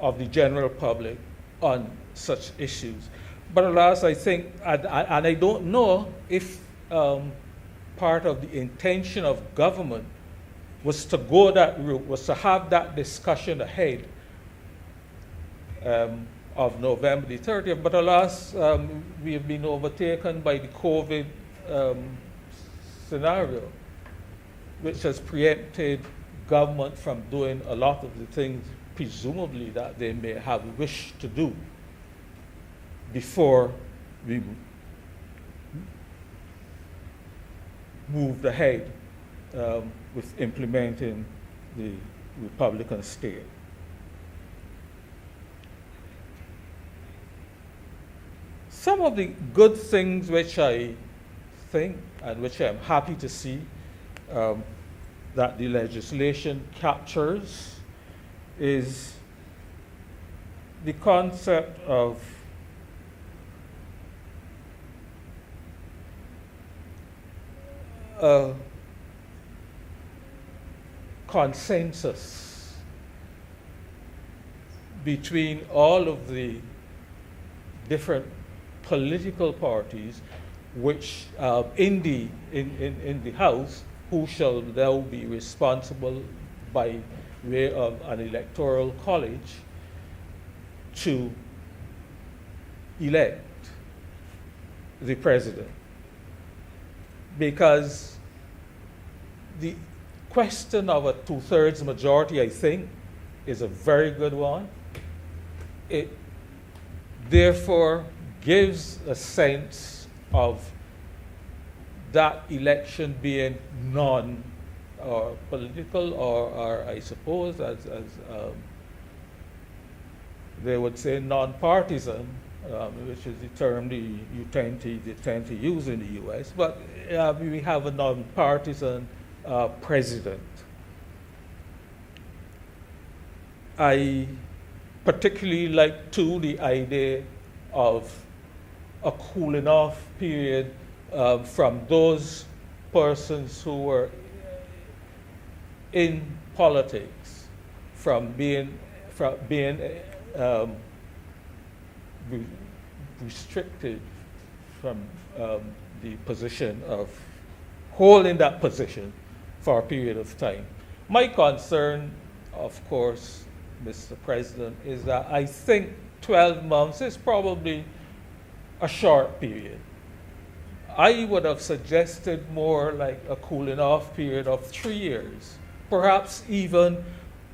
of the general public on such issues. But alas, I think, and I don't know if part of the intention of government was to go that route, was to have that discussion ahead of November the 30th. But alas, we have been overtaken by the COVID scenario, which has preempted government from doing a lot of the things presumably that they may have wished to do before we moved ahead with implementing the Republican state. Some of the good things which I think and which I'm happy to see that the legislation captures is the concept of a consensus between all of the different political parties which in the House, who shall now be responsible by way of an electoral college to elect the president. Because the question of a 2/3 majority, I think, is a very good one. It therefore gives a sense of that election being non-political, or I suppose, as they would say, non-partisan, which is the term they tend to use in the U.S. But we have a non-partisan president. I particularly like, too, the idea of a cooling off period from those persons who were in politics, from being restricted from the position of holding that position for a period of time. My concern, of course, Mr. President, is that I think 12 months is probably a short period. I would have suggested more like a cooling off period of 3 years, perhaps even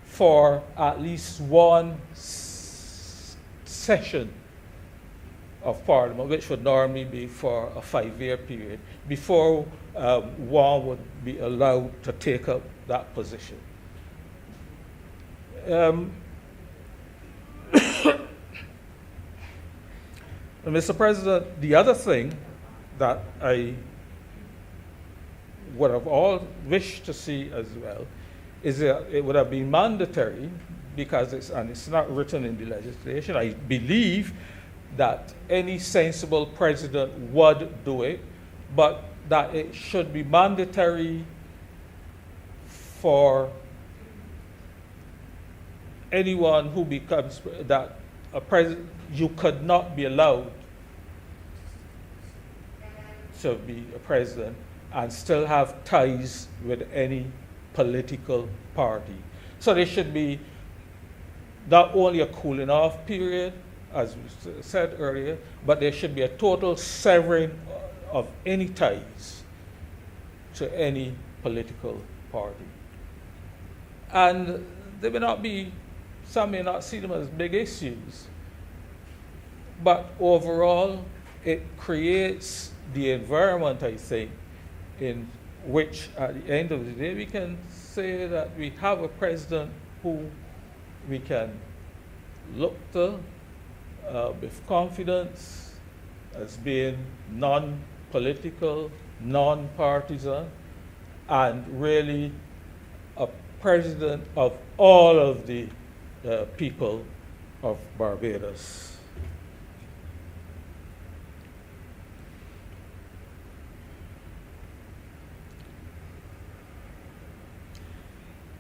for at least one session of Parliament, which would normally be for a 5-year period, before one would be allowed to take up that position. Mr. President, the other thing that I would have all wished to see as well is that it would have been mandatory, because it's not written in the legislation. I believe that any sensible president would do it, but that it should be mandatory for anyone who becomes that a president. You could not be allowed to be a president and still have ties with any political party. So there should be not only a cooling off period, as we said earlier, but there should be a total severing of any ties to any political party. And there may not be some may not see them as big issues, but overall, it creates the environment, I think, in which at the end of the day, we can say that we have a president who we can look to with confidence as being non-political, non-partisan, and really a president of all of the people of Barbados.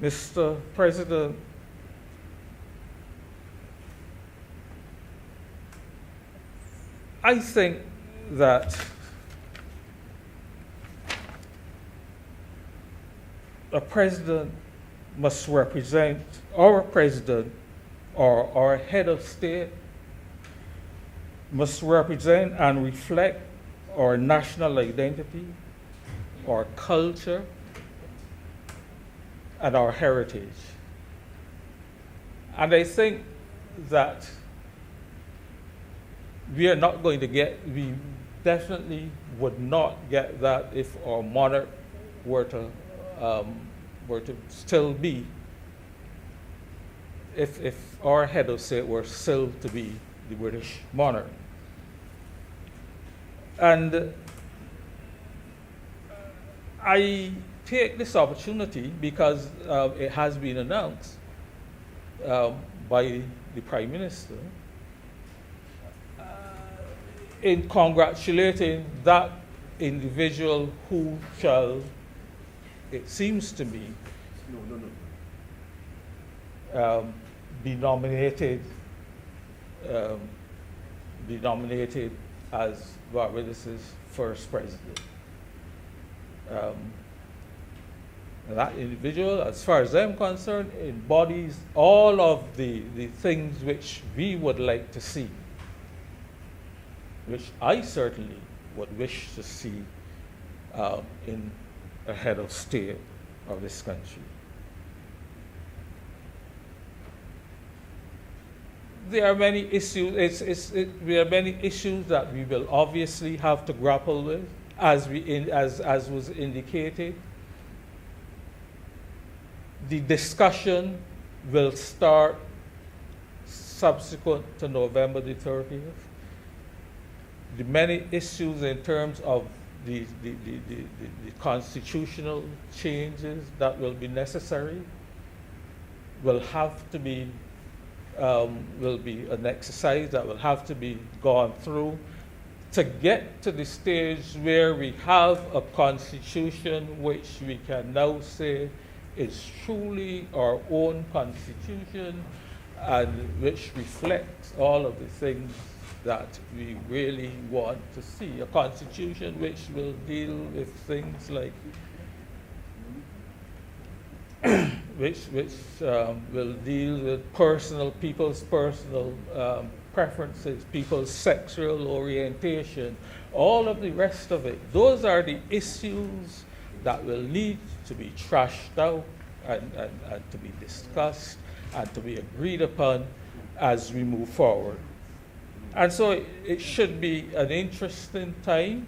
Mr. President, I think that a president must represent, our president or our head of state must represent and reflect our national identity, our culture, and our heritage. And I think that we definitely would not get that if our monarch were to still be, if our head of state were still to be the British monarch. And I take this opportunity because it has been announced by the Prime Minister in congratulating that individual who shall, it seems to me, be nominated as Barbados' first president. That individual, as far as I'm concerned, embodies all of the things which we would like to see, which I certainly would wish to see in a head of state of this country. There are many issues. There are many issues that we will obviously have to grapple with, as was indicated. The discussion will start subsequent to November the 30th. The many issues in terms of the constitutional changes that will be necessary will have to be will be an exercise that will have to be gone through to get to the stage where we have a constitution which we can now say is truly our own constitution and which reflects all of the things that we really want to see. A constitution which will deal with things like which will deal with people's personal preferences, people's sexual orientation, all of the rest of it. Those are the issues that will need to be trashed out and to be discussed and to be agreed upon as we move forward. And so it should be an interesting time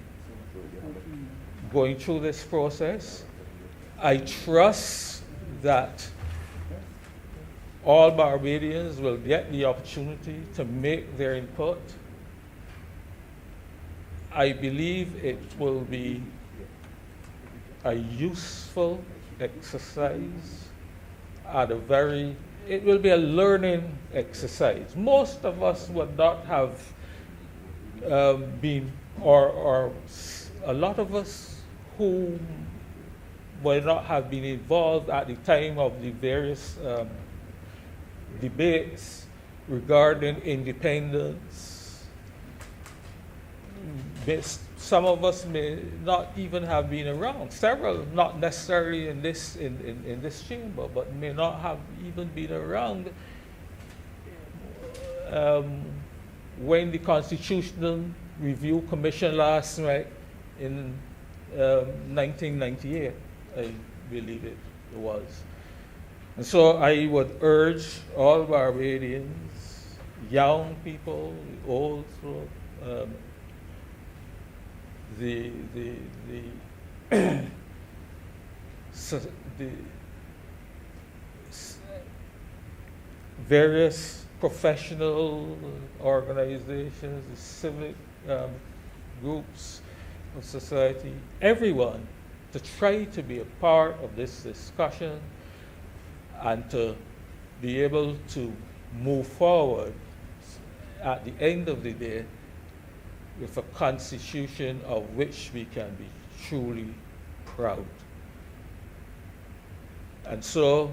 going through this process. I trust that all Barbadians will get the opportunity to make their input. I believe it will be a useful exercise it will be a learning exercise. Most of us would not have been, or a lot of us who would not have been involved at the time of the various debates regarding independence. Some of us may not even have been around. Several, not necessarily in this chamber, but may not have even been around when the Constitutional Review Commission last met in 1998, I believe it was. And so I would urge all Barbadians, young people, old, the various professional organizations, the civic groups of society, everyone, to try to be a part of this discussion and to be able to move forward at the end of the day with a constitution of which we can be truly proud. And so,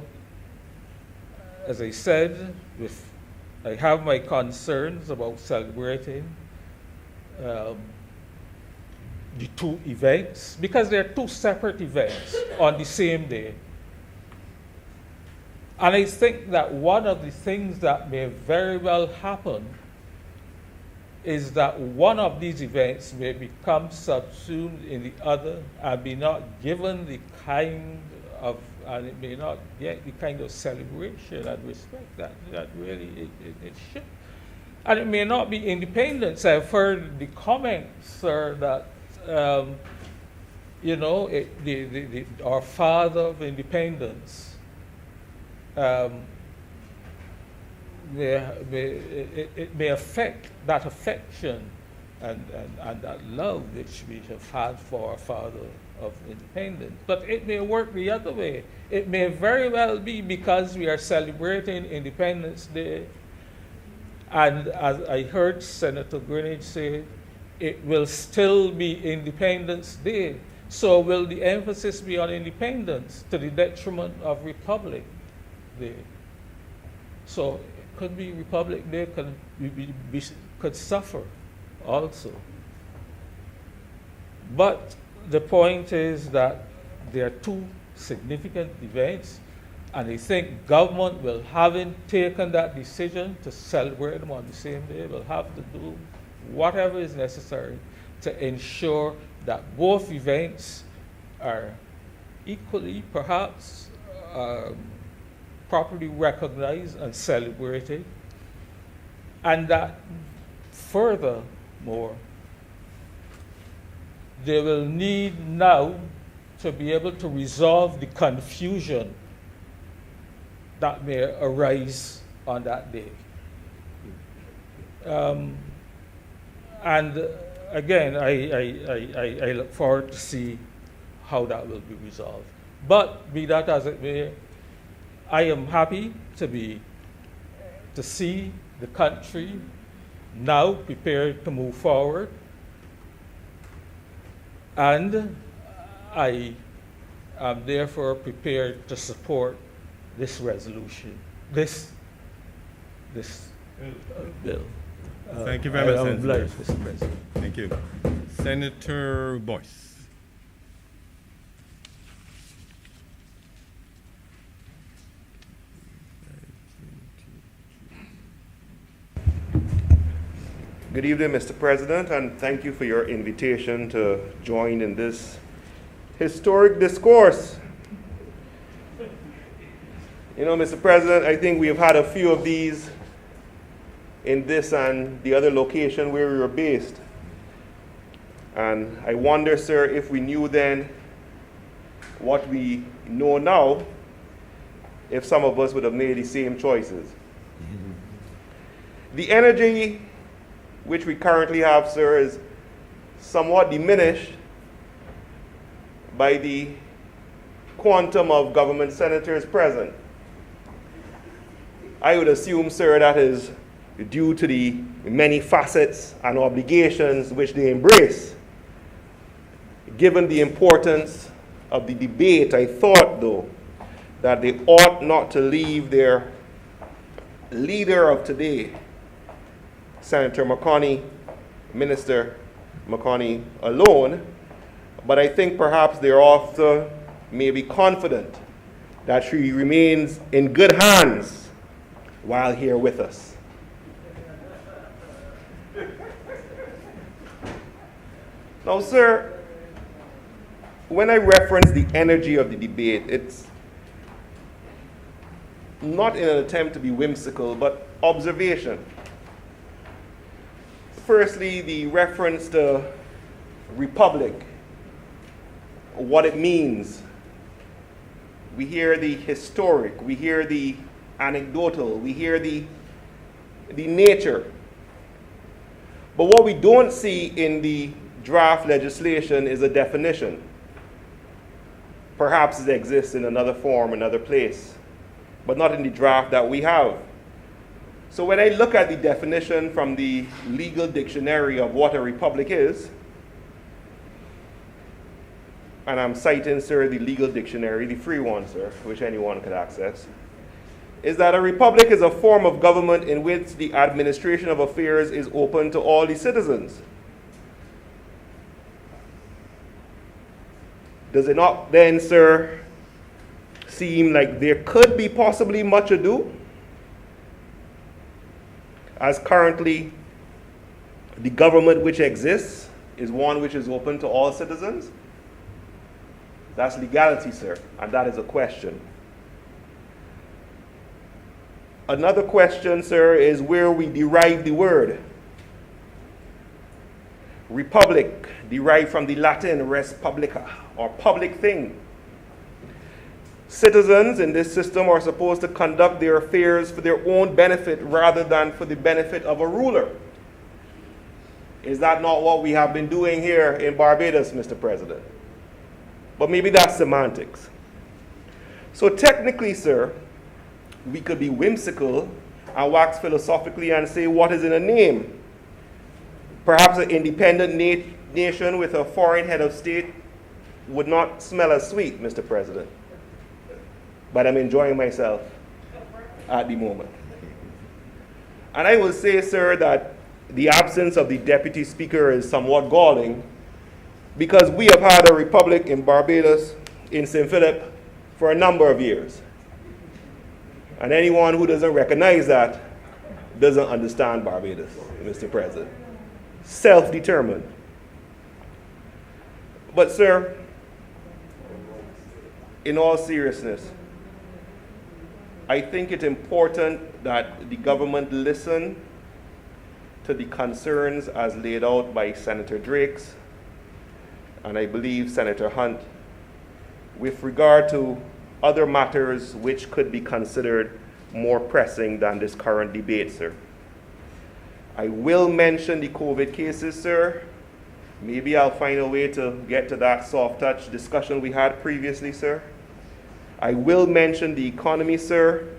as I said, I have my concerns about celebrating the two events, because they're two separate events on the same day. And I think that one of the things that may very well happen is that one of these events may become subsumed in the other and be not given the kind of, and it may not get the kind of celebration and respect that really it should. And it may not be independence. I've heard the comments, sir, that our father of independence, it may affect that affection and that love which we have had for our father of independence. But it may work the other way. It may very well be because we are celebrating Independence Day, and as I heard Senator Greenidge say, it will still be Independence Day. So will the emphasis be on independence to the detriment of Republic Day? So it could be Republic Day could suffer also. But the point is that there are two significant events, and I think government will, having taken that decision to celebrate them on the same day, will have to do whatever is necessary to ensure that both events are equally, perhaps, properly recognized and celebrated, and that furthermore, they will need now to be able to resolve the confusion that may arise on that day. And again, I look forward to see how that will be resolved. But be that as it may, I am happy to see the country now prepared to move forward. And I am therefore prepared to support this resolution, this bill. Thank you very much, Senator. Mr. President. Thank you. Senator Boyce. Good evening, Mr. President, and thank you for your invitation to join in this historic discourse. You know, Mr. President, I think we have had a few of these in this and the other location where we were based. And I wonder, sir, if we knew then what we know now, if some of us would have made the same choices. The energy which we currently have, sir, is somewhat diminished by the quantum of government senators present. I would assume, sir, that is due to the many facets and obligations which they embrace. Given the importance of the debate, I thought, though, that they ought not to leave their leader of today, Senator McConney, Minister McConney, alone, but I think perhaps they also may be confident that she remains in good hands while here with us. Now, sir, when I reference the energy of the debate, not in an attempt to be whimsical, but observation. Firstly, the reference to republic, what it means. We hear the historic, we hear the anecdotal, we hear the nature. But what we don't see in the draft legislation is a definition. Perhaps it exists in another form, another place, but not in the draft that we have. So when I look at the definition from the legal dictionary of what a republic is, and I'm citing, sir, the legal dictionary, the free one, sir, which anyone could access, is that a republic is a form of government in which the administration of affairs is open to all the citizens. Does it not then, sir, seem like there could be possibly much ado? As currently, the government which exists is one which is open to all citizens? That's legality, sir, and that is a question. Another question, sir, is where we derive the word. Republic, derived from the Latin res publica, or public thing. Citizens in this system are supposed to conduct their affairs for their own benefit rather than for the benefit of a ruler. Is that not what we have been doing here in Barbados, Mr. President? But maybe that's semantics. So technically, sir, we could be whimsical and wax philosophically and say, what is in a name? Perhaps an independent nation with a foreign head of state would not smell as sweet, Mr. President. But I'm enjoying myself at the moment. And I will say, sir, that the absence of the Deputy Speaker is somewhat galling because we have had a republic in Barbados, in St. Philip, for a number of years. And anyone who doesn't recognize that doesn't understand Barbados, Mr. President. Self-determined. But, sir, in all seriousness, I think it's important that the government listen to the concerns as laid out by Senator Drakes and I believe Senator Hunt with regard to other matters which could be considered more pressing than this current debate, sir. I will mention the COVID cases, sir. Maybe I'll find a way to get to that soft touch discussion we had previously, sir. I will mention the economy, sir,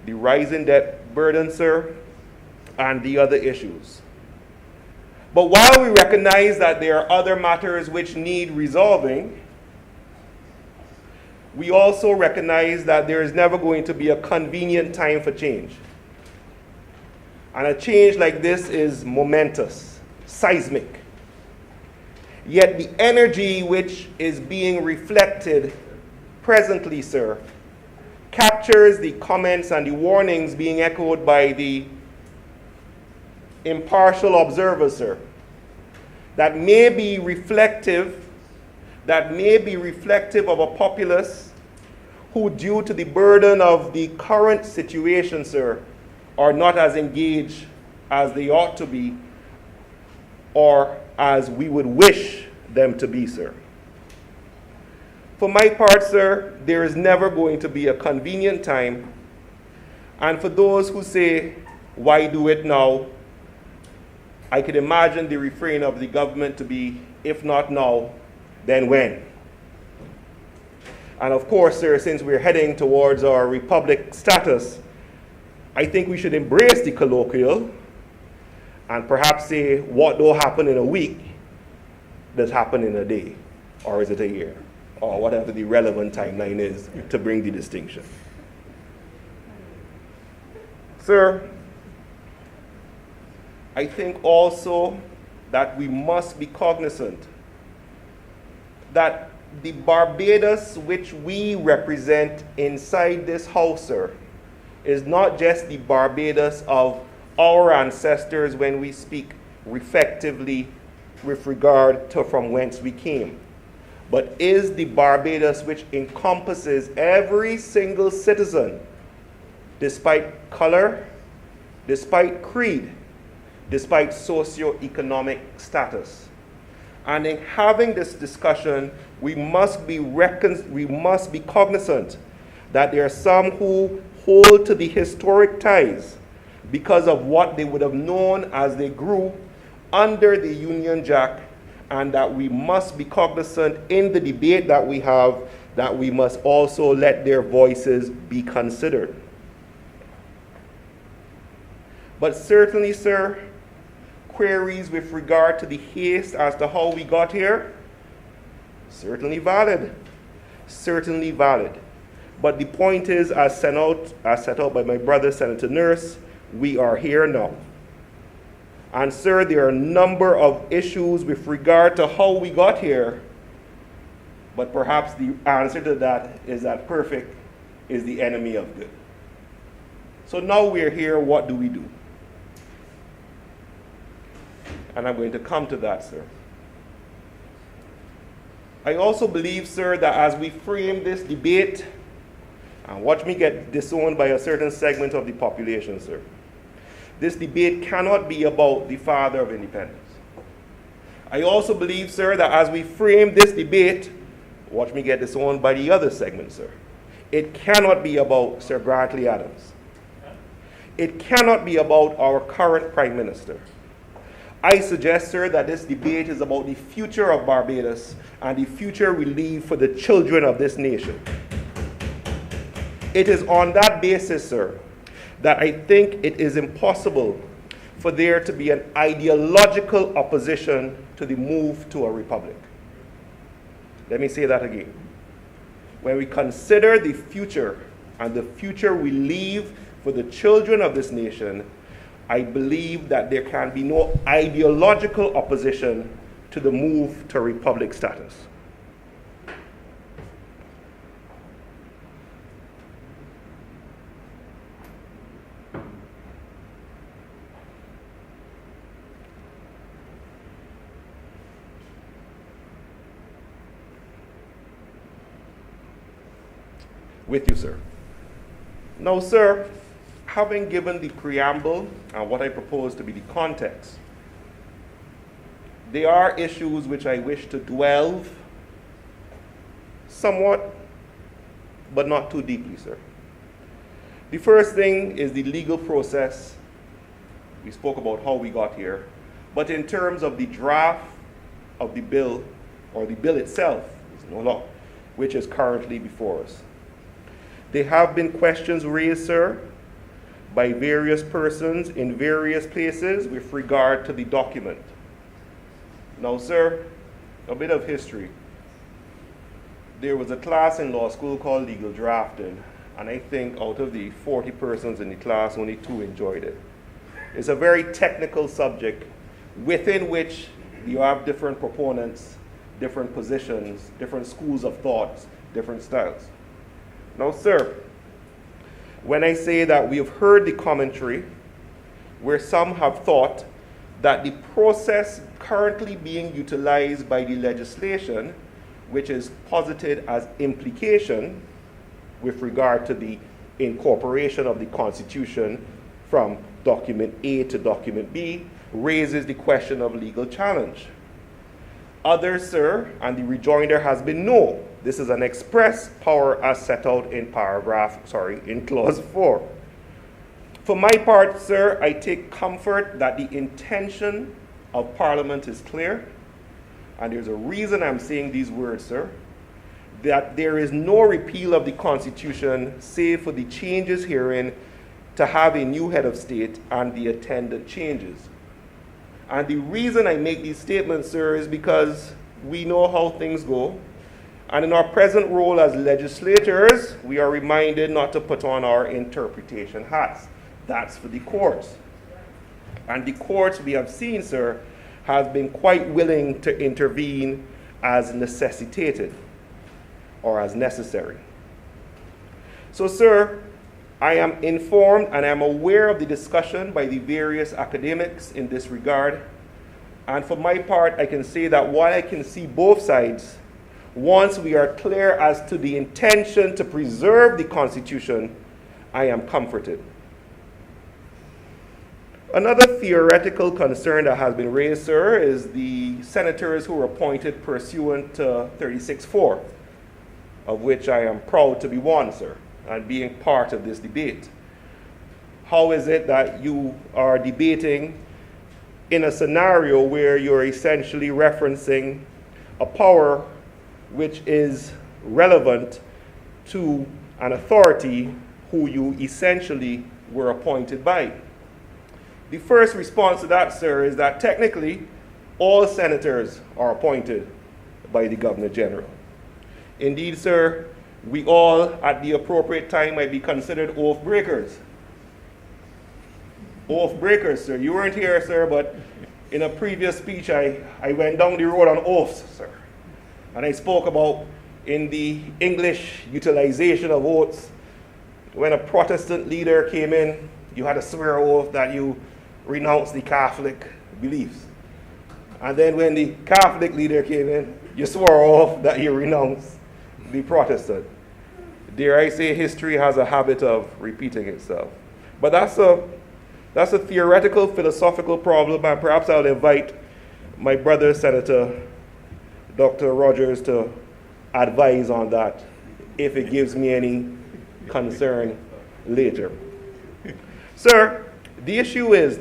the rising debt burden, sir, and the other issues. But while we recognize that there are other matters which need resolving, we also recognize that there is never going to be a convenient time for change. And a change like this is momentous, seismic. Yet the energy which is being reflected presently, sir, captures the comments and the warnings being echoed by the impartial observers, sir, that may be reflective of a populace who, due to the burden of the current situation, sir, are not as engaged as they ought to be or as we would wish them to be, sir. For my part, sir, there is never going to be a convenient time. And for those who say, why do it now? I could imagine the refrain of the government to be, if not now, then when? And of course, sir, since we're heading towards our republic status, I think we should embrace the colloquial and perhaps say, what will happen in a week does happen in a day, or is it a year, or whatever the relevant timeline is to bring the distinction. Sir, I think also that we must be cognizant that the Barbados which we represent inside this house, sir, is not just the Barbados of our ancestors when we speak reflectively with regard to from whence we came, but is the Barbados which encompasses every single citizen despite color, despite creed, despite socioeconomic status. And in having this discussion, we must be cognizant that there are some who hold to the historic ties because of what they would have known as they grew under the Union Jack, and that we must be cognizant in the debate that we have that we must also let their voices be considered. But certainly, sir, queries with regard to the haste as to how we got here, certainly valid. Certainly valid. But the point is, as set out by my brother, Senator Nurse, we are here now. And sir, there are a number of issues with regard to how we got here, but perhaps the answer to that is that perfect is the enemy of good. So now we're here, what do we do? And I'm going to come to that, sir. I also believe, sir, that as we frame this debate, and watch me get disowned by a certain segment of the population, sir, this debate cannot be about the father of independence. I also believe, sir, that as we frame this debate, watch me get disowned by the other segment, sir, it cannot be about Sir Grantley Adams. It cannot be about our current Prime Minister. I suggest, sir, that this debate is about the future of Barbados and the future we leave for the children of this nation. It is on that basis, sir, that I think it is impossible for there to be an ideological opposition to the move to a republic. Let me say that again. When we consider the future and the future we leave for the children of this nation, I believe that there can be no ideological opposition to the move to republic status. With you, sir. Now, sir, having given the preamble and what I propose to be the context, there are issues which I wish to delve somewhat, but not too deeply, sir. The first thing is the legal process. We spoke about how we got here, but in terms of the draft of the bill, or the bill itself, is no law, which is currently before us. There have been questions raised, sir, by various persons in various places with regard to the document. Now, sir, a bit of history. There was a class in law school called legal drafting, and I think out of the 40 persons in the class, only 2 enjoyed it. It's a very technical subject within which you have different proponents, different positions, different schools of thoughts, different styles. Now, sir, when I say that we have heard the commentary where some have thought that the process currently being utilized by the legislation, which is posited as implication with regard to the incorporation of the Constitution from document A to document B, raises the question of legal challenge. Others, sir, and the rejoinder has been no. This is an express power as set out in in clause 4. For my part, sir, I take comfort that the intention of Parliament is clear, and there's a reason I'm saying these words, sir, that there is no repeal of the Constitution save for the changes herein to have a new head of state and the attendant changes. And the reason I make these statements, sir, is because we know how things go. And in our present role as legislators, we are reminded not to put on our interpretation hats. That's for the courts. And the courts, we have seen, sir, have been quite willing to intervene as necessitated or as necessary. So, sir, I am informed and I'm aware of the discussion by the various academics in this regard. And for my part, I can say that while I can see both sides, once we are clear as to the intention to preserve the Constitution I am comforted. Another theoretical concern that has been raised, sir, is the senators who were appointed pursuant to 36-4, of which I am proud to be one, sir, and being part of this debate. How is it that you are debating in a scenario where you're essentially referencing a power which is relevant to an authority who you essentially were appointed by? The first response to that, sir, is that technically all senators are appointed by the Governor General. Indeed, sir, we all at the appropriate time might be considered oath breakers. Oath breakers, sir. You weren't here, sir, but in a previous speech I went down the road on oaths, sir. And I spoke about in the English utilization of oaths, when a Protestant leader came in, you had to swear oath that you renounce the Catholic beliefs. And then when the Catholic leader came in, you swore off that you renounce the Protestant. Dare I say, history has a habit of repeating itself. But that's a theoretical, philosophical problem, and perhaps I'll invite my brother, Senator Dr. Rogers, to advise on that, if it gives me any concern later. Sir, the issue is,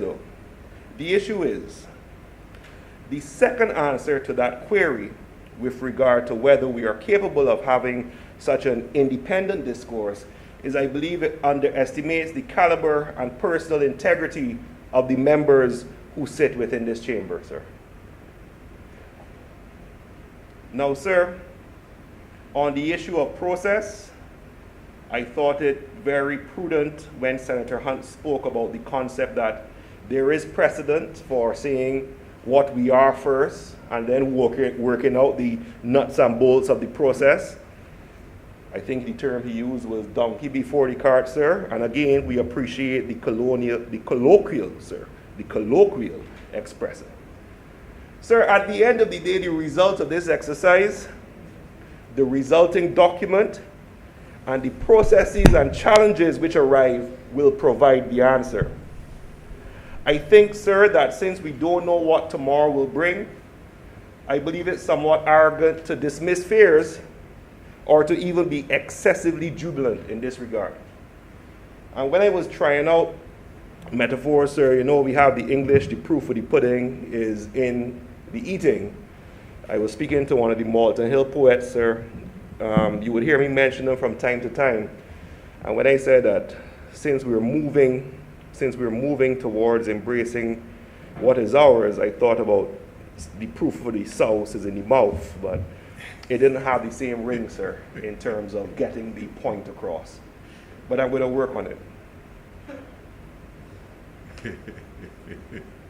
the second answer to that query with regard to whether we are capable of having such an independent discourse is, I believe, it underestimates the caliber and personal integrity of the members who sit within this chamber, sir. Now, sir, on the issue of process, I thought it very prudent when Senator Hunt spoke about the concept that there is precedent for saying what we are first and then working out the nuts and bolts of the process. I think the term he used was donkey before the cart, sir. And again, we appreciate the colloquial expression. Sir, at the end of the day, the result of this exercise, the resulting document, and the processes and challenges which arrive will provide the answer. I think, sir, that since we don't know what tomorrow will bring, I believe it's somewhat arrogant to dismiss fears or to even be excessively jubilant in this regard. And when I was trying out metaphors, sir, you know, we have the English, the proof of the pudding is in the eating. I was speaking to one of the Malton Hill poets, sir. You would hear me mention them from time to time. And when I said that since we're moving towards embracing what is ours, I thought about the proof of the sauce is in the mouth, but it didn't have the same ring, sir, in terms of getting the point across. But I'm going to work on it.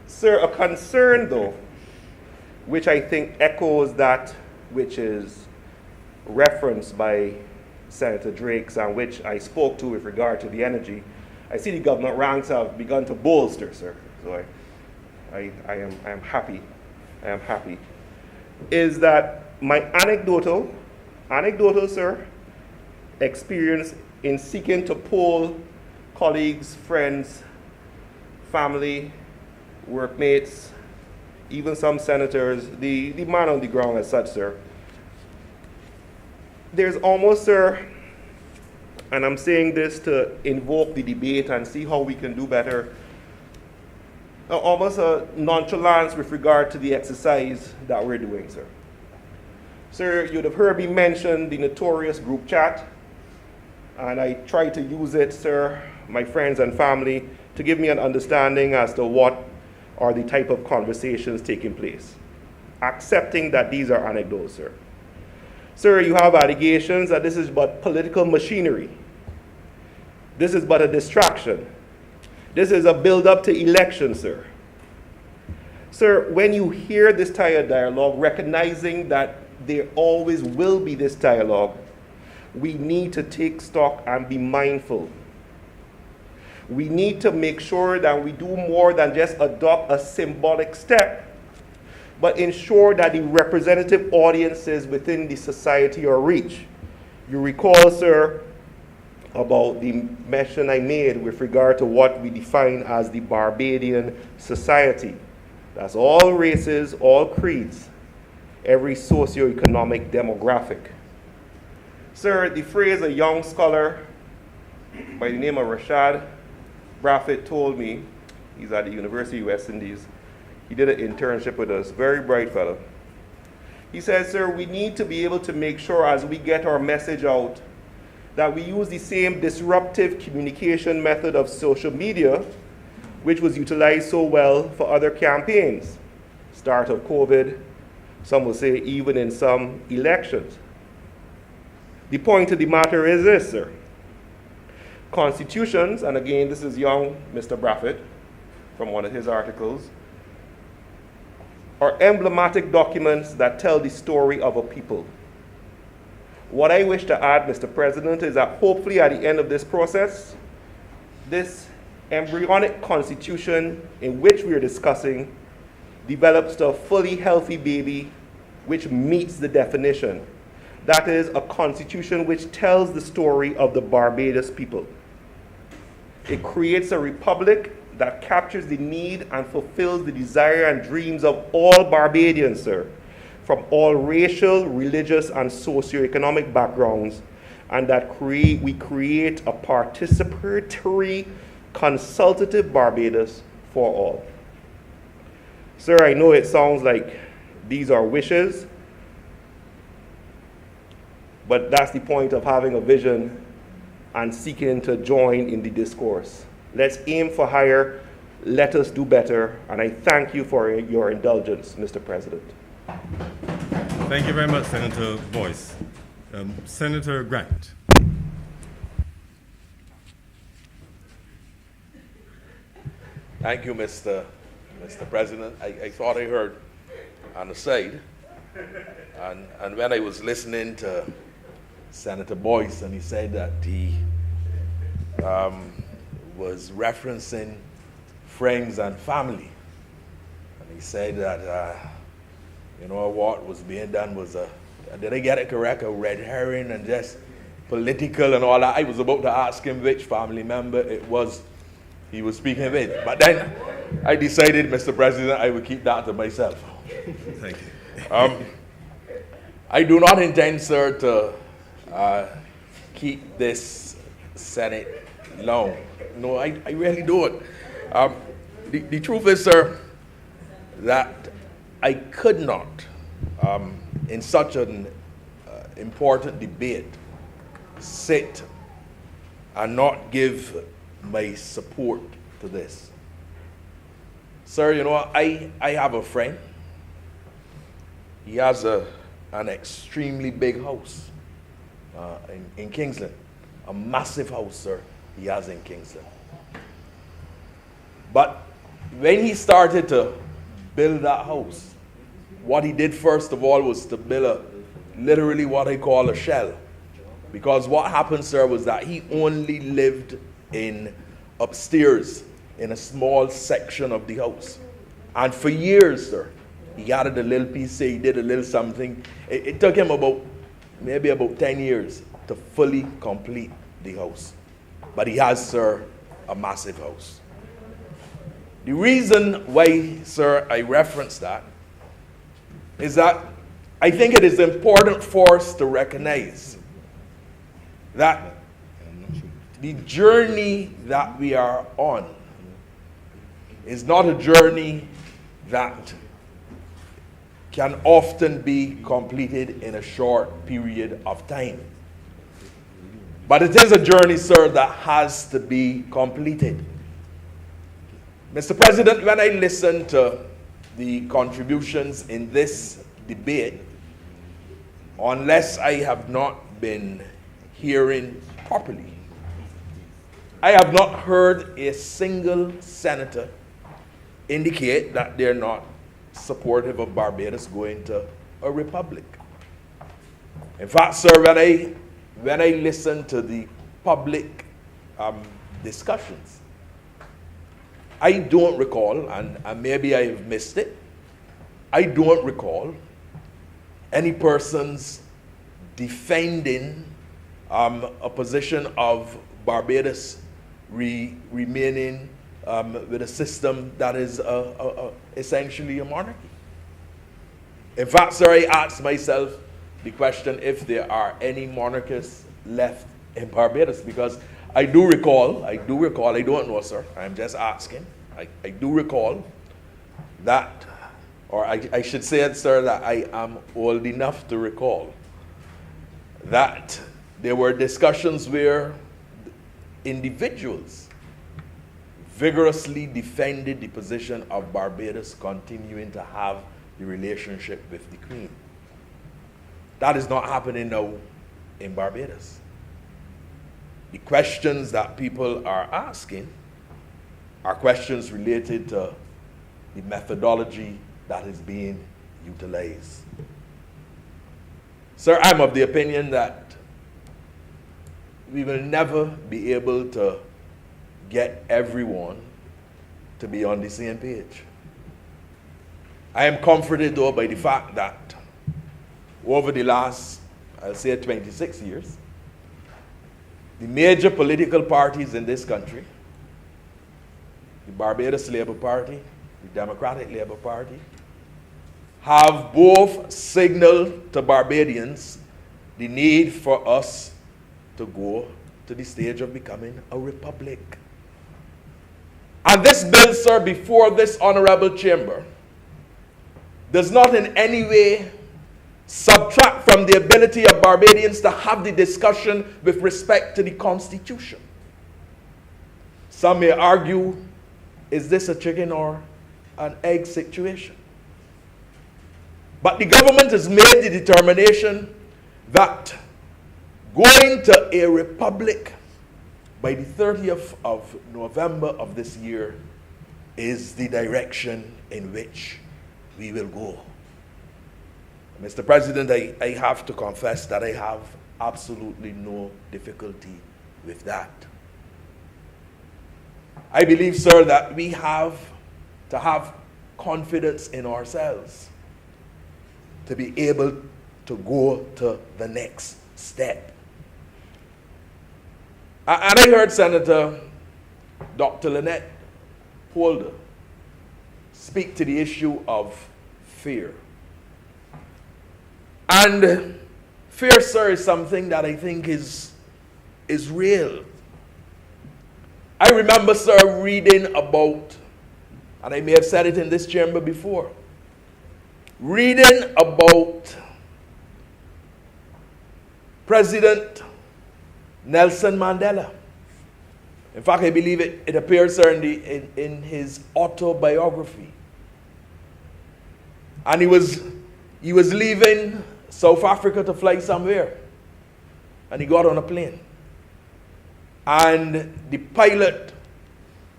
Sir, a concern, though, which I think echoes that which is referenced by Senator Drakes and which I spoke to with regard to the energy. I see the government ranks have begun to bolster, sir. So I am happy. I am happy. Is that my anecdotal, sir, experience in seeking to poll colleagues, friends, family, workmates, even some senators, the man on the ground as such, sir. There's almost, sir, and I'm saying this to invoke the debate and see how we can do better, almost a nonchalance with regard to the exercise that we're doing, sir. Sir, you'd have heard me mention the notorious group chat, and I try to use it, sir, my friends and family, to give me an understanding as to what are the type of conversations taking place, accepting that these are anecdotes, sir. Sir, you have allegations that this is but political machinery. This is but a distraction. This is a build-up to election, sir. Sir, when you hear this type of dialogue, recognizing that there always will be this dialogue, we need to take stock and be mindful. We need to make sure that we do more than just adopt a symbolic step, but ensure that the representative audiences within the society are reached. You recall, sir, about the mention I made with regard to what we define as the Barbadian society. That's all races, all creeds, every socioeconomic demographic. Sir, the phrase a young scholar by the name of Rashad Braffett told me, he's at the University of West Indies, he did an internship with us, very bright fellow. He said, sir, we need to be able to make sure as we get our message out that we use the same disruptive communication method of social media, which was utilized so well for other campaigns. Start of COVID, some will say even in some elections. The point of the matter is this, sir. Constitutions, and again, this is young Mr. Braffett from one of his articles, are emblematic documents that tell the story of a people. What I wish to add, Mr. President, is that hopefully at the end of this process, this embryonic constitution in which we are discussing develops to a fully healthy baby which meets the definition. That is, a constitution which tells the story of the Barbados people. It creates a republic that captures the need and fulfills the desire and dreams of all Barbadians, sir, from all racial, religious, and socioeconomic backgrounds, and that we create a participatory, consultative Barbados for all. Sir, I know it sounds like these are wishes, but that's the point of having a vision and seeking to join in the discourse. Let's aim for higher, let us do better, and I thank you for your indulgence, Mr. President. Thank you very much, Senator Boyce. Senator Grant. Thank you, Mr. President. I thought I heard on the side, and when I was listening to Senator Boyce, and he said that he was referencing friends and family, and he said that what was being done was did I get it correct, a red herring and just political and all that. I was about to ask him which family member it was he was speaking with, but then I decided, Mr. President, I would keep that to myself. Thank you. I do not intend, sir, to keep this Senate long. No, I really don't. The truth is, sir, that I could not, in such an important debate, sit and not give my support to this. Sir, I have a friend. He has an extremely big house in Kingsland. A massive house, sir, he has in Kingsland. But when he started to build that house, what he did first of all was to build literally what I call a shell. Because what happened, sir, was that he only lived in upstairs in a small section of the house. And for years, sir, he added a little piece, he did a little something. It took him maybe about 10 years to fully complete the house. But he has, sir, a massive house. The reason why, sir, I reference that is that I think it is important for us to recognize that the journey that we are on is not a journey that can often be completed in a short period of time. But it is a journey, sir, that has to be completed. Mr. President, when I listen to the contributions in this debate, unless I have not been hearing properly, I have not heard a single senator indicate that they're not supportive of Barbados going to a republic. In fact, sir, when I listen to the public discussions, I don't recall, and maybe I have missed it, I don't recall any persons defending a position of Barbados remaining with a system that is essentially a monarchy. In fact, sir, I asked myself the question if there are any monarchists left in Barbados, because I do recall, I don't know, sir, I'm just asking, I do recall that, or I should say it, sir, that I am old enough to recall that there were discussions where individuals vigorously defended the position of Barbados continuing to have the relationship with the Queen. That is not happening now in Barbados. The questions that people are asking are questions related to the methodology that is being utilized. Sir, I'm of the opinion that we will never be able to get everyone to be on the same page. I am comforted, though, by the fact that over the last, I'll say 26 years, the major political parties in this country, the Barbados Labour Party, the Democratic Labour Party, have both signaled to Barbadians the need for us to go to the stage of becoming a republic. And this bill, sir, before this honorable chamber, does not in any way subtract from the ability of Barbadians to have the discussion with respect to the Constitution. Some may argue, is this a chicken or an egg situation? But the government has made the determination that going to a republic by the 30th of November of this year is the direction in which we will go. Mr. President, I have to confess that I have absolutely no difficulty with that. I believe, sir, that we have to have confidence in ourselves to be able to go to the next step. And I heard Senator Dr. Lynette Holder speak to the issue of fear. And fear, sir, is something that I think is real. I remember, sir, reading about, and I may have said it in this chamber before, reading about President Nelson Mandela. In fact, I believe it appears, sir, in his autobiography. And he was leaving South Africa to fly somewhere. And he got on a plane. And the pilot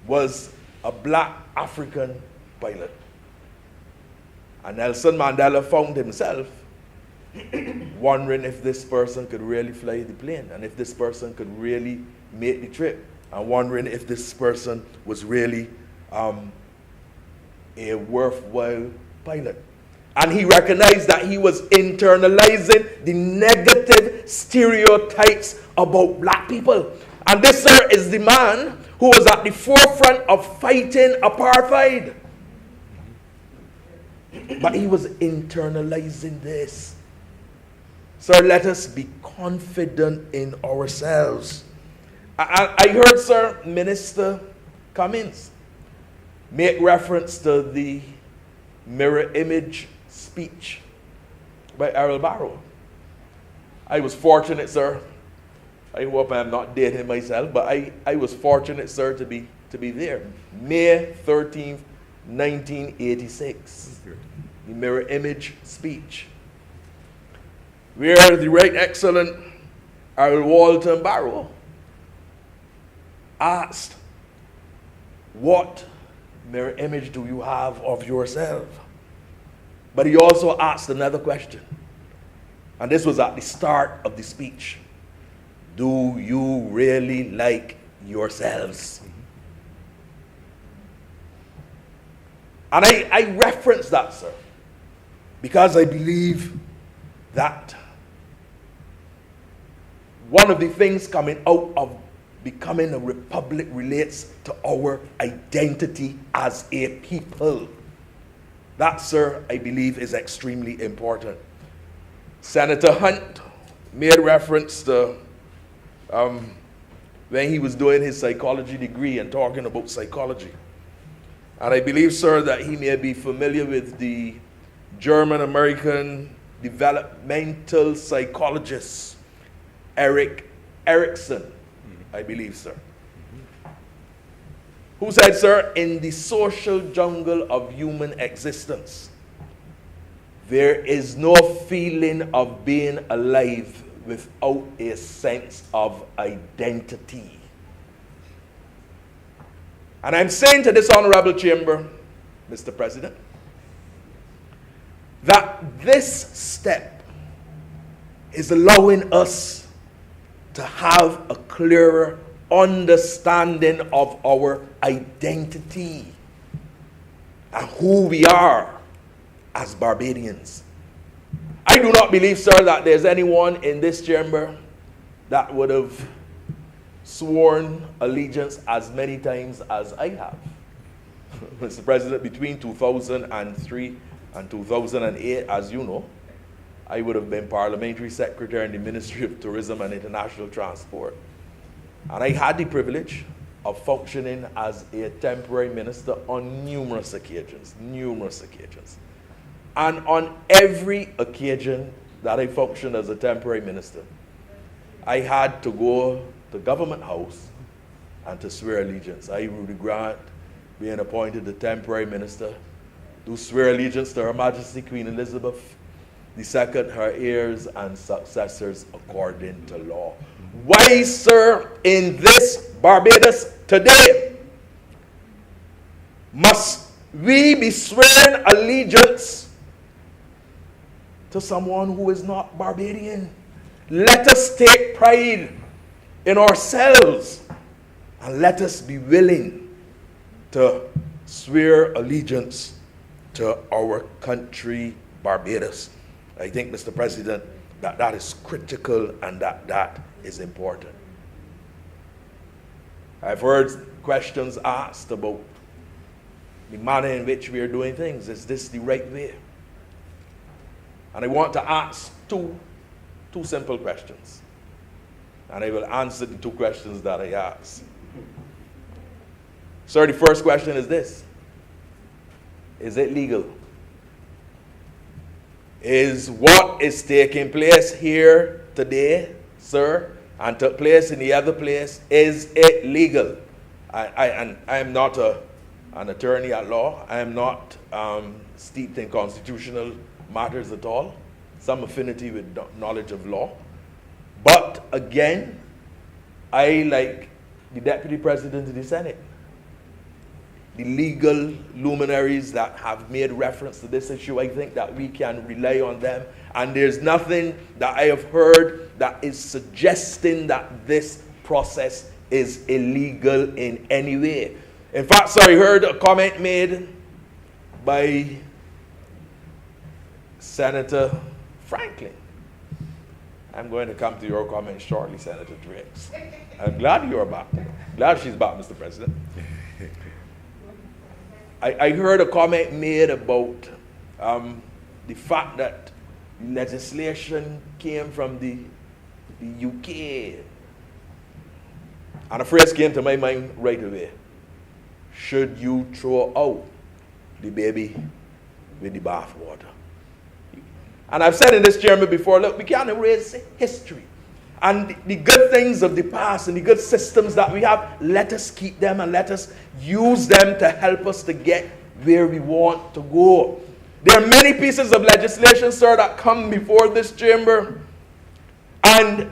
was a black African pilot. And Nelson Mandela found himself wondering if this person could really fly the plane and if this person could really make the trip, and wondering if this person was really a worthwhile pilot. And he recognized that he was internalizing the negative stereotypes about black people. And this, sir, is the man who was at the forefront of fighting apartheid. But he was internalizing this. Sir, let us be confident in ourselves. I heard, sir, Minister Cummings make reference to the mirror image speech by Errol Barrow. I was fortunate, sir. I hope I'm not dating myself, but I was fortunate, sir, to be there. May 13th, 1986. The mirror image speech, where the right excellent Errol Walton Barrow asked, what mirror image do you have of yourself? But he also asked another question. And this was at the start of the speech. Do you really like yourselves? And I reference that, sir, because I believe that one of the things coming out of becoming a republic relates to our identity as a people. That, sir, I believe is extremely important. Senator Hunt made reference to when he was doing his psychology degree and talking about psychology. And I believe, sir, that he may be familiar with the German-American developmental psychologist Erik Erikson, I believe, sir, who said, sir, in the social jungle of human existence, there is no feeling of being alive without a sense of identity. And I'm saying to this honorable chamber, Mr. President, that this step is allowing us to have a clearer understanding of our identity and who we are as Barbadians. I do not believe, sir, that there's anyone in this chamber that would have sworn allegiance as many times as I have. Mr. President, between 2003 and 2008, as you know, I would have been Parliamentary Secretary in the Ministry of Tourism and International Transport. And I had the privilege of functioning as a temporary minister on numerous occasions. And on every occasion that I functioned as a temporary minister, I had to go to Government House and to swear allegiance. I, Rudy Grant, being appointed the temporary minister, do swear allegiance to Her Majesty Queen Elizabeth II, her heirs and successors according to law. Why, sir, in this Barbados today, must we be swearing allegiance to someone who is not Barbadian? Let us take pride in ourselves and let us be willing to swear allegiance to our country, Barbados. I think, Mr. President, that is critical and that is important. I've heard questions asked about the manner in which we are doing things. Is this the right way? And I want to ask two simple questions. And I will answer the two questions that I asked. Sir, the first question is this. Is it legal? Is what is taking place here today, sir, and took place in the other place, is it legal? I am not an attorney at law. I am not steeped in constitutional matters at all. Some affinity with knowledge of law. But again, I, like the Deputy President of the Senate, the legal luminaries that have made reference to this issue, I think that we can rely on them. And there's nothing that I have heard that is suggesting that this process is illegal in any way. In fact, sir, I heard a comment made by Senator Franklin. I'm going to come to your comment shortly, Senator Driggs. I'm glad you're back. Glad she's back, Mr. President. I heard a comment made about the fact that legislation came from the UK. And a phrase came to my mind right away. Should you throw out the baby with the bathwater? And I've said in this chamber before, look, we can't erase history. And the good things of the past and the good systems that we have, let us keep them and let us use them to help us to get where we want to go. There are many pieces of legislation, sir, that come before this chamber. And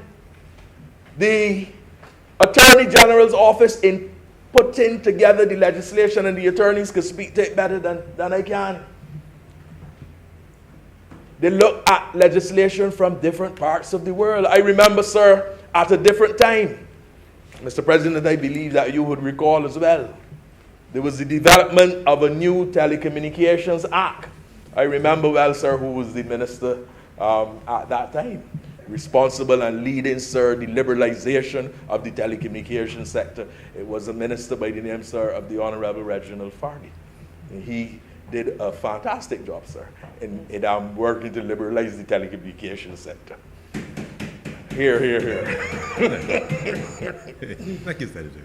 the Attorney General's office, in putting together the legislation, and the attorneys could speak to it better than I can, they look at legislation from different parts of the world. I remember, sir, at a different time, Mr. President, I believe that you would recall as well, there was the development of a new Telecommunications Act. I remember well, sir, who was the minister at that time. responsible and leading, sir, the liberalization of the telecommunications sector. It was a minister by the name, sir, of the Honorable Reginald Farley. And he did a fantastic job, sir, in working to liberalize the telecommunications sector. Here. Thank you, Senator.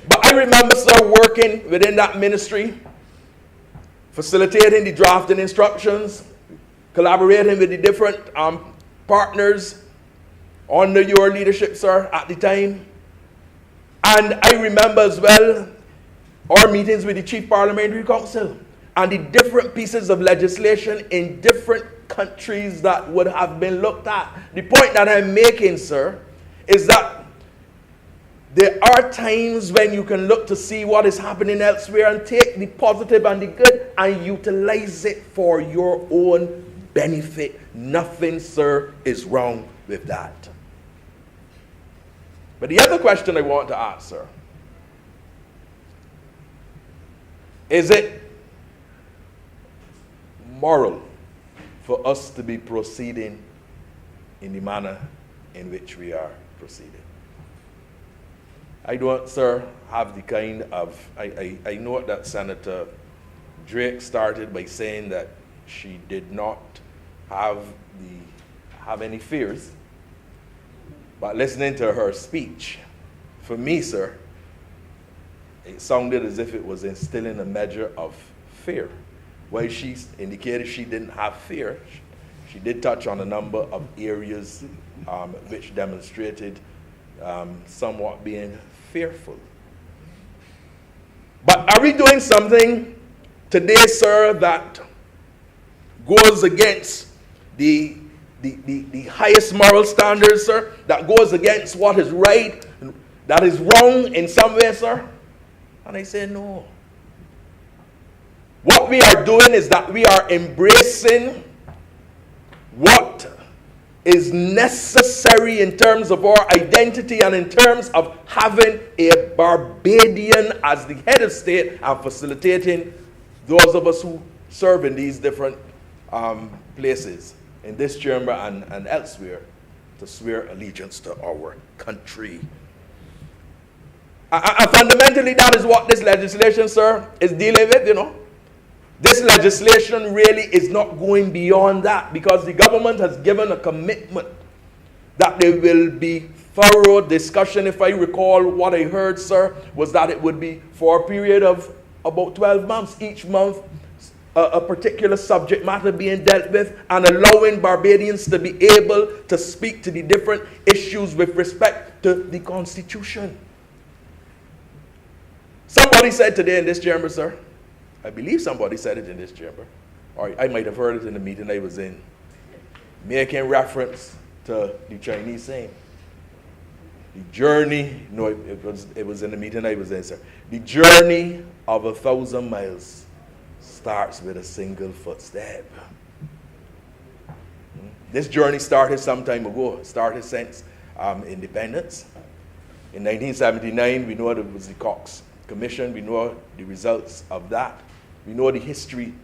But I remember, sir, working within that ministry, facilitating the drafting instructions, collaborating with the different partners under your leadership, sir, at the time. And I remember as well our meetings with the Chief Parliamentary Council and the different pieces of legislation in different countries that would have been looked at. The point that I'm making, sir, is that there are times when you can look to see what is happening elsewhere and take the positive and the good and utilize it for your own benefit. Nothing, sir, is wrong with that. But the other question I want to ask, sir, is it moral for us to be proceeding in the manner in which we are proceeding? I don't, sir, have the kind of, I know that Senator Drake started by saying that she did not have any fears. But listening to her speech, for me, sir, it sounded as if it was instilling a measure of fear. While she indicated she didn't have fear, she did touch on a number of areas which demonstrated somewhat being fearful. But are we doing something today, sir, that goes against the highest moral standards, sir, that goes against what is right, that is wrong in some way, sir? And I say no. What we are doing is that we are embracing what is necessary in terms of our identity and in terms of having a Barbadian as the head of state and facilitating those of us who serve in these different places, in this chamber and elsewhere, to swear allegiance to our country. And fundamentally, that is what this legislation, sir, is dealing with, you know. This legislation really is not going beyond that, because the government has given a commitment that there will be thorough discussion. If I recall, what I heard, sir, was that it would be for a period of about 12 months, each month, a particular subject matter being dealt with, and allowing Barbadians to be able to speak to the different issues with respect to the Constitution. Somebody said today in this chamber, sir, I believe somebody said it in this chamber, or I might have heard it in the meeting I was in, making reference to the Chinese saying, the journey, no, it was in the meeting I was in, sir. The journey of 1,000 miles starts with a single footstep. This journey started some time ago. It started since independence. In 1979, we know there was the Cox Commission. We know the results of that. We know the history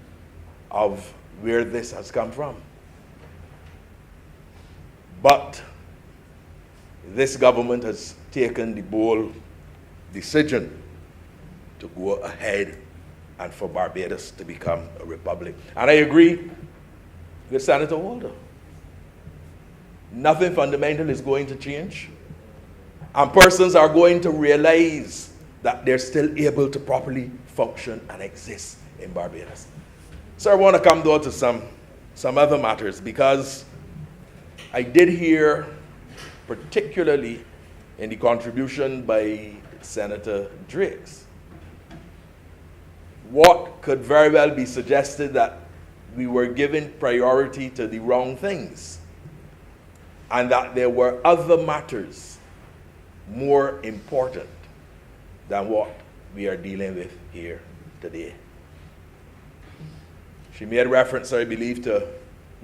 of where this has come from. But this government has taken the bold decision to go ahead and for Barbados to become a republic. And I agree with Senator Holder. Nothing fundamental is going to change. And persons are going to realize that they're still able to properly function and exist in Barbados. So I want to come though to some other matters, because I did hear, particularly in the contribution by Senator Drakes, what could very well be suggested that we were giving priority to the wrong things, and that there were other matters more important than what we are dealing with here today. She made reference, I believe, to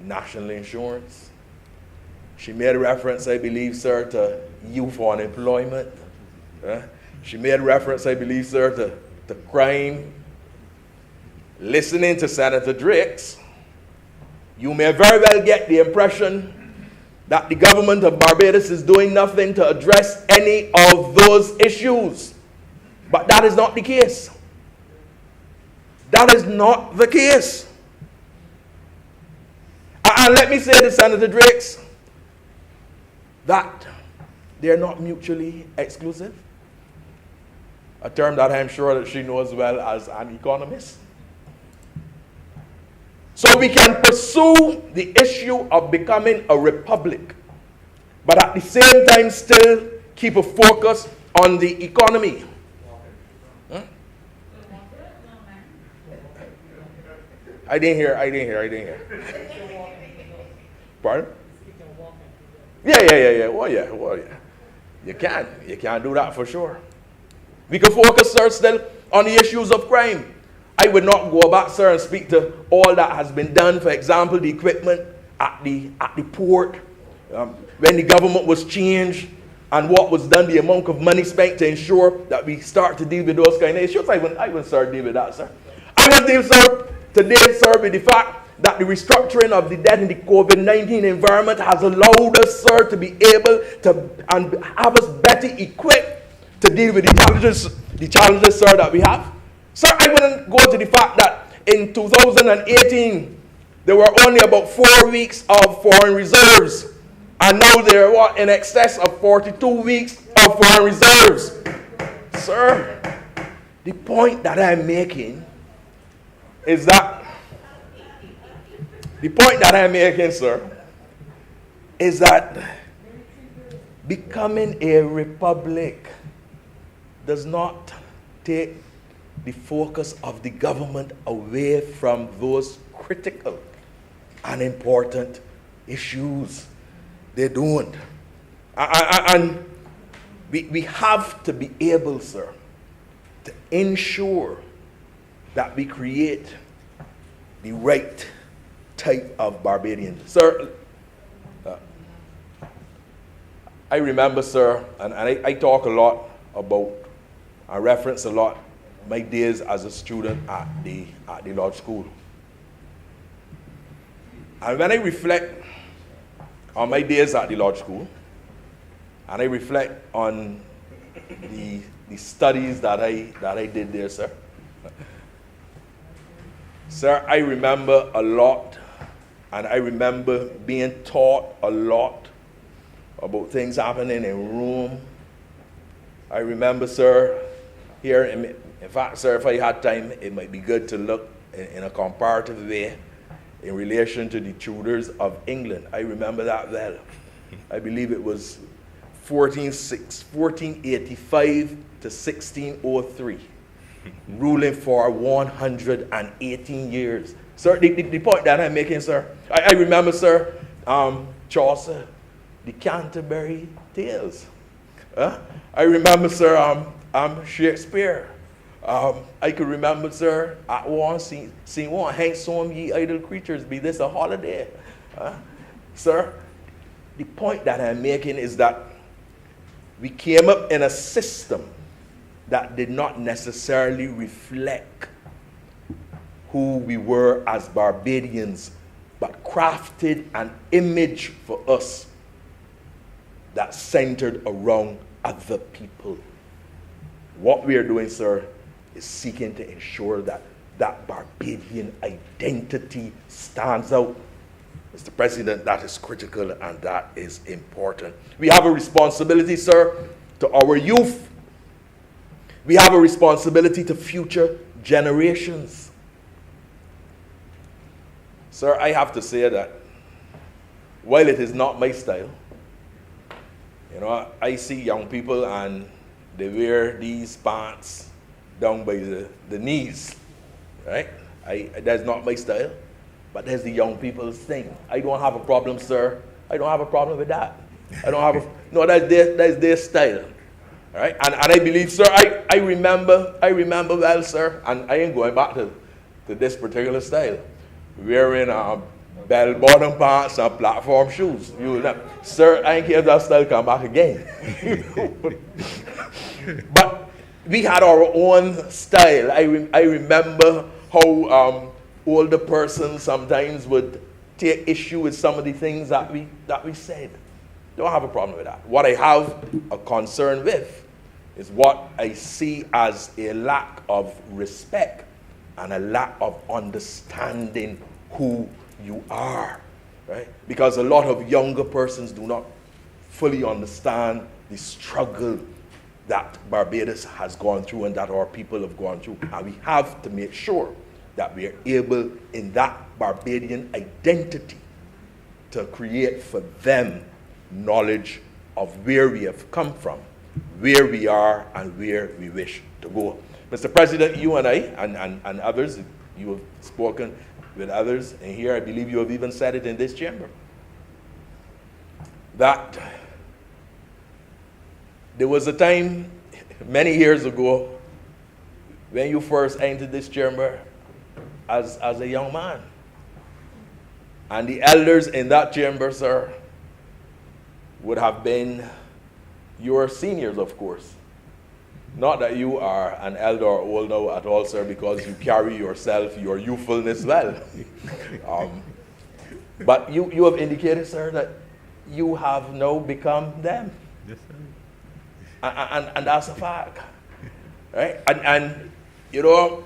national insurance. She made reference, I believe, sir, to youth unemployment. She made reference, I believe, sir, to crime. Listening to Senator Drakes, you may very well get the impression that the government of Barbados is doing nothing to address any of those issues. But that is not the case. That is not the case. And let me say to Senator Drakes that they're not mutually exclusive, a term that I'm sure that she knows well as an economist. So we can pursue the issue of becoming a republic, but at the same time still keep a focus on the economy. I didn't hear. Pardon? Yeah. Well, yeah. You can't do that for sure. We can focus, sir, still on the issues of crime. I would not go back, sir, and speak to all that has been done. For example, the equipment at the port, when the government was changed, and what was done, the amount of money spent to ensure that we start to deal with those kind of issues. I will start deal with that, sir. I will deal, sir, today, sir, with the fact that the restructuring of the debt in the COVID-19 environment has allowed us, sir, to be able to and have us better equipped to deal with the challenges, sir, that we have. Sir, I wouldn't go to the fact that in 2018, there were only about 4 weeks of foreign reserves. And now there are in excess of 42 weeks of foreign reserves. Sir, the point that I'm making is that, sir, is that becoming a republic does not take the focus of the government away from those critical and important issues. They don't. And we have to be able, sir, to ensure that we create the right type of Barbadian. Sir, I remember, sir, and I talk a lot about, I reference a lot my days as a student at the Lodge School. And when I reflect on my days at the Lodge School, and I reflect on the studies that I did there, sir. Sir, I remember a lot, and I remember being taught a lot about things happening in Rome. I remember, sir, here, in fact, sir, if I had time, it might be good to look in a comparative way in relation to the Tudors of England. I remember that well. I believe it was 1485 to 1603, ruling for 118 years. Sir, the point that I'm making, sir, I remember, sir, Chaucer, the Canterbury Tales. I remember, sir, Shakespeare. I could remember, sir, at one scene one, hence some ye idle creatures, be this a holiday. Sir, the point that I'm making is that we came up in a system that did not necessarily reflect who we were as Barbadians, but crafted an image for us that centered around other people. What we are doing, sir, is seeking to ensure that that Barbadian identity stands out. Mr. President, that is critical and that is important. We have a responsibility, sir, to our youth. We have a responsibility to future generations. Sir, I have to say that while it is not my style, I see young people and they wear these pants down by the knees, right? That's not my style, but that's the young people's thing. I don't have a problem, sir. I don't have a problem with that. That's their style, right? And I believe, sir, I remember well, sir, and I ain't going back to this particular style, wearing bell-bottom pants and platform shoes. Sir, I ain't care if that style come back again. But we had our own style. I remember how older persons sometimes would take issue with some of the things that we said. Don't have a problem with that. What I have a concern with is what I see as a lack of respect and a lack of understanding who you are, right? Because a lot of younger persons do not fully understand the struggle that Barbados has gone through and that our people have gone through. And we have to make sure that we are able, in that Barbadian identity, to create for them knowledge of where we have come from, where we are, and where we wish to go. Mr. President, you and I, and others, you have spoken with others, and here I believe you have even said it in this chamber, that there was a time many years ago when you first entered this chamber as a young man. And the elders in that chamber, sir, would have been your seniors, of course. Not that you are an elder or old now at all, sir, because you carry yourself, your youthfulness well. But you have indicated, sir, that you have now become them. Yes, sir. And that's a fact, right? And you know,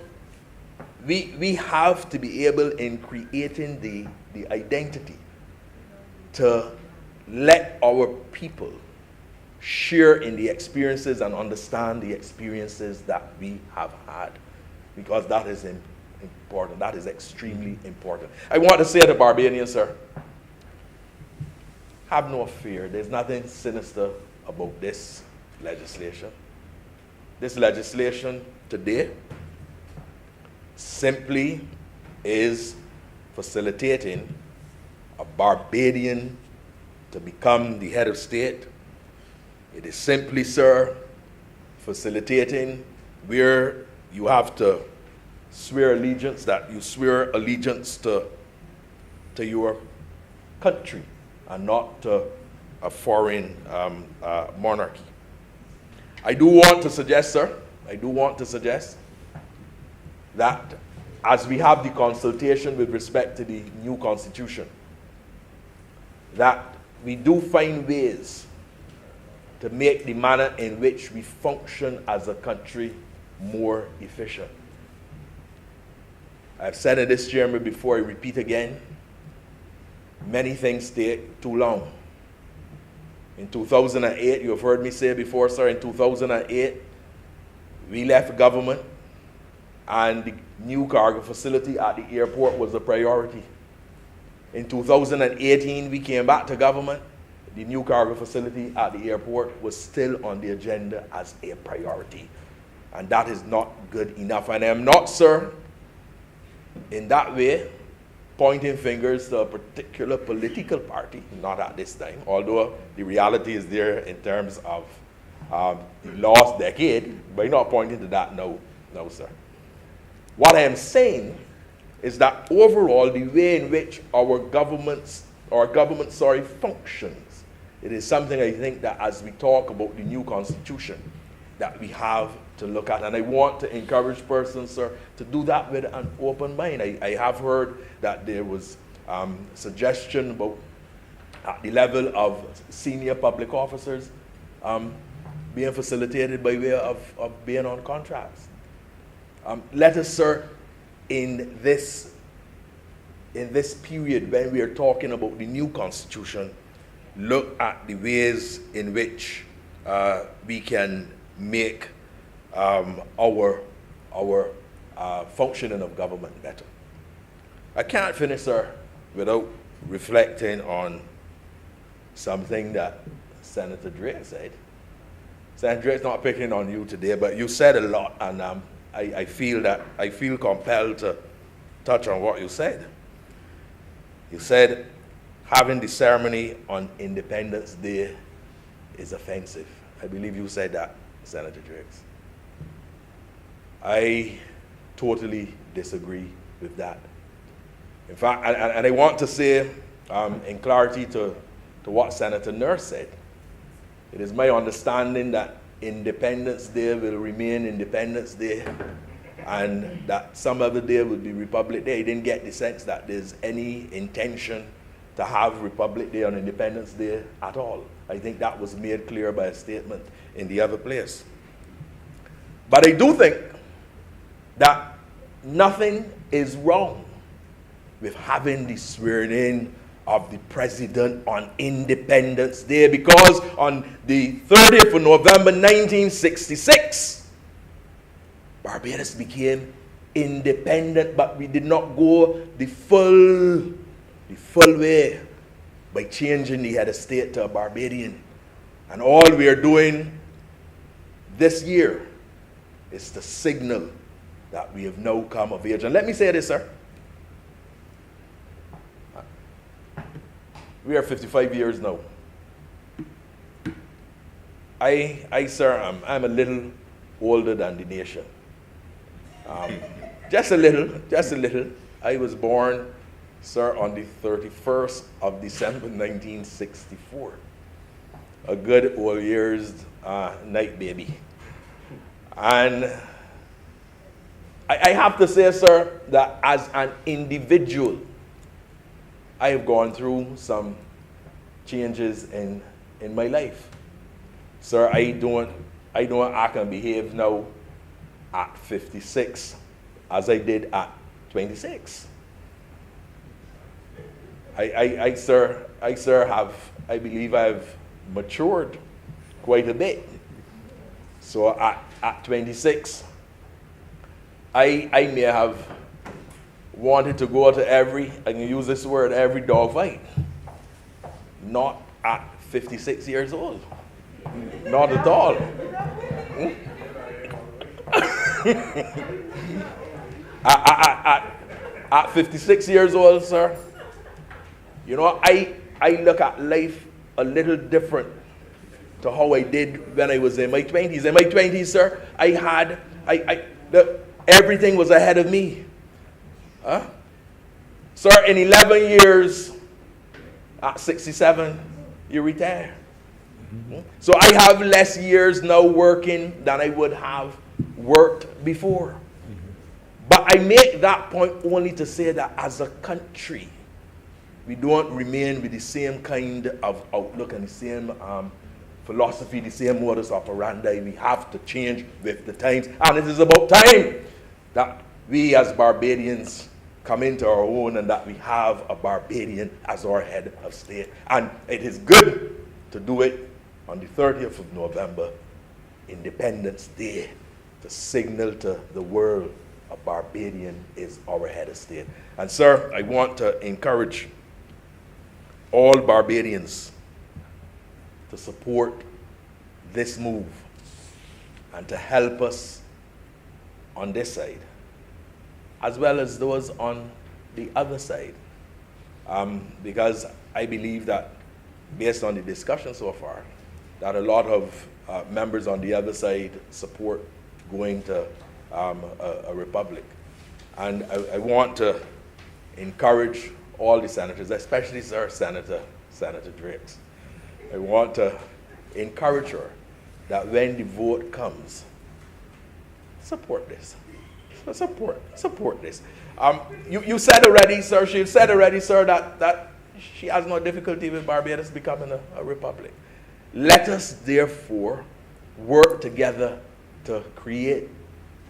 we have to be able, in creating the identity, to let our people share in the experiences and understand the experiences that we have had, because that is important. That is extremely important. I want to say to Barbadians, sir, have no fear. There's nothing sinister about this legislation. This legislation today simply is facilitating a Barbadian to become the head of state. It is simply, sir, facilitating where you have to swear allegiance, that you swear allegiance to your country and not to a foreign monarchy. I do want to suggest, sir, that as we have the consultation with respect to the new constitution, that we do find ways to make the manner in which we function as a country more efficient. I've said in this chamber before, I repeat again, many things take too long. In 2008, you have heard me say before, sir, in 2008, we left government and the new cargo facility at the airport was a priority. In 2018, we came back to government. The new cargo facility at the airport was still on the agenda as a priority. And that is not good enough. And I am not, sir, in that way, pointing fingers to a particular political party, not at this time, although the reality is there in terms of the last decade, but I'm not pointing to that no, sir. What I am saying is that overall, the way in which our government functions, it is something I think that as we talk about the new constitution, that we have to look at. And I want to encourage persons, sir, to do that with an open mind. I have heard that there was suggestion about at the level of senior public officers being facilitated by way of being on contracts. Let us, sir, in this period when we are talking about the new constitution, look at the ways in which we can make our functioning of government better. I can't finish, sir, without reflecting on something that Senator Drake said. Senator Drake's not picking on you today, but you said a lot, and I feel compelled to touch on what you said. You said having the ceremony on Independence Day is offensive. I believe you said that, Senator Drake. I totally disagree with that. In fact, and I want to say in clarity to what Senator Nurse said, it is my understanding that Independence Day will remain Independence Day and that some other day would be Republic Day. He didn't get the sense that there's any intention to have Republic Day on Independence Day at all. I think that was made clear by a statement in the other place. But I do think that nothing is wrong with having the swearing in of the president on Independence Day, because on the 30th of November 1966, Barbados became independent, but we did not go the full way by changing the head of state to a Barbadian. And all we are doing this year is to signal that we have now come of age. And let me say this, sir. We are 55 years now. Sir, I'm a little older than the nation. Just a little. I was born, sir, on the 31st of December, 1964. A good old year's night baby. And I have to say, sir, that as an individual, I have gone through some changes in my life. Sir, I don't act and behave now at 56 as I did at 26. I believe I've matured quite a bit. So at 26, I may have wanted to go to every dog fight. Not at 56 years old. Not at all. At 56 years old, sir, you know, I look at life a little different to how I did when I was in my 20s. In my 20s, sir, everything was ahead of me. Huh? Sir, in 11 years, at 67, you retire. So I have less years now working than I would have worked before. But I make that point only to say that as a country, we don't remain with the same kind of outlook and the same philosophy, the same modus operandi. We have to change with the times. And it is about time that we as Barbadians come into our own and that we have a Barbadian as our head of state. And it is good to do it on the 30th of November, Independence Day, to signal to the world a Barbadian is our head of state. And sir, I want to encourage all Barbadians to support this move and to help us on this side, as well as those on the other side. Because I believe that, based on the discussion so far, that a lot of members on the other side support going to a republic. And I want to encourage all the senators, especially Sir Senator Drakes. I want to encourage her that when the vote comes, support this. Support this. You said already, sir, she said already, sir, that she has no difficulty with Barbados becoming a republic. Let us therefore work together to create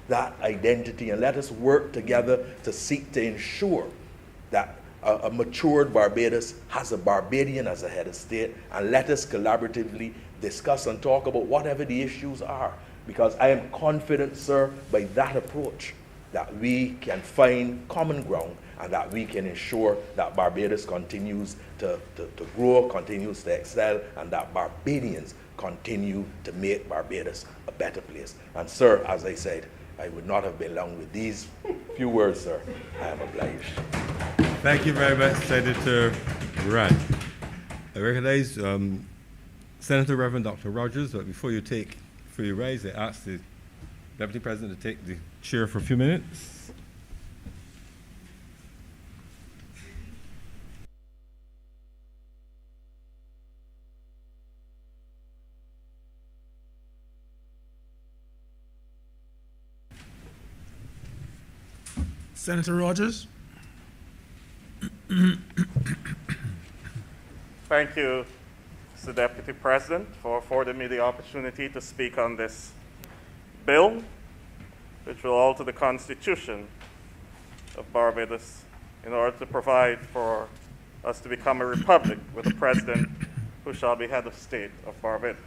that identity, and let us work together to seek to ensure that a matured Barbados has a Barbadian as a head of state, and let us collaboratively discuss and talk about whatever the issues are, because I am confident, sir, by that approach that we can find common ground and that we can ensure that Barbados continues to grow, continues to excel, and that Barbadians continue to make Barbados a better place. And sir, as I said, I would not have been long with these few words, sir. I am obliged. Thank you very much, Senator Grant. I recognize Senator Reverend Dr. Rogers, but before you rise, I ask the Deputy President to take the chair for a few minutes. Senator Rogers. Thank you, Mr. Deputy President, for affording me the opportunity to speak on this bill, which will alter the Constitution of Barbados in order to provide for us to become a republic with a president who shall be head of state of Barbados.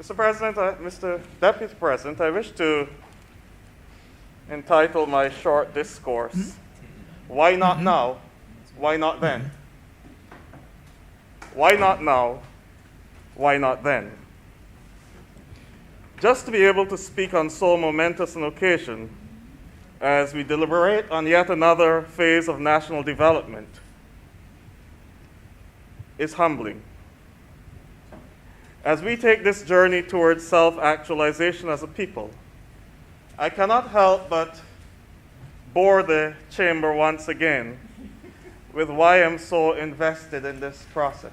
Mr. President, Mr. Deputy President, I wish to entitle my short discourse, Why Not Now? Why Not Then? Why not now? Why not then? Just to be able to speak on so momentous an occasion as we deliberate on yet another phase of national development is humbling. As we take this journey towards self-actualization as a people, I cannot help but bore the chamber once again with why I'm so invested in this process.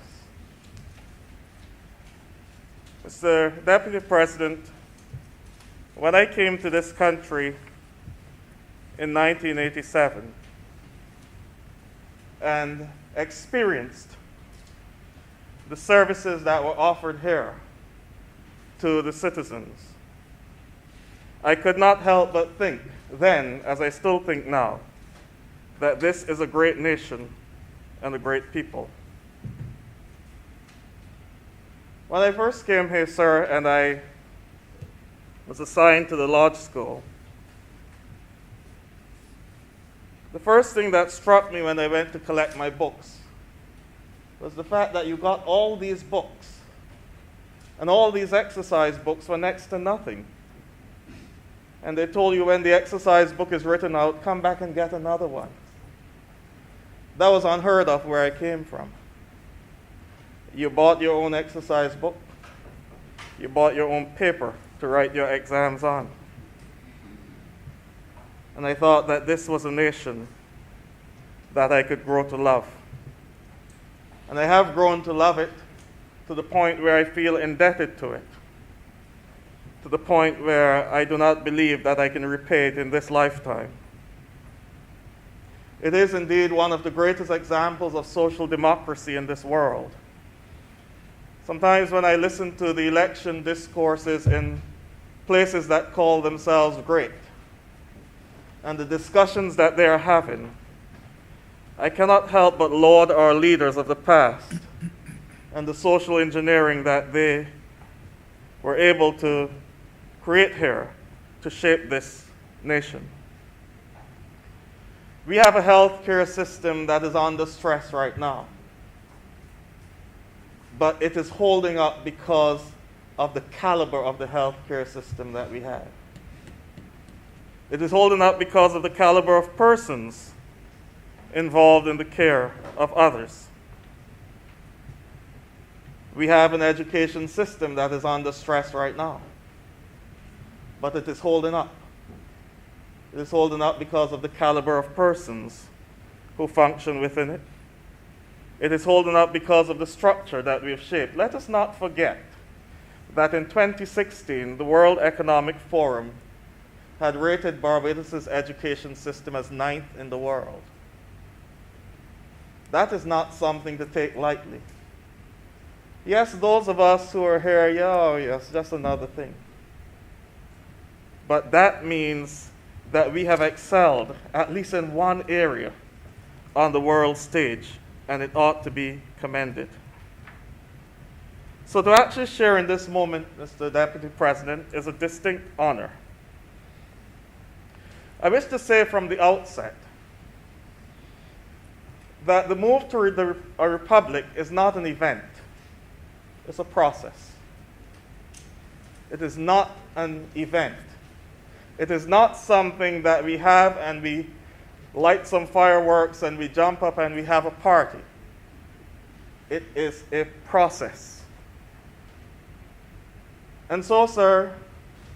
Mr. Deputy President, when I came to this country in 1987 and experienced the services that were offered here to the citizens, I could not help but think then, as I still think now, that this is a great nation and a great people. When I first came here, sir, and I was assigned to the Lodge School, the first thing that struck me when I went to collect my books was the fact that you got all these books, and all these exercise books were next to nothing. And they told you when the exercise book is written out, come back and get another one. That was unheard of where I came from. You bought your own exercise book. You bought your own paper to write your exams on. And I thought that this was a nation that I could grow to love. And I have grown to love it to the point where I feel indebted to it, to the point where I do not believe that I can repay it in this lifetime. It is indeed one of the greatest examples of social democracy in this world. Sometimes when I listen to the election discourses in places that call themselves great, and the discussions that they are having, I cannot help but laud our leaders of the past and the social engineering that they were able to create here to shape this nation. We have a healthcare system that is under stress right now, but it is holding up because of the caliber of the healthcare system that we have. It is holding up because of the caliber of persons involved in the care of others. We have an education system that is under stress right now, but it is holding up. It is holding up because of the caliber of persons who function within it. It is holding up because of the structure that we have shaped. Let us not forget that in 2016, the World Economic Forum had rated Barbados' education system as 9th in the world. That is not something to take lightly. Yes, those of us who are here, yes, just another thing. But that means that we have excelled, at least in one area, on the world stage, and it ought to be commended. So to actually share in this moment, Mr. Deputy President, is a distinct honor. I wish to say from the outset that the move to a republic is not an event. It's a process. It is not an event. It is not something that we have and we light some fireworks and we jump up and we have a party. It is a process. And so, sir,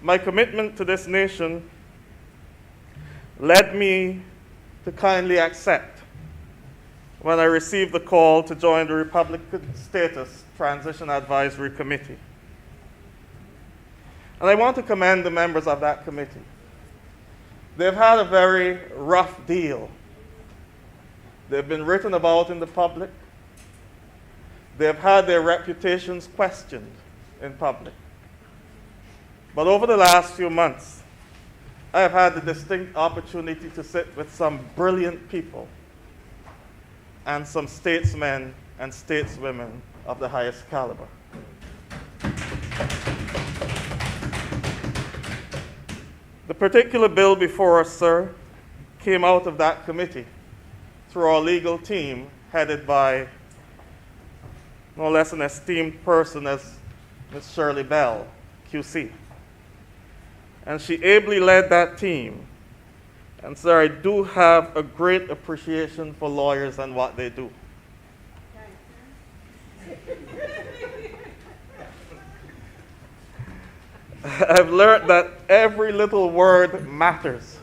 my commitment to this nation led me to kindly accept when I received the call to join the Republican Status Transition Advisory Committee. And I want to commend the members of that committee. They've had a very rough deal. They've been written about in the public. They've had their reputations questioned in public. But over the last few months, I have had the distinct opportunity to sit with some brilliant people and some statesmen and stateswomen of the highest caliber. The particular bill before us, sir, came out of that committee through our legal team headed by no less an esteemed person as Ms. Shirley Bell, QC. And she ably led that team. And sir, I do have a great appreciation for lawyers and what they do. I've learned that every little word matters.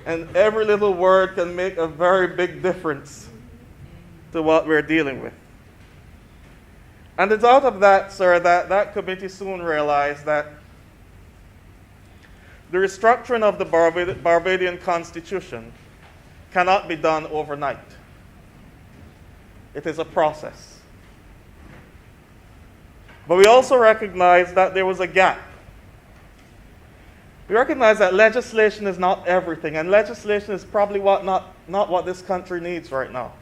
And every little word can make a very big difference to what we're dealing with. And it's out of that, sir, that committee soon realized that the restructuring of the Barbadian Constitution cannot be done overnight. It is a process. But we also recognize that there was a gap. We recognize that legislation is not everything, and legislation is probably not what this country needs right now.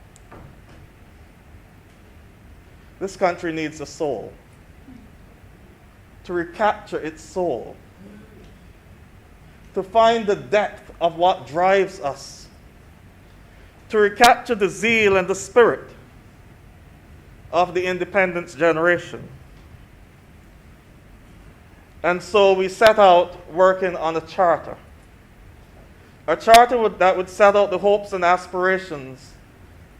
This country needs a soul. To recapture its soul. To find the depth of what drives us. To recapture the zeal and the spirit of the independence generation. And so we set out working on a charter. A charter that would set out the hopes and aspirations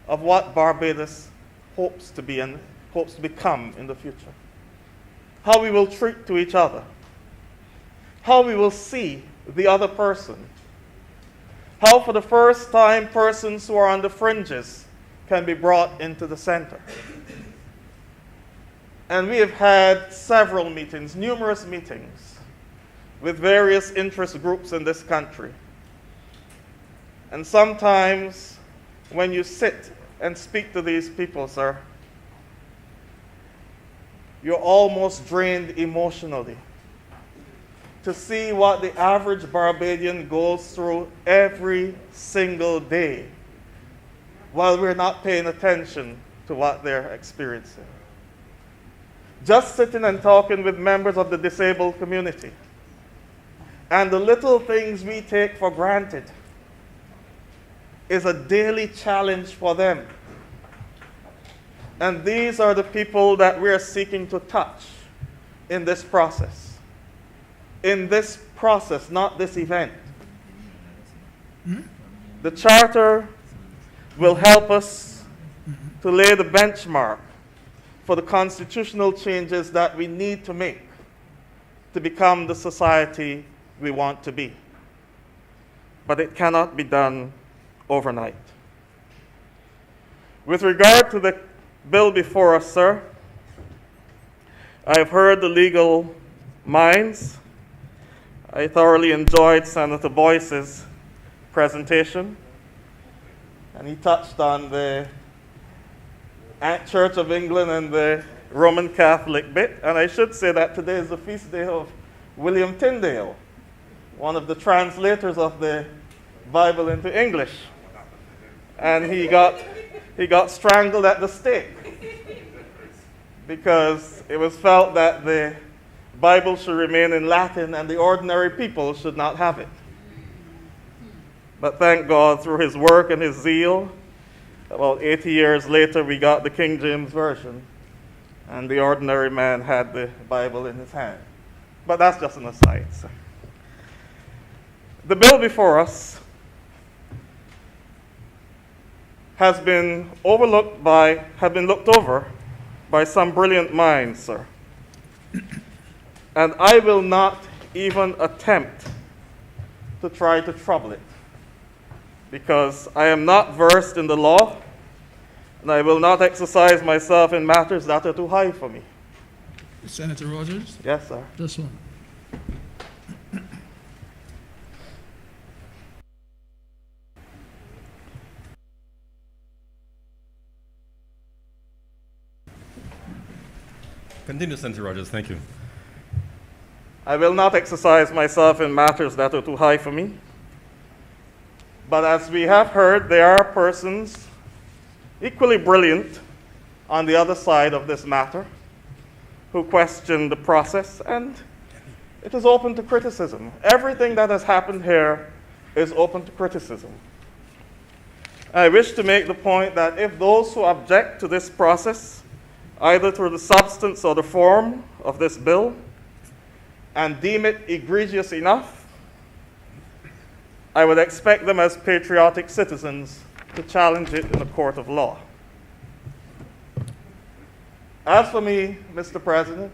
of what Barbados hopes to be and hopes to become in the future. How we will treat to each other. How we will see the other person. How for the first time persons who are on the fringes can be brought into the center. And we have had several meetings, numerous meetings, with various interest groups in this country. And sometimes when you sit and speak to these people, sir, you're almost drained emotionally to see what the average Barbadian goes through every single day while we're not paying attention to what they're experiencing. Just sitting and talking with members of the disabled community and the little things we take for granted is a daily challenge for them. And these are the people that we are seeking to touch in this process. In this process, not this event. The charter will help us to lay the benchmark for the constitutional changes that we need to make to become the society we want to be. But it cannot be done overnight. With regard to the bill before us, sir, I have heard the legal minds. I thoroughly enjoyed Senator Boyce's presentation, and he touched on the Church of England and the Roman Catholic bit. And I should say that today is the feast day of William Tyndale, one of the translators of the Bible into English. And he got strangled at the stake because it was felt that the Bible should remain in Latin and the ordinary people should not have it. But thank God, through his work and his zeal, about 80 years later, we got the King James Version, and the ordinary man had the Bible in his hand. But that's just an aside. So. The bill before us has been looked over by some brilliant minds, sir. And I will not even attempt to try to trouble it, because I am not versed in the law, and I will not exercise myself in matters that are too high for me. Senator Rogers? Yes, sir. This one. Continue, Senator Rogers. Thank you. I will not exercise myself in matters that are too high for me. But as we have heard, there are persons equally brilliant on the other side of this matter who question the process, and it is open to criticism. Everything that has happened here is open to criticism. I wish to make the point that if those who object to this process, either through the substance or the form of this bill, and deem it egregious enough, I would expect them as patriotic citizens to challenge it in a court of law. As for me, Mr. President,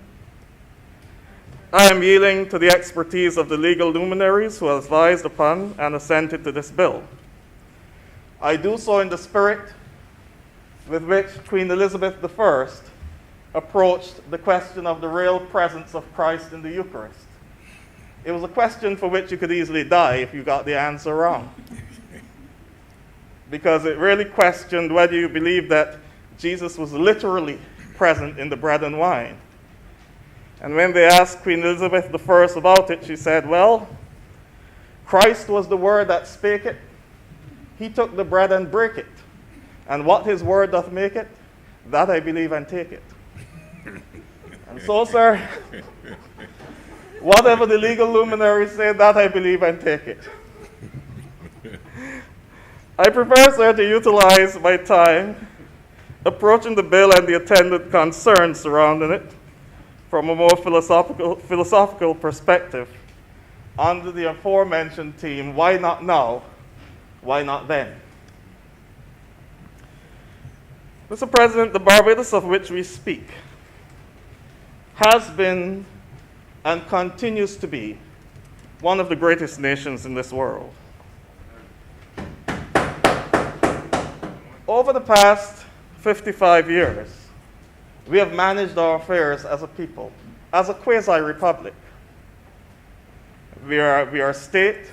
I am yielding to the expertise of the legal luminaries who have advised upon and assented to this bill. I do so in the spirit with which Queen Elizabeth I approached the question of the real presence of Christ in the Eucharist. It was a question for which you could easily die if you got the answer wrong. Because it really questioned whether you believed that Jesus was literally present in the bread and wine. And when they asked Queen Elizabeth I about it, she said, well, Christ was the word that spake it. He took the bread and brake it. And what his word doth make it, that I believe and take it. And so, sir, whatever the legal luminaries say, that I believe and take it. I prefer, sir, to utilize my time approaching the bill and the attendant concerns surrounding it from a more philosophical perspective under the aforementioned theme, why not now, why not then? Mr. President, the Barbados of which we speak has been and continues to be one of the greatest nations in this world. Over the past 55 years, we have managed our affairs as a people, as a quasi-republic. We are a state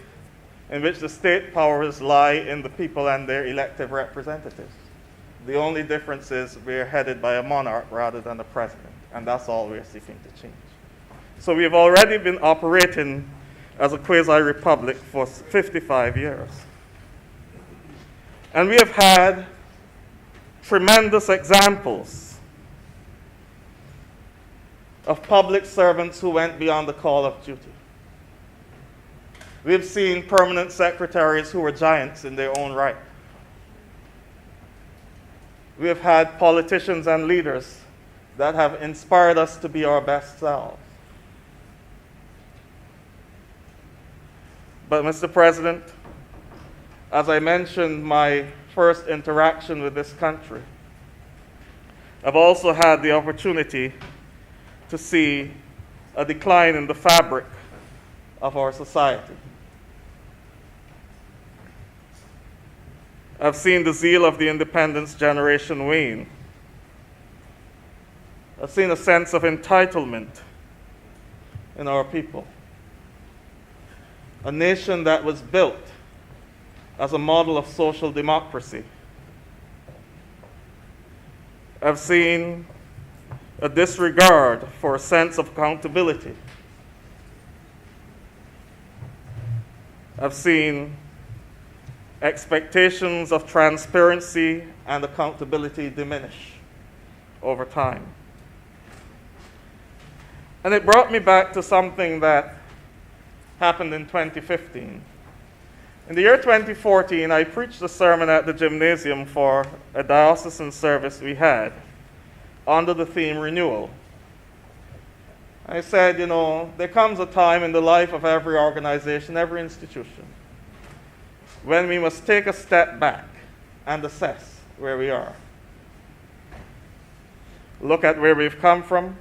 in which the state powers lie in the people and their elected representatives. The only difference is we are headed by a monarch rather than a president, and that's all we are seeking to change. So we have already been operating as a quasi-republic for 55 years. And we have had tremendous examples of public servants who went beyond the call of duty. We've seen permanent secretaries who were giants in their own right. We have had politicians and leaders that have inspired us to be our best selves. But, Mr. President, as I mentioned my first interaction with this country, I've also had the opportunity to see a decline in the fabric of our society. I've seen the zeal of the independence generation wane. I've seen a sense of entitlement in our people. A nation that was built as a model of social democracy. I've seen a disregard for a sense of accountability. I've seen expectations of transparency and accountability diminish over time. And it brought me back to something that happened in 2015. In the year 2014, I preached a sermon at the gymnasium for a diocesan service we had under the theme renewal. I said, you know, there comes a time in the life of every organization, every institution, when we must take a step back and assess where we are. Look at where we've come from,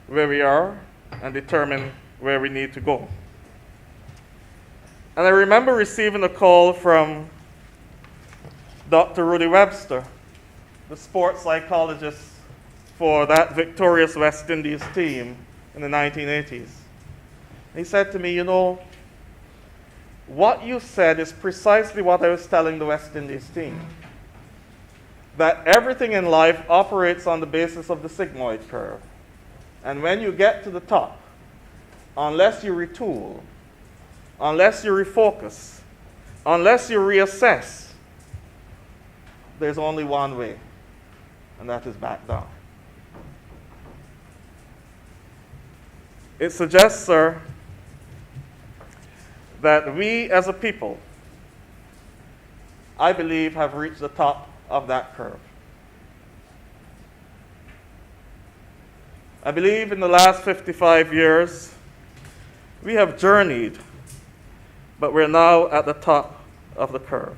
where we are, and determine where we need to go. And I remember receiving a call from Dr. Rudy Webster, the sports psychologist for that victorious West Indies team in the 1980s. He said to me, you know, what you said is precisely what I was telling the West Indies team. That everything in life operates on the basis of the sigmoid curve. And when you get to the top, unless you retool, unless you refocus, unless you reassess, there's only one way, and that is back down. It suggests, sir, that we as a people, I believe, have reached the top of that curve. I believe in the last 55 years, we have journeyed, but we're now at the top of the curve.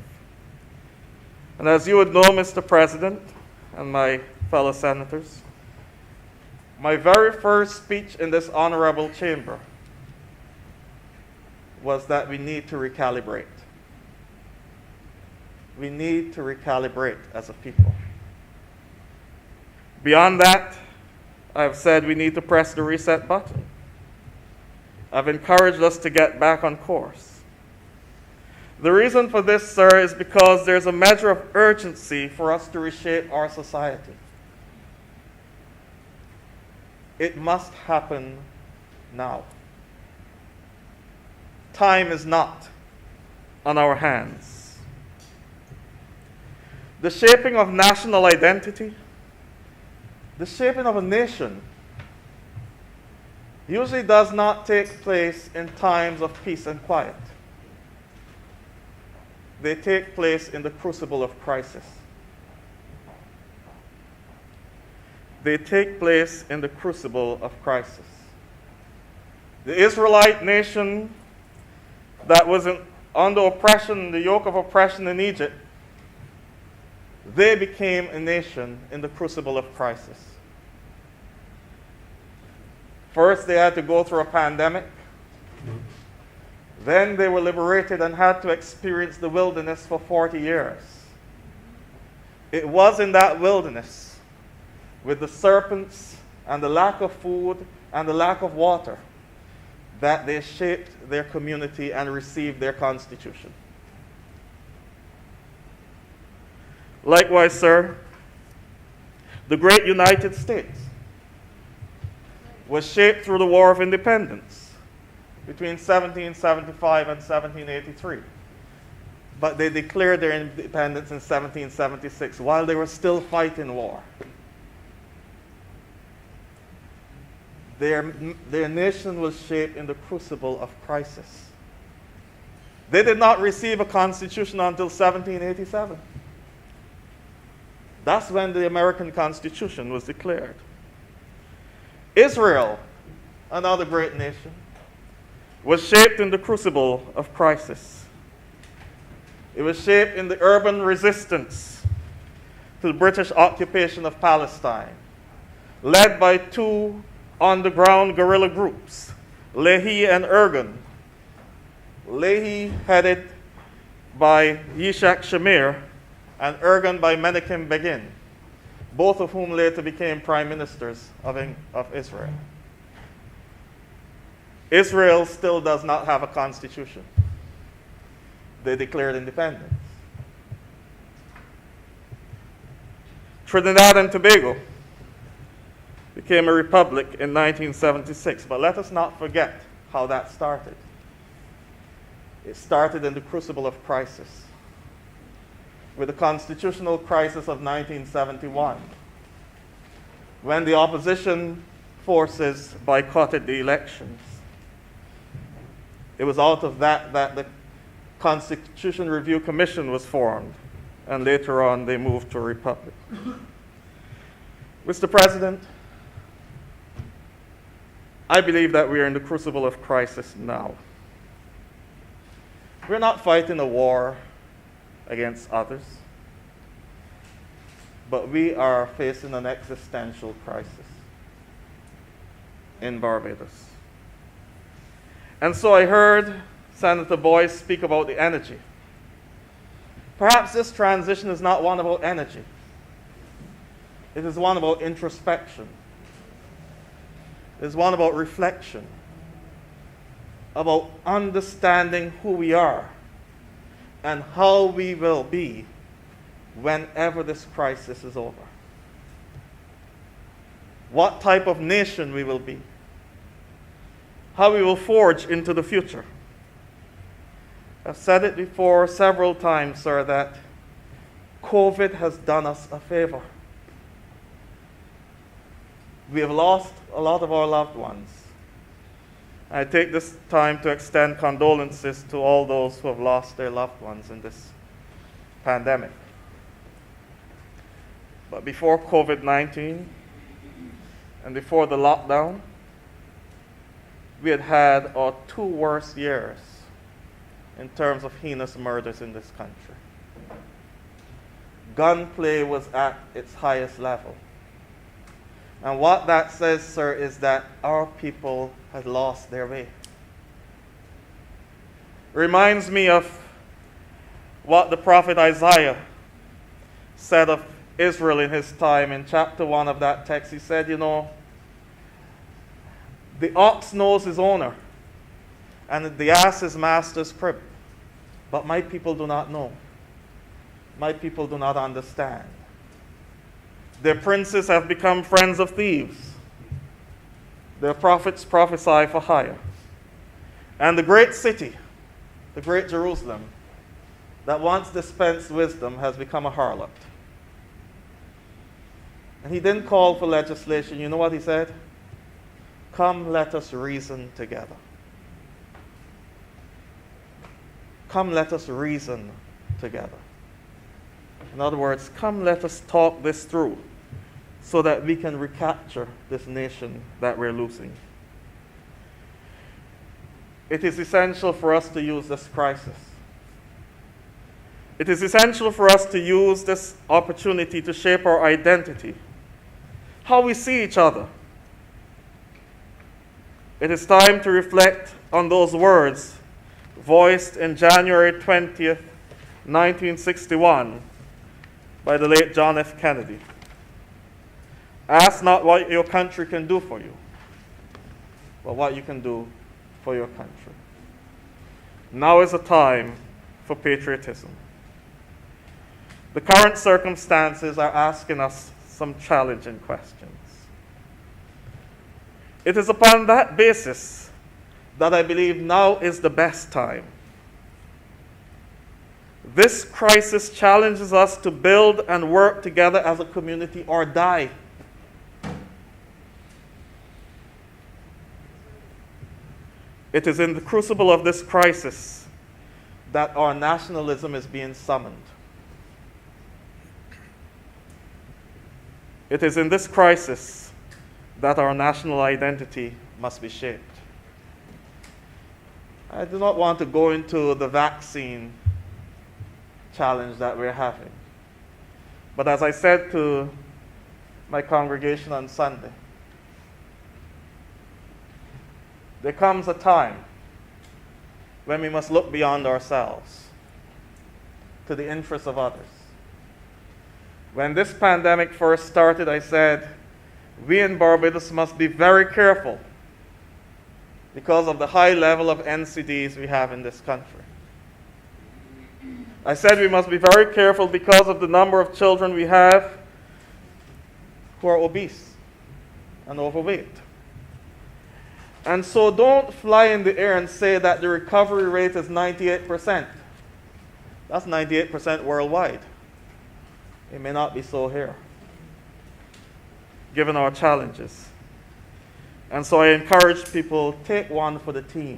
And as you would know, Mr. President and my fellow senators, my very first speech in this honorable chamber was that we need to recalibrate. We need to recalibrate as a people. Beyond that, I've said we need to press the reset button. I've encouraged us to get back on course. The reason for this, sir, is because there's a measure of urgency for us to reshape our society. It must happen now. Time is not on our hands. The shaping of national identity, the shaping of a nation, usually does not take place in times of peace and quiet. They take place in the crucible of crisis. They take place in the crucible of crisis. The Israelite nation that was under oppression, the yoke of oppression in Egypt, they became a nation in the crucible of crisis. First, they had to go through a pandemic. Then they were liberated and had to experience the wilderness for 40 years. It was in that wilderness, with the serpents and the lack of food and the lack of water, that they shaped their community and received their constitution. Likewise, sir, the great United States was shaped through the War of Independence between 1775 and 1783. But they declared their independence in 1776 while they were still fighting war. Their nation was shaped in the crucible of crisis. They did not receive a constitution until 1787. That's when the American Constitution was declared. Israel, another great nation, was shaped in the crucible of crisis. It was shaped in the urban resistance to the British occupation of Palestine, led by two underground guerrilla groups, Lehi and Ergun. Lehi headed by Yitzhak Shamir and Ergun by Menachem Begin, both of whom later became prime ministers of Israel. Israel still does not have a constitution. They declared independence. Trinidad and Tobago became a republic in 1976, but let us not forget how that started. It started in the crucible of crisis, with the constitutional crisis of 1971, when the opposition forces boycotted the elections. It was out of that the Constitution Review Commission was formed, and later on they moved to a republic. Mr. President, I believe that we are in the crucible of crisis now. We're not fighting a war against others, but we are facing an existential crisis in Barbados. And so I heard Senator Boyce speak about the energy. Perhaps this transition is not one about energy. It is one about introspection. It is one about reflection, about understanding who we are and how we will be whenever this crisis is over. what type of nation we will be, how we will forge into the future. I've said it before several times, sir, that COVID has done us a favor. We have lost a lot of our loved ones. I take this time to extend condolences to all those who have lost their loved ones in this pandemic. But before COVID-19 and before the lockdown, we had had our 2 worst years in terms of heinous murders in this country. Gunplay was at its highest level. And what that says, sir, is that our people had lost their way. Reminds me of what the prophet Isaiah said of Israel in his time. In chapter 1 of that text, he said, the ox knows his owner, and the ass his master's crib. But my people do not know. My people do not understand. Their princes have become friends of thieves. Their prophets prophesy for hire. And the great city, the great Jerusalem, that once dispensed wisdom has become a harlot. And he didn't call for legislation. You know what he said? Come, let us reason together. Come, let us reason together. In other words, come, let us talk this through so that we can recapture this nation that we're losing. It is essential for us to use this crisis. It is essential for us to use this opportunity to shape our identity, how we see each other. It is time to reflect on those words voiced in January 20th, 1961 by the late John F. Kennedy. Ask not what your country can do for you, but what you can do for your country. Now is a time for patriotism. The current circumstances are asking us some challenging questions. It is upon that basis that I believe now is the best time. This crisis challenges us to build and work together as a community or die. It is in the crucible of this crisis that our nationalism is being summoned. It is in this crisis that our national identity must be shaped. I do not want to go into the vaccine challenge that we're having. But as I said to my congregation on Sunday, there comes a time when we must look beyond ourselves to the interests of others. When this pandemic first started, I said, we in Barbados must be very careful because of the high level of NCDs we have in this country. I said we must be very careful because of the number of children we have who are obese and overweight. And so don't fly in the air and say that the recovery rate is 98%. That's 98% worldwide. It may not be so here, given our challenges. And so I encourage people, take one for the team.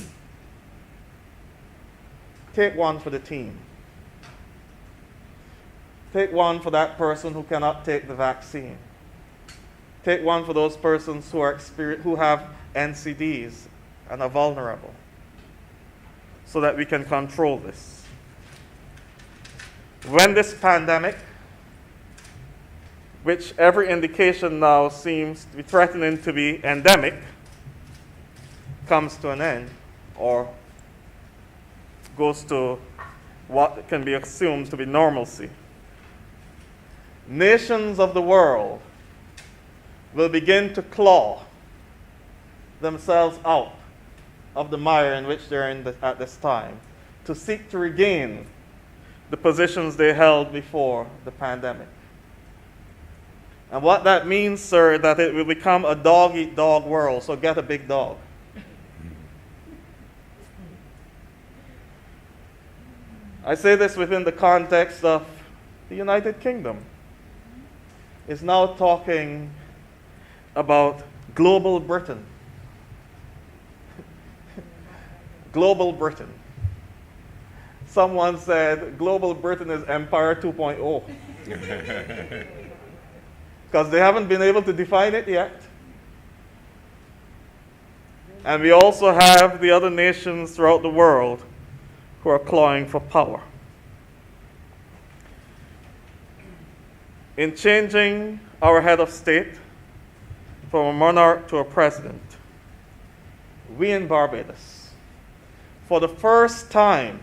Take one for the team. Take one for that person who cannot take the vaccine. Take one for those persons who have NCDs and are vulnerable, so that we can control this. When this pandemic, which every indication now seems to be threatening to be endemic, comes to an end or goes to what can be assumed to be normalcy, nations of the world will begin to claw themselves out of the mire in which they're in at this time to seek to regain the positions they held before the pandemic. And what that means, sir, is that it will become a dog-eat-dog world, so get a big dog. I say this within the context of the United Kingdom. Is now talking about global Britain. Global Britain. Someone said global Britain is Empire 2.0. Because they haven't been able to define it yet. And we also have the other nations throughout the world who are clawing for power. In changing our head of state from a monarch to a president, we in Barbados, for the first time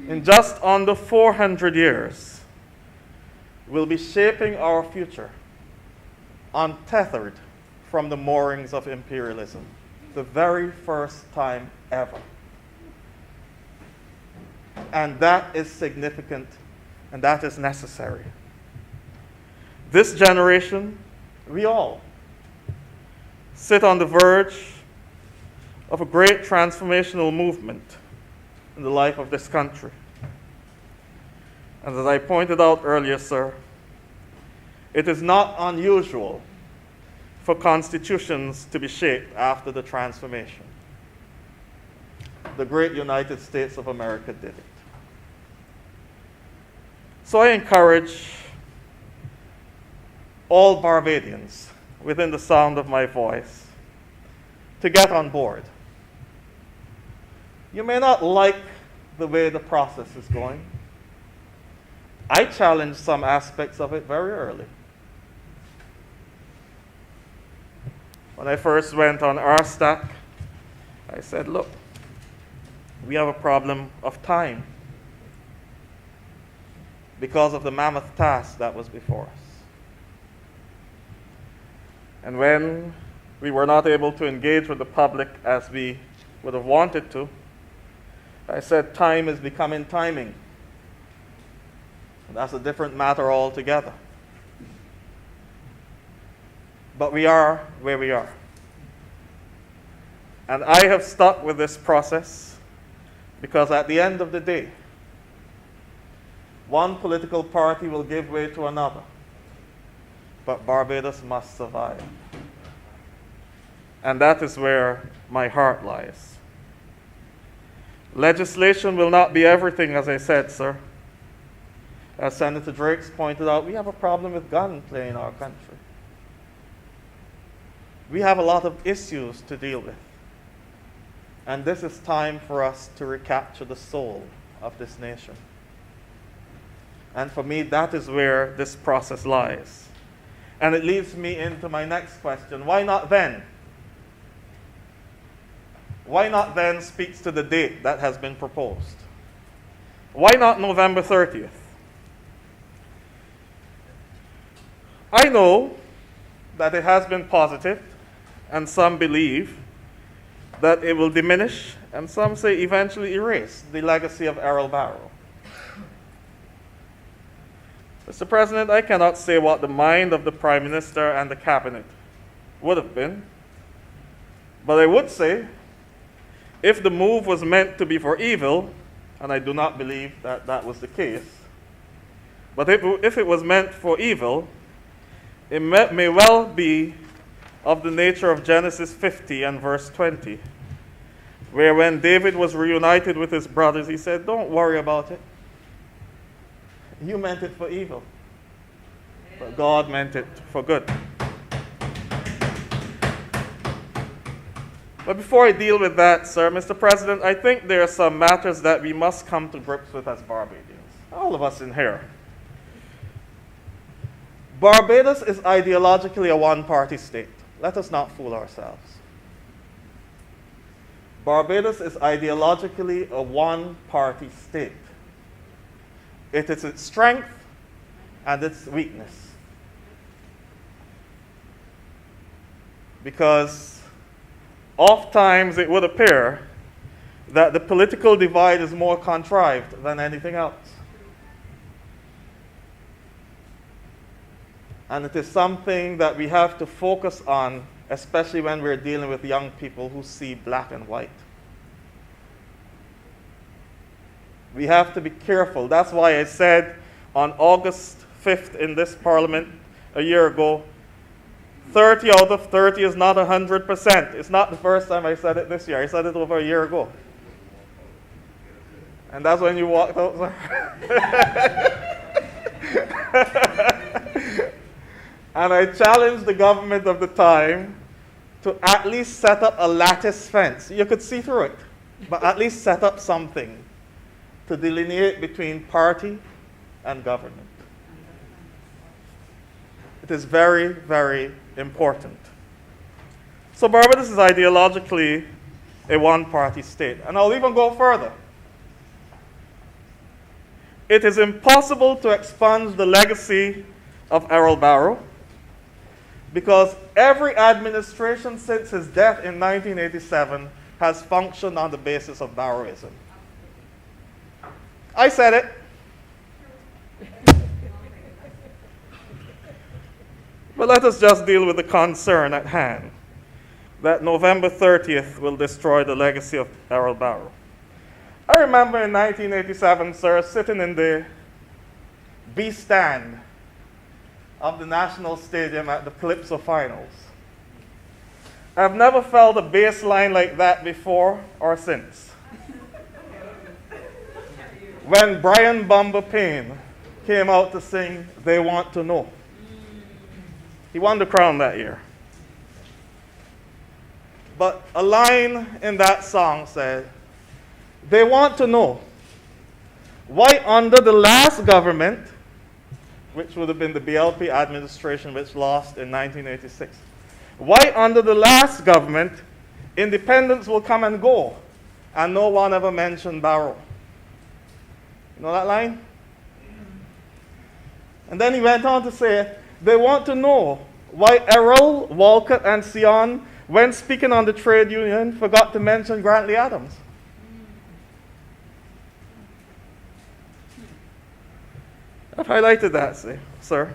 in just under 400 years, will be shaping our future untethered from the moorings of imperialism. The very first time ever. And that is significant, and that is necessary. This generation, we all, sit on the verge of a great transformational movement in the life of this country. And as I pointed out earlier, sir, it is not unusual for constitutions to be shaped after the transformation. The great United States of America did it. So I encourage all Barbadians within the sound of my voice to get on board. You may not like the way the process is going. I challenged some aspects of it very early. When I first went on RSTAC, I said, look, we have a problem of time because of the mammoth task that was before us. And when we were not able to engage with the public as we would have wanted to, I said time is becoming timing. And that's a different matter altogether. But we are where we are. And I have stuck with this process because at the end of the day, one political party will give way to another. But Barbados must survive. And that is where my heart lies. Legislation will not be everything, as I said, sir. As Senator Drakes pointed out, we have a problem with gunplay in our country. We have a lot of issues to deal with. And this is time for us to recapture the soul of this nation. And for me, that is where this process lies. And it leads me into my next question. Why not then? Why not then speaks to the date that has been proposed? Why not November 30th? I know that it has been posited, and some believe that it will diminish, and some say eventually erase the legacy of Errol Barrow. Mr. President, I cannot say what the mind of the Prime Minister and the Cabinet would have been, but I would say if the move was meant to be for evil, and I do not believe that that was the case, but if it was meant for evil, it may well be of the nature of Genesis 50 and verse 20, where when David was reunited with his brothers, he said, don't worry about it. You meant it for evil, but God meant it for good. But before I deal with that, sir, Mr. President, I think there are some matters that we must come to grips with as Barbadians, all of us in here. Barbados is ideologically a one-party state. Let us not fool ourselves. Barbados is ideologically a one-party state. It is its strength and its weakness. Because oftentimes it would appear that the political divide is more contrived than anything else. And it is something that we have to focus on, especially when we're dealing with young people who see black and white. We have to be careful. That's why I said on August 5th in this Parliament a year ago, 30 out of 30 is not 100%. It's not the first time I said it this year. I said it over a year ago. And that's when you walked out, sir. And I challenged the government of the time to at least set up a lattice fence. You could see through it, but at least set up something to delineate between party and government. It is very, very important. So Barbados is ideologically a one-party state. And I'll even go further. It is impossible to expunge the legacy of Errol Barrow because every administration since his death in 1987 has functioned on the basis of Barrowism. I said it. But let us just deal with the concern at hand, that November 30th will destroy the legacy of Errol Barrow. I remember in 1987, sir, sitting in the B stand of the National Stadium at the Calypso Finals. I've never felt a bass line like that before or since. When Brian Bumba Payne came out to sing They Want to Know. He won the crown that year. But a line in that song said, they want to know why under the last government, which would have been the BLP administration which lost in 1986, why under the last government, independence will come and go, and no one ever mentioned Barrow. You know that line? And then he went on to say, they want to know why Errol, Walcott, and Sion, when speaking on the trade union, forgot to mention Grantley Adams. I've highlighted that, sir.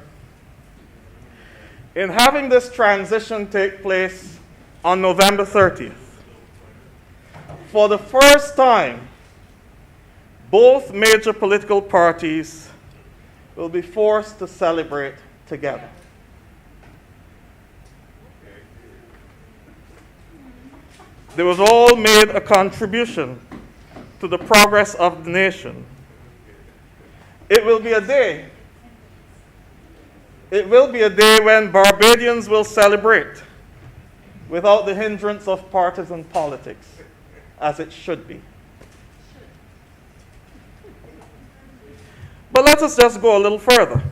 In having this transition take place on November 30th, for the first time, both major political parties will be forced to celebrate together. They have all made a contribution to the progress of the nation. It will be a day. It will be a day when Barbadians will celebrate without the hindrance of partisan politics, as it should be. But let us just go a little further.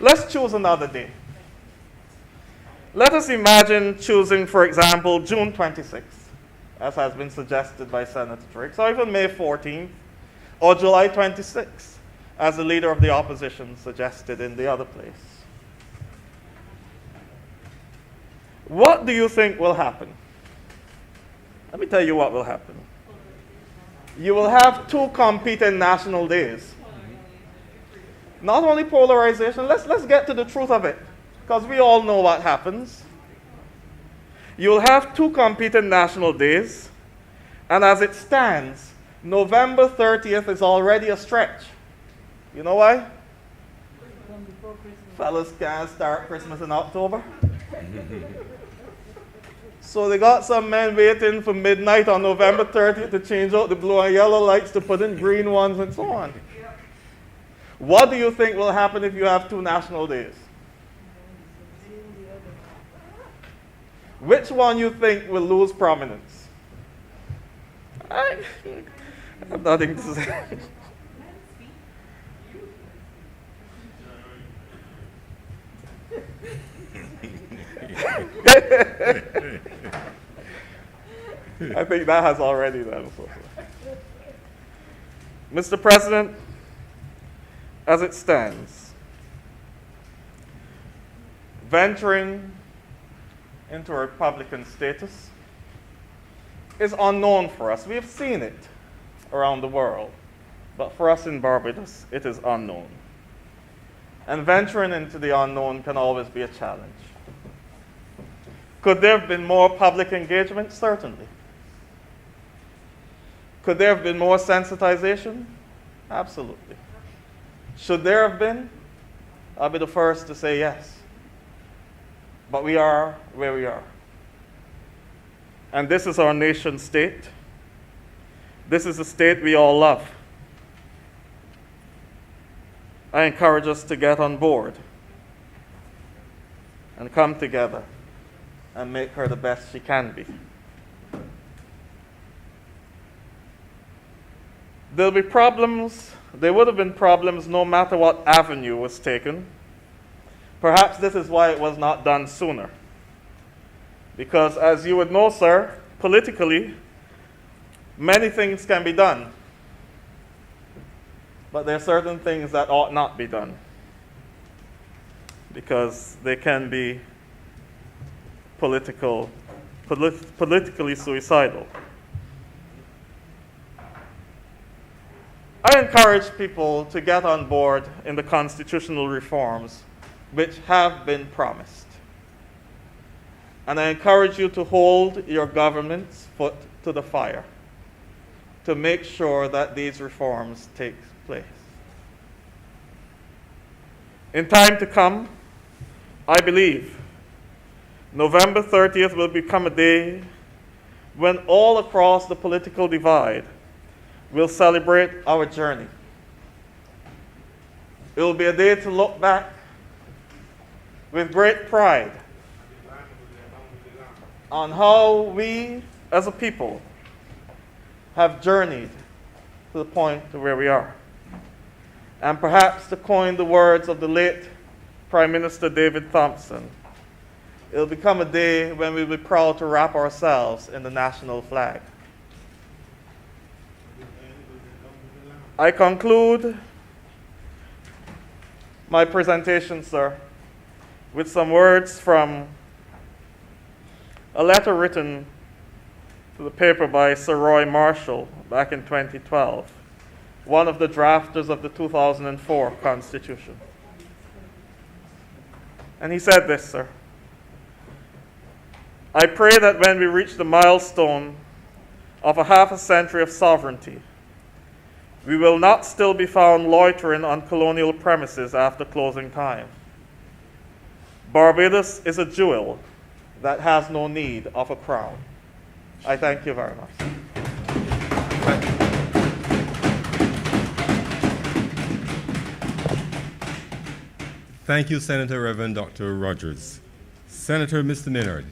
Let's choose another day. Let us imagine choosing, for example, June 26th, as has been suggested by Senator Triggs, or even May 14th, or July 26th, as the leader of the opposition suggested in the other place. What do you think will happen? Let me tell you what will happen. You will have two competing national days. Not only polarization, let's get to the truth of it, because we all know what happens. You'll have two competing national days, and as it stands, November 30th is already a stretch. You know why? Fellas can't start Christmas in October. So they got some men waiting for midnight on November 30th to change out the blue and yellow lights to put in green ones and so on. What do you think will happen if you have two national days? Which one you think will lose prominence? I have nothing to say. I think that has already done so. Mr. President, as it stands, venturing into a Republican status is unknown for us. We have seen it around the world, but for us in Barbados, it is unknown. And venturing into the unknown can always be a challenge. Could there have been more public engagement? Certainly. Could there have been more sensitization? Absolutely. Should there have been? I'll be the first to say yes. But we are where we are. And this is our nation state. This is a state we all love. I encourage us to get on board and come together and make her the best she can be. There'll be problems. There would have been problems no matter what avenue was taken. Perhaps this is why it was not done sooner. Because as you would know, sir, politically, many things can be done. But there are certain things that ought not be done. Because they can be politically suicidal. I encourage people to get on board in the constitutional reforms which have been promised. And I encourage you to hold your government's foot to the fire to make sure that these reforms take place. In time to come, I believe November 30th will become a day when all across the political divide will celebrate our journey. It will be a day to look back with great pride on how we as a people have journeyed to the point to where we are. And perhaps to coin the words of the late Prime Minister David Thompson, it will become a day when we'll be proud to wrap ourselves in the national flag. I conclude my presentation, sir, with some words from a letter written to the paper by Sir Roy Marshall back in 2012, one of the drafters of the 2004 Constitution. And he said this, sir: I pray that when we reach the milestone of a half a century of sovereignty, we will not still be found loitering on colonial premises after closing time. Barbados is a jewel that has no need of a crown. I thank you very much. Thank you, Senator Reverend Dr. Rogers. Senator Mr. Minard.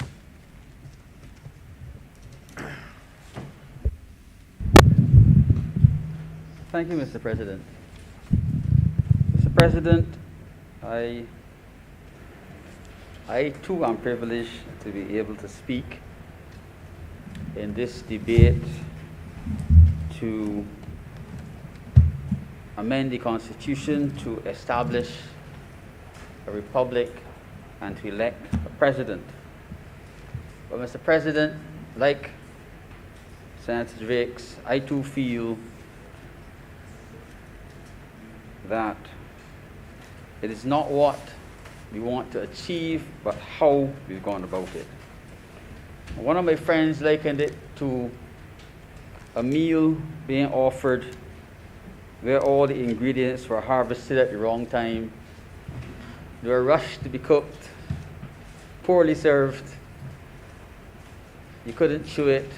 Thank you, Mr. President. Mr. President, I too am privileged to be able to speak in this debate to amend the Constitution to establish a republic and to elect a president. But Mr. President, like Senator Drakes, I too feel that it is not what we want to achieve, but how we've gone about it. One of my friends likened it to a meal being offered where all the ingredients were harvested at the wrong time. They were rushed to be cooked, poorly served. You couldn't chew it,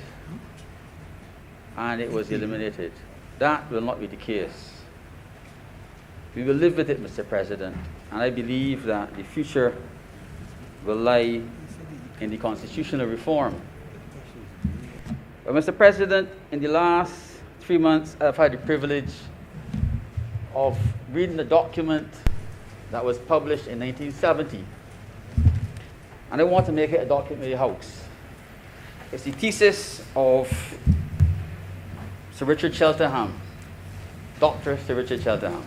and it was eliminated. That will not be the case. We will live with it, Mr. President, and I believe that the future will lie in the constitutional reform. But Mr. President, in the last 3 months, I've had the privilege of reading a document that was published in 1970. And I want to make it a document in the House. It's the thesis of Sir Richard Cheltenham, Dr. Sir Richard Cheltenham.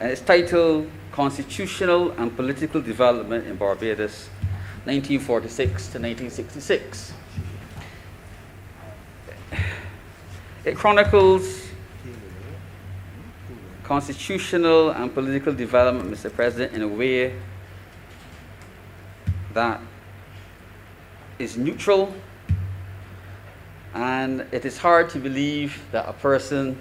And it's titled Constitutional and Political Development in Barbados, 1946 to 1966. It chronicles constitutional and political development, Mr. President, in a way that is neutral, and it is hard to believe that a person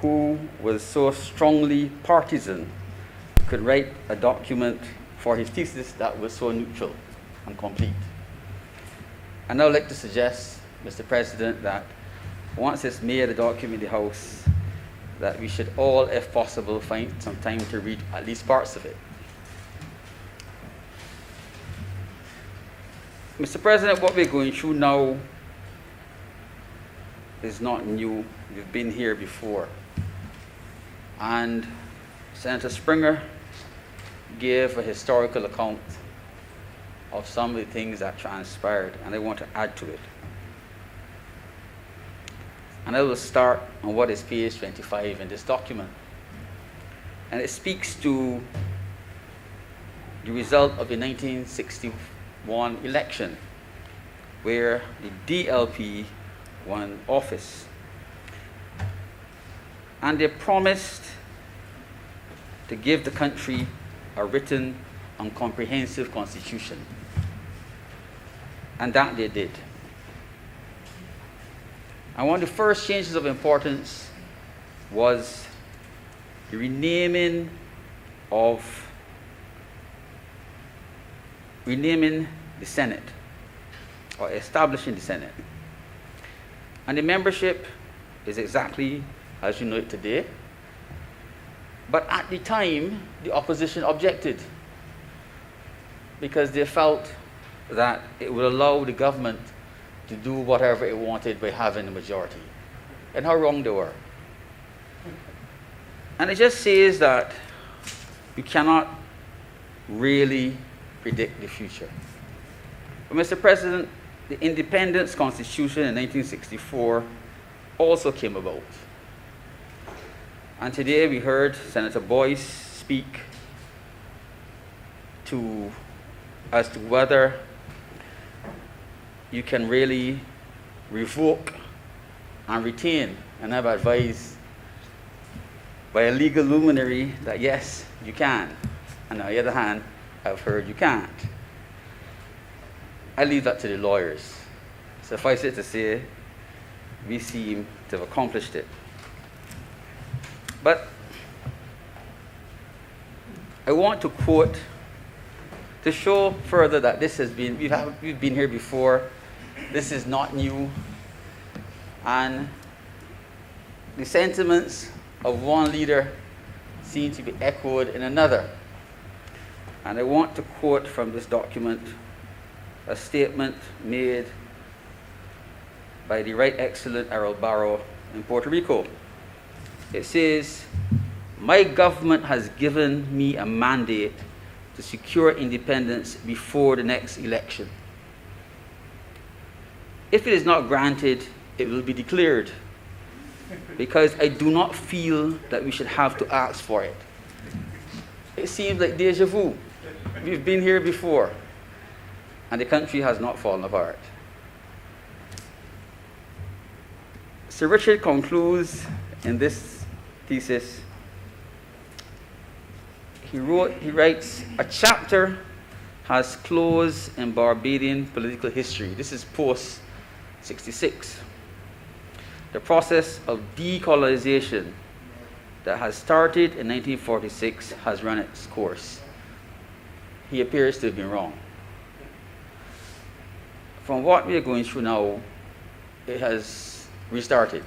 who was so strongly partisan could write a document for his thesis that was so neutral and complete. And I would like to suggest, Mr. President, that once it's made a document in the House, that we should all, if possible, find some time to read at least parts of it. Mr. President, what we're going through now is not new. We've been here before. And Senator Springer gave a historical account of some of the things that transpired, and I want to add to it. And I will start on what is page 25 in this document. And it speaks to the result of the 1961 election, where the DLP won office. And they promised to give the country a written and comprehensive constitution. And that they did. And one of the first changes of importance was the renaming the Senate, or establishing the Senate. And the membership is exactly as you know it today. But at the time, the opposition objected because they felt that it would allow the government to do whatever it wanted by having a majority. And how wrong they were. And it just says that you cannot really predict the future. But Mr. President, the Independence Constitution in 1964 also came about. And today we heard Senator Boyce speak as to whether you can really revoke and retain. And I've advised by a legal luminary that yes, you can. And on the other hand, I've heard you can't. I leave that to the lawyers. Suffice it to say, we seem to have accomplished it. But I want to quote to show further that this has been, we've been here before. This is not new. And the sentiments of one leader seem to be echoed in another. And I want to quote from this document a statement made by the Right Excellent Errol Barrow in Puerto Rico. It says, "My government has given me a mandate to secure independence before the next election. If it is not granted, it will be declared, because I do not feel that we should have to ask for it." It seems like deja vu. We've been here before, and the country has not fallen apart. Sir Richard concludes in this thesis. He writes, "A chapter has closed in Barbadian political history." This is post-66. The process of decolonization that has started in 1946 has run its course. He appears to have been wrong. From what we are going through now, it has restarted.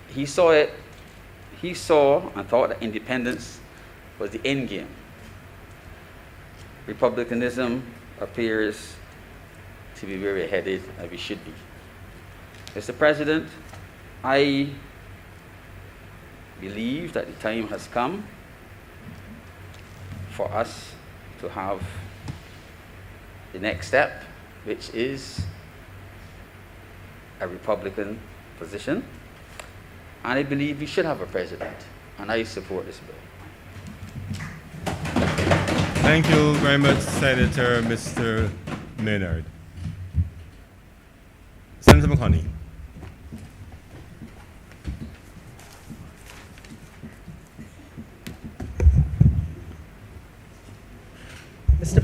He saw and thought that independence was the end game. Republicanism appears to be where we're headed, and we should be. Mr. President, I believe that the time has come for us to have the next step, which is a Republican position. And I believe we should have a president, and I support this bill. Thank you very much, Senator Mr. Maynard. Senator McConney.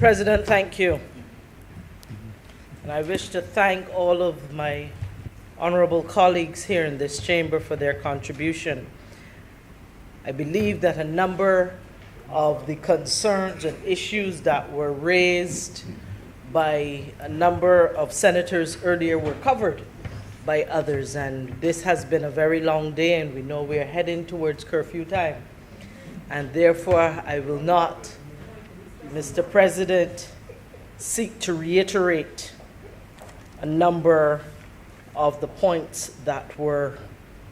President, thank you. And I wish to thank all of my honorable colleagues here in this chamber for their contribution. I believe that a number of the concerns and issues that were raised by a number of senators earlier were covered by others, and this has been a very long day, and we know we are heading towards curfew time. And therefore, I will not, Mr. President, seek to reiterate a number of the points that were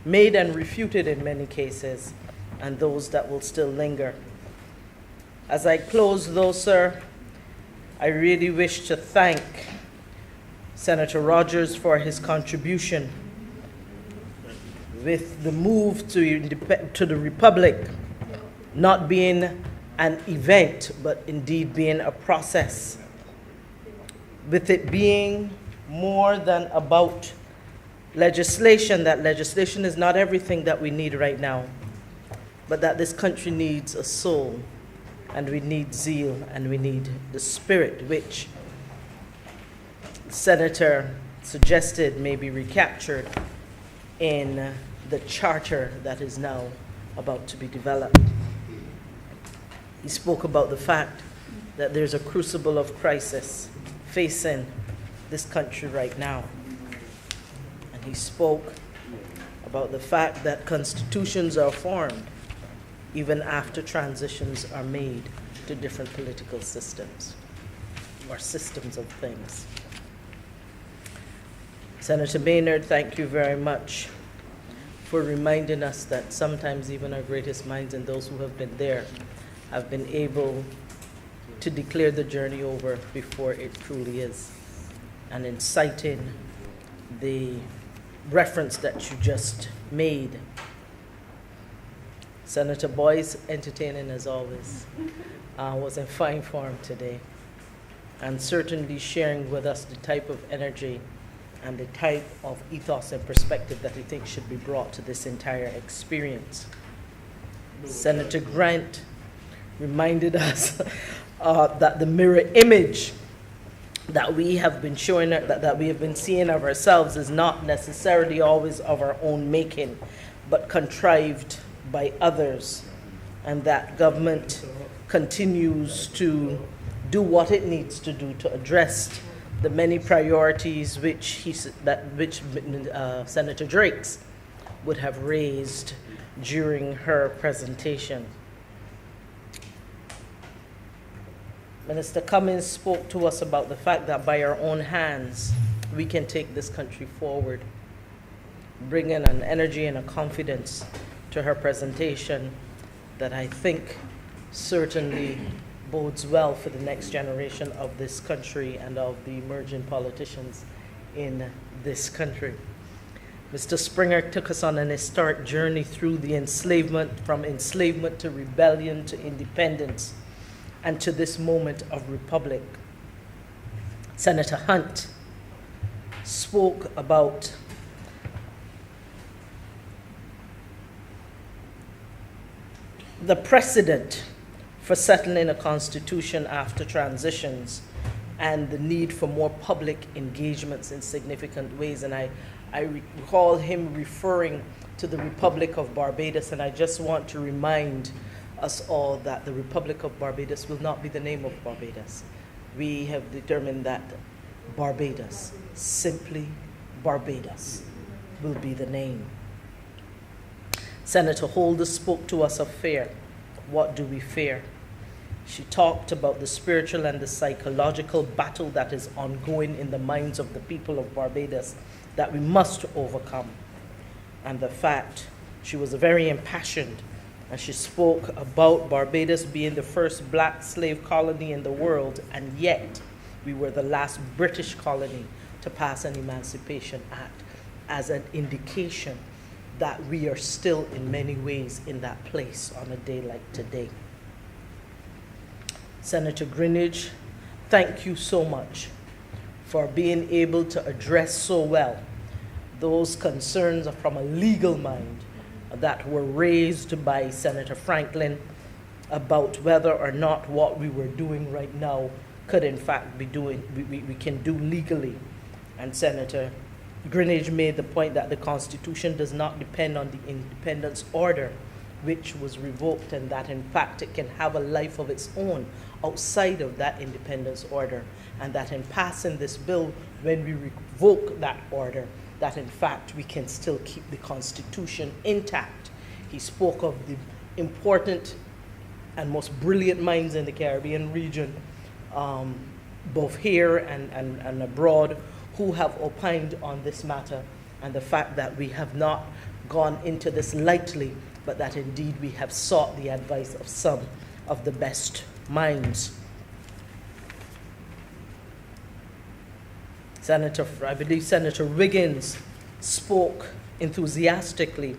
made and refuted in many cases, and those that will still linger. As I close, though, sir, I really wish to thank Senator Rogers for his contribution with the move to the Republic not being an event, but indeed being a process, with it being more than about legislation, that legislation is not everything that we need right now, but that this country needs a soul, and we need zeal, and we need the spirit, which Senator suggested may be recaptured in the charter that is now about to be developed. He spoke about the fact that there's a crucible of crisis facing this country right now. And he spoke about the fact that constitutions are formed even after transitions are made to different political systems or systems of things. Senator Maynard, thank you very much for reminding us that sometimes even our greatest minds and those who have been there have been able to declare the journey over before it truly is. And in citing the reference that you just made, Senator Boyce, entertaining as always, was in fine form today, and certainly sharing with us the type of energy and the type of ethos and perspective that he thinks should be brought to this entire experience. Senator Grant reminded us that the mirror image that we have been showing, that we have been seeing of ourselves is not necessarily always of our own making, but contrived by others, and that government continues to do what it needs to do to address the many priorities which Senator Drakes would have raised during her presentation. Minister Cummings spoke to us about the fact that by our own hands, we can take this country forward, bringing an energy and a confidence to her presentation that I think certainly bodes well for the next generation of this country and of the emerging politicians in this country. Mr. Springer took us on an historic journey through the enslavement, from enslavement to rebellion to independence, and to this moment of republic. Senator Hunt spoke about the precedent for settling a constitution after transitions and the need for more public engagements in significant ways. And I recall him referring to the Republic of Barbados, and I just want to remind us all that the Republic of Barbados will not be the name of Barbados. We have determined that Barbados, simply Barbados, will be the name. Senator Holder spoke to us of fear. What do we fear? She talked about the spiritual and the psychological battle that is ongoing in the minds of the people of Barbados that we must overcome. And the fact, she was very impassioned, and she spoke about Barbados being the first black slave colony in the world, and yet we were the last British colony to pass an Emancipation Act, as an indication that we are still in many ways in that place on a day like today. Senator Greenidge, thank you so much for being able to address so well those concerns from a legal mind that were raised by Senator Franklin about whether or not what we were doing right now could in fact be doing, we can do legally. And Senator Greenidge made the point that the Constitution does not depend on the independence order, which was revoked, and that in fact it can have a life of its own outside of that independence order, and that in passing this bill, when we revoke that order, that in fact we can still keep the Constitution intact. He spoke of the important and most brilliant minds in the Caribbean region, both here and abroad, who have opined on this matter, and the fact that we have not gone into this lightly, but that indeed we have sought the advice of some of the best minds. I believe Senator Wiggins spoke enthusiastically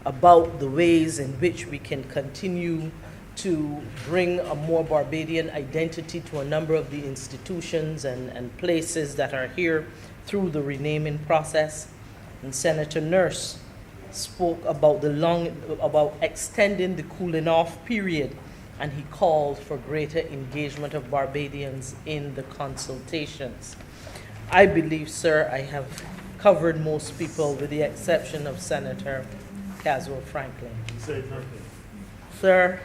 about the ways in which we can continue to bring a more Barbadian identity to a number of the institutions and places that are here through the renaming process. And Senator Nurse spoke about about extending the cooling off period, and he called for greater engagement of Barbadians in the consultations. I believe, sir, I have covered most people with the exception of Senator Caswell Franklin. You said nothing. Sir,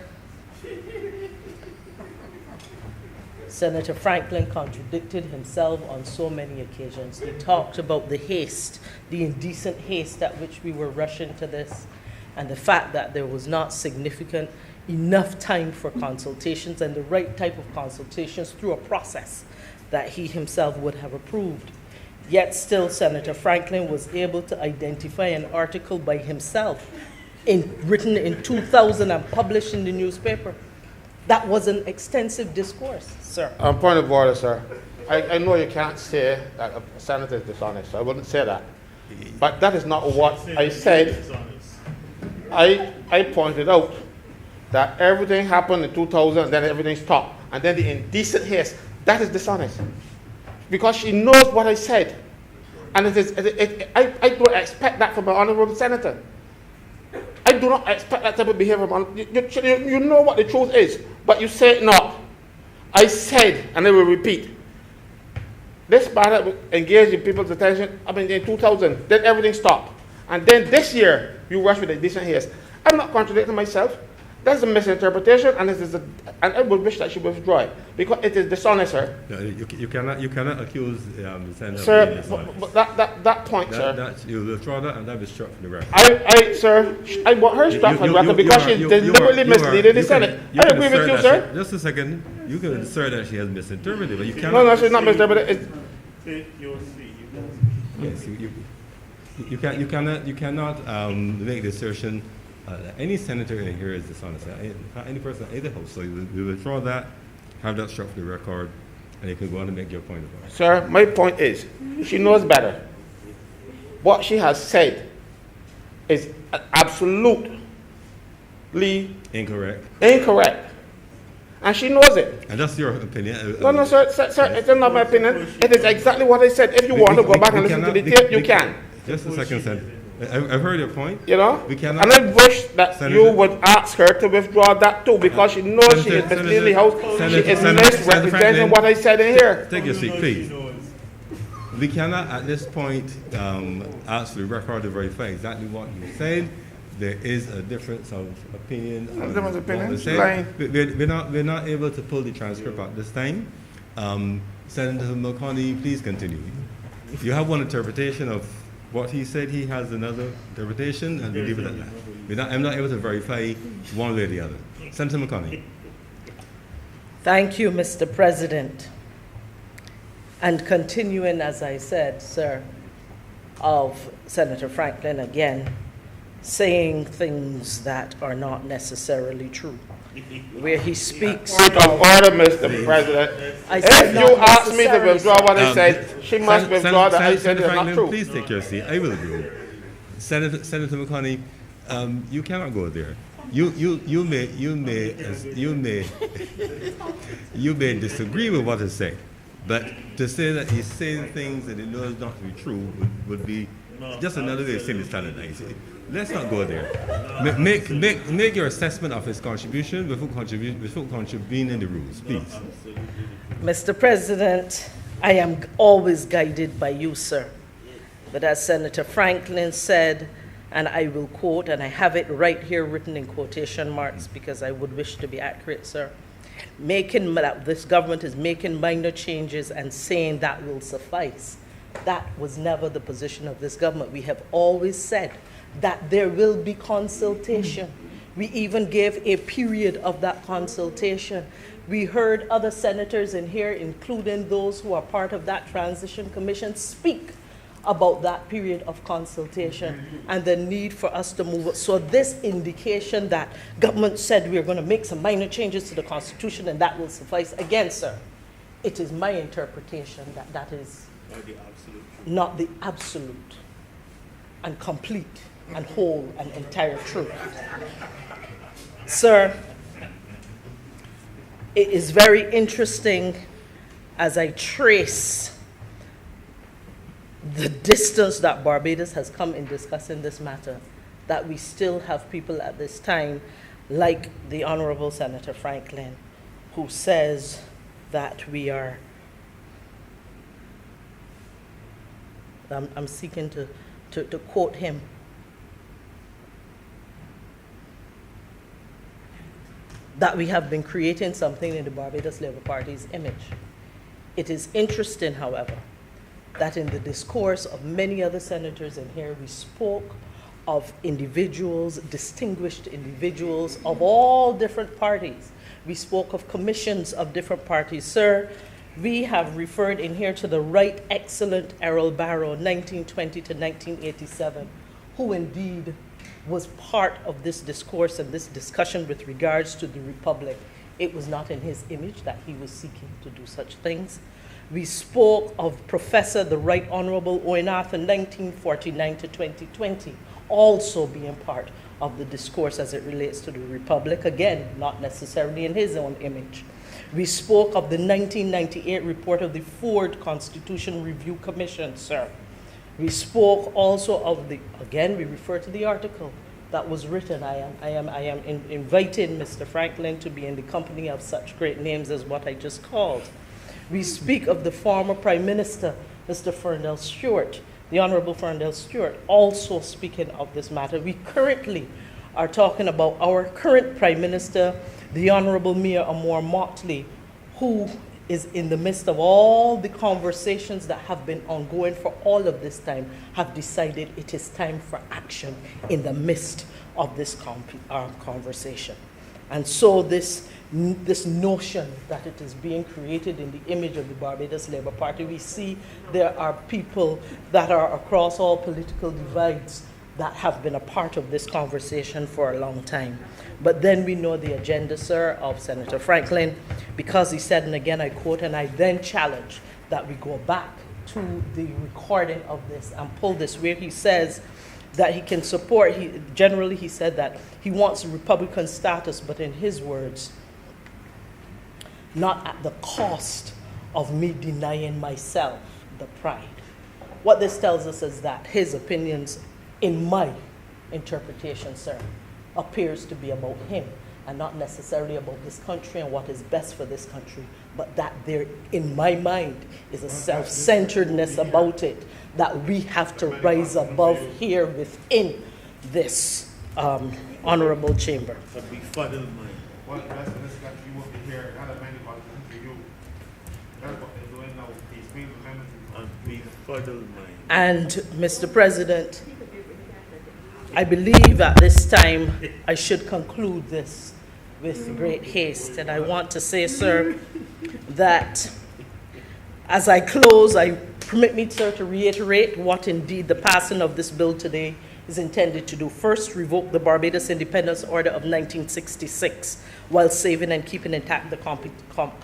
Senator Franklin contradicted himself on so many occasions. He talked about the haste, the indecent haste at which we were rushing to this, and the fact that there was not significant enough time for consultations and the right type of consultations through a process that he himself would have approved. Yet still, Senator Franklin was able to identify an article by himself written in 2000 and published in the newspaper. That was an extensive discourse, sir. Point of order, sir. I know you can't say that a senator is dishonest, so I wouldn't say that. But that is not what I said. I pointed out that everything happened in 2000 and then everything stopped. And then the indecent haste, that is dishonest. Because she knows what I said. And I don't expect that from an honorable senator. I do not expect that type of behavior. You know what the truth is, but you say it not. I said, and I will repeat, this matter engaged in people's attention, in 2000, then everything stopped. And then this year, you rush with a decent haste. I'm not contradicting myself. That's a misinterpretation, and and I would wish that she withdraw it, because it is dishonest, sir. No, you cannot accuse the senator. Sir, but that point, sir. You withdraw that, and that will be struck from the record. Sir, I want her struck from the record because she's deliberately misleading the Senate. I agree with you, sir. Just a second. You can assert that she has misinterpreted, but you cannot. No, she's not misinterpreted. Take your seat. Yes, you cannot make the assertion that any senator in here is dishonest. Any person in the House. So you withdraw that, have that struck from the record, and you can go on and make your point about it. Sir, my point is, she knows better. What she has said is absolutely incorrect. And she knows it. And that's your opinion. No, sir, it's not my opinion. It is exactly what I said. If you want to go back and listen to the tape, you can. Just a second, Senator. I've heard your point. You know? We cannot. And I wish that Senator, you would ask her to withdraw that too, because she knows she is misleading the House. She is misrepresenting what I said in here. Take your seat, please. We cannot at this point ask the record to verify exactly what you said. There is a difference of opinion. We're not able to pull the transcript at this time. Senator Mulcahy, please continue. You have one interpretation of what he said. He has another interpretation, and we leave it at that. I'm not able to verify one way or the other. Senator Mulcahy. Thank you, Mr. President. And continuing, as I said, sir, of Senator Franklin again, saying things that are not necessarily true. Where he speaks. Point of order, Mr. President. If you ask me to withdraw what I said, she must withdraw that I said is not true. Please take your seat. I will do. Senator Mulcahy, you cannot go there. You may disagree with what is said, but to say that he's saying things that he knows not to be true would be just another way of saying it's standardized. let's not go there. Make your assessment of his contribution before contravening the rules, please. Mr. President, I am always guided by you, sir. But as Senator Franklin said, and I will quote, and I have it right here written in quotation marks because I would wish to be accurate, sir. This government is making minor changes and saying that will suffice. That was never the position of this government. We have always said that there will be consultation. We even gave a period of that consultation. We heard other senators in here, including those who are part of that transition commission, speak about that period of consultation and the need for us to move. So this indication that government said we're going to make some minor changes to the Constitution and that will suffice, again, sir, it is my interpretation that that is not the absolute and complete and whole and entire truth. Sir, it is very interesting as I trace the distance that Barbados has come in discussing this matter, that we still have people at this time, like the Honorable Senator Franklin, who says that we are, I'm seeking to quote him, that we have been creating something in the Barbados Labour Party's image. It is interesting, however, that in the discourse of many other senators in here, we spoke of individuals, distinguished individuals of all different parties. We spoke of commissions of different parties. Sir, we have referred in here to the Right Excellent Errol Barrow, 1920 to 1987, who indeed was part of this discourse and this discussion with regards to the Republic. It was not in his image that he was seeking to do such things. We spoke of Professor the Right Honorable Owen Arthur, 1949 to 2020, also being part of the discourse as it relates to the Republic, again, not necessarily in his own image. We spoke of the 1998 report of the Ford Constitution Review Commission, sir. We spoke also of the, again, we refer to the article that was written. I am inviting Mr. Franklin to be in the company of such great names as what I just called. We speak of the former Prime Minister, Mr. Ferndale Stewart, the Honorable Ferndale Stewart, also speaking of this matter. We currently are talking about our current Prime Minister, the Honorable Mia Amor Motley, who is in the midst of all the conversations that have been ongoing for all of this time, have decided it is time for action in the midst of this conversation. And so this notion that it is being created in the image of the Barbados Labour Party, we see there are people that are across all political divides that have been a part of this conversation for a long time. But then we know the agenda, sir, of Senator Franklin, because he said, and again I quote, and I then challenge that we go back to the recording of this and pull this, where he says that he can support, generally he said that he wants a Republican status, but in his words, not at the cost of me denying myself the pride. What this tells us is that his opinions, in my interpretation, sir, appears to be about him and not necessarily about this country and what is best for this country, but that there, in my mind, is a self-centeredness about it that we have to rise above here within this honorable chamber. Well, the rest of this country won't be here. Not a many of to you. That's what they're doing now. Peaceful amendments. And Mr. President, I believe at this time I should conclude this with great haste. And I want to say, sir, that as I close, permit me, sir, to reiterate what indeed the passing of this bill today is intended to do. First, revoke the Barbados Independence Order of 1966 while saving and keeping intact the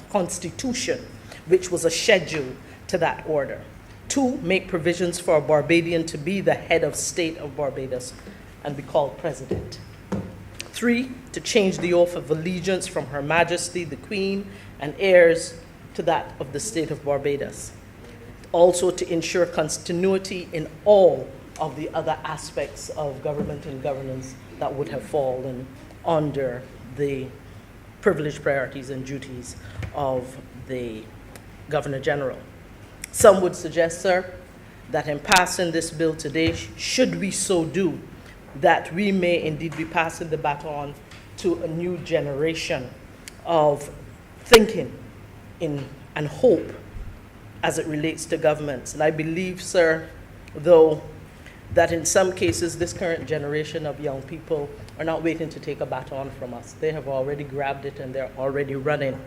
Constitution, which was a schedule to that order. Two, make provisions for a Barbadian to be the head of state of Barbados and be called president. Three, to change the oath of allegiance from Her Majesty the Queen and heirs to that of the state of Barbados. Also, to ensure continuity in all of the other aspects of government and governance that would have fallen under the privileged priorities and duties of the Governor General. Some would suggest, sir, that in passing this bill today, should we so do, that we may indeed be passing the baton to a new generation of thinking and hope as it relates to governments. And I believe, sir, though, that in some cases this current generation of young people are not waiting to take a baton from us. They have already grabbed it and they're already running.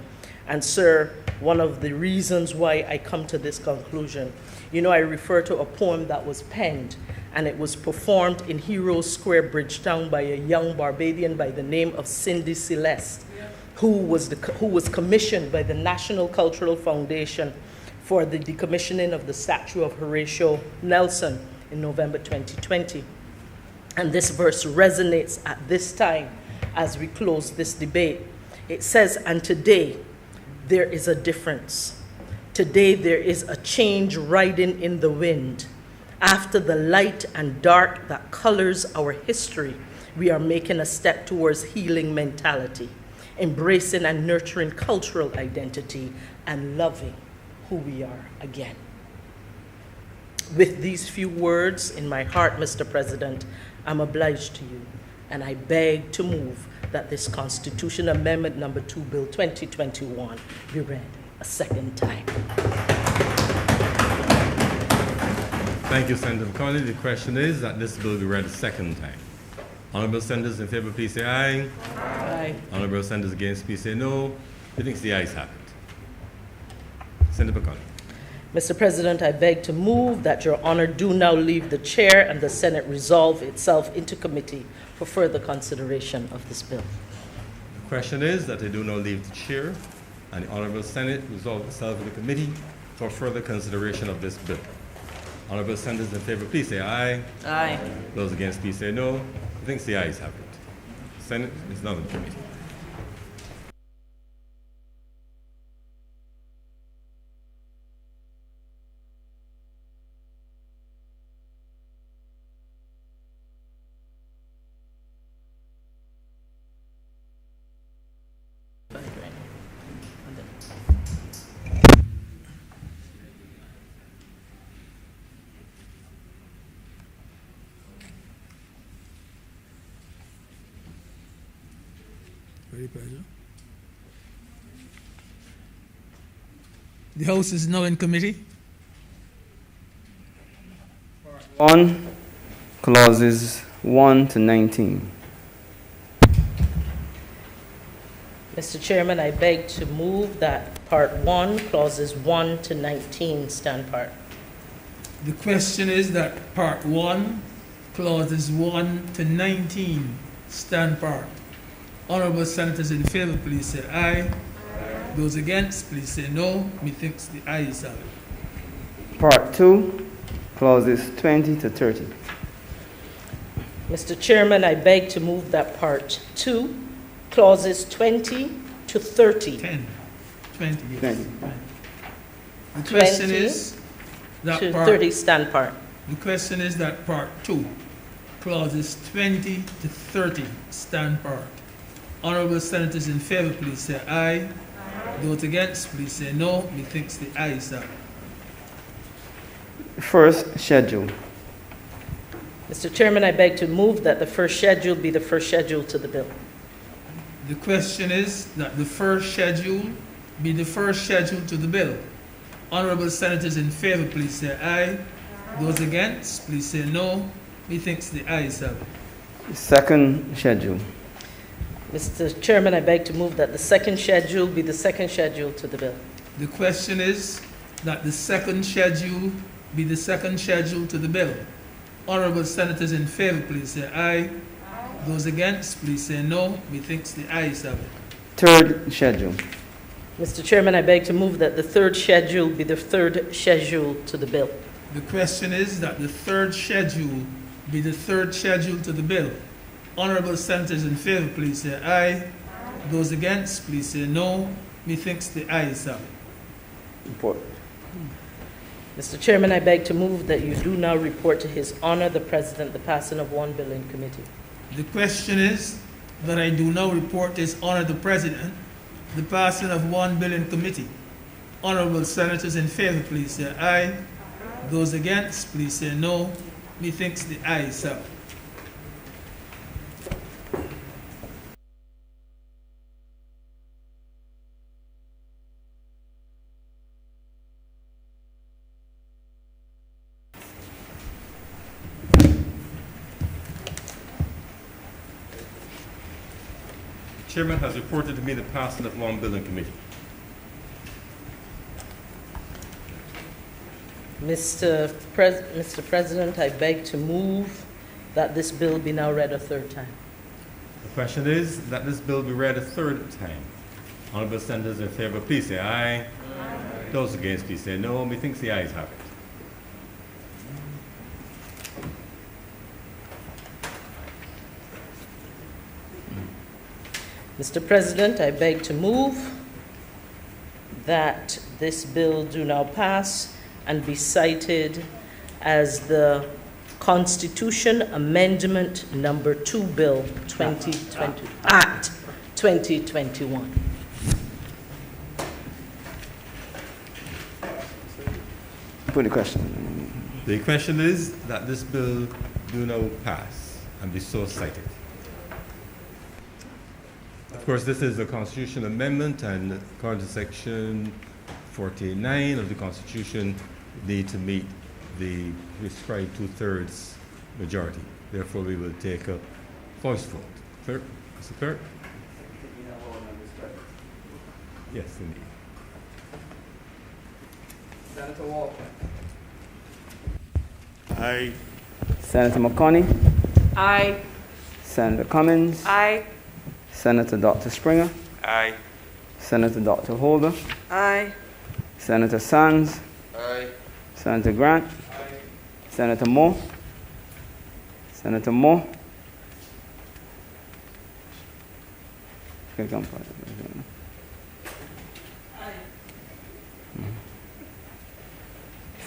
And sir, one of the reasons why I come to this conclusion, I refer to a poem that was penned and it was performed in Heroes Square, Bridgetown, by a young Barbadian by the name of Cindy Celeste, who was commissioned by the National Cultural Foundation for the decommissioning of the statue of Horatio Nelson in November 2020. And this verse resonates at this time as we close this debate. It says, "And today there is a difference. Today there is a change riding in the wind. After the light and dark that colors our history, we are making a step towards healing mentality, embracing and nurturing cultural identity, and loving who we are again." With these few words in my heart, Mr. President, I'm obliged to you, and I beg to move that this Constitution Amendment Number 2, Bill 2021, be read a second time. Thank you, Senator McCauley. The question is that this bill be read a second time. Honorable senators in favor, please say aye. Aye. Honorable senators against, please say no. Who thinks the ayes have it? Senator McCauley. Mr. President, I beg to move that your honor do now leave the chair and the Senate resolve itself into committee for further consideration of this bill. The question is that they do now leave the chair and the Honorable Senate resolve itself in the committee for further consideration of this bill. Honorable senators in favor, please say aye. Aye. Those against, please say no. Who thinks the ayes have it? Senate is now in committee. Very pleasure. The House is now in committee. 1, clauses 1 to 19. Mr. Chairman, I beg to move that Part 1, clauses 1 to 19 stand part. The question is that Part 1, clauses 1 to 19 stand part. Honorable senators in favor, please say aye. Those against, please say no. Methinks the ayes have it. Part 2, clauses 20 to 30. Mr. Chairman, I beg to move that Part 2, clauses 20 to 30. 20, yes. 20. The question 20 is that to part, 30 stand part. The question is that Part 2, clauses 20 to 30 stand part. Honorable senators in favor, please say aye. Those against, please say no. Methinks the ayes have it. First schedule. Mr. Chairman, I beg to move that the first schedule be the first schedule to the bill. The question is that the first schedule be the first schedule to the bill. Honorable senators in favor, please say aye. Those against, please say no. Methinks the ayes have it. Second schedule. Mr. Chairman, I beg to move that the second schedule be the second schedule to the bill. The question is that the second schedule be the second schedule to the bill. Honorable senators in favor, please say aye. Those against, please say no. Methinks the ayes have it. Third schedule. Mr. Chairman, I beg to move that the third schedule be the third schedule to the bill. The question is that the third schedule be the third schedule to the bill. Honorable senators in favor, please say aye. Those against, please say no. Methinks the ayes have it. Report. Mr. Chairman, I beg to move that you do now report to His Honor the President the passing of one bill in committee. The question is that I do now report to His Honor the President the passing of one bill in committee. Honorable senators in favor, please say aye. Those against, please say no. Methinks the ayes have it. The chairman has reported to me the passing of one bill in committee. Mr. President, I beg to move that this bill be now read a third time. The question is that this bill be read a third time. Honorable senators in favor, please say aye. Aye. Those against, please say no. Methinks the ayes have it. Mr. President, I beg to move that this bill do now pass and be cited as the Constitution Amendment Number 2 Bill 2020 Act 2021. Put the question. The question is that this bill do now pass and be so cited. Of course, this is a constitutional amendment, and according to Section 49 of the Constitution, need to meet the prescribed 2/3 majority. Therefore, we will take a voice vote. Clerk, Mr. Clerk? Yes, indeed. Senator Walker. Aye. Senator McConney. Aye. Senator Cummins. Aye. Senator Dr. Springer. Aye. Senator Dr. Holder. Aye. Senator Sands. Aye. Senator Grant. Aye. Senator Moore. Senator Moore.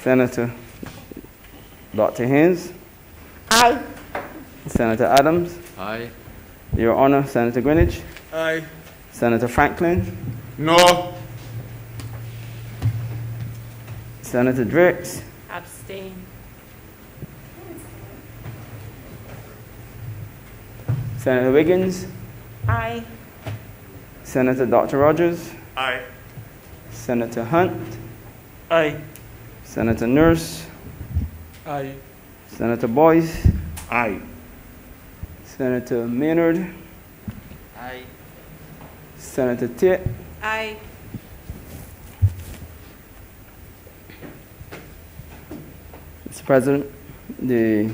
Senator Dr. Haynes. Aye. Senator Adams. Aye. Your Honor, Senator Greenwich. Aye. Senator Franklin. No. Senator Drix. Abstain. Senator Wiggins. Aye. Senator Dr. Rogers. Aye. Senator Hunt. Aye. Senator Nurse. Aye. Senator Boyce. Aye. Senator Maynard. Aye. Senator Tate. Aye. Mr. President, the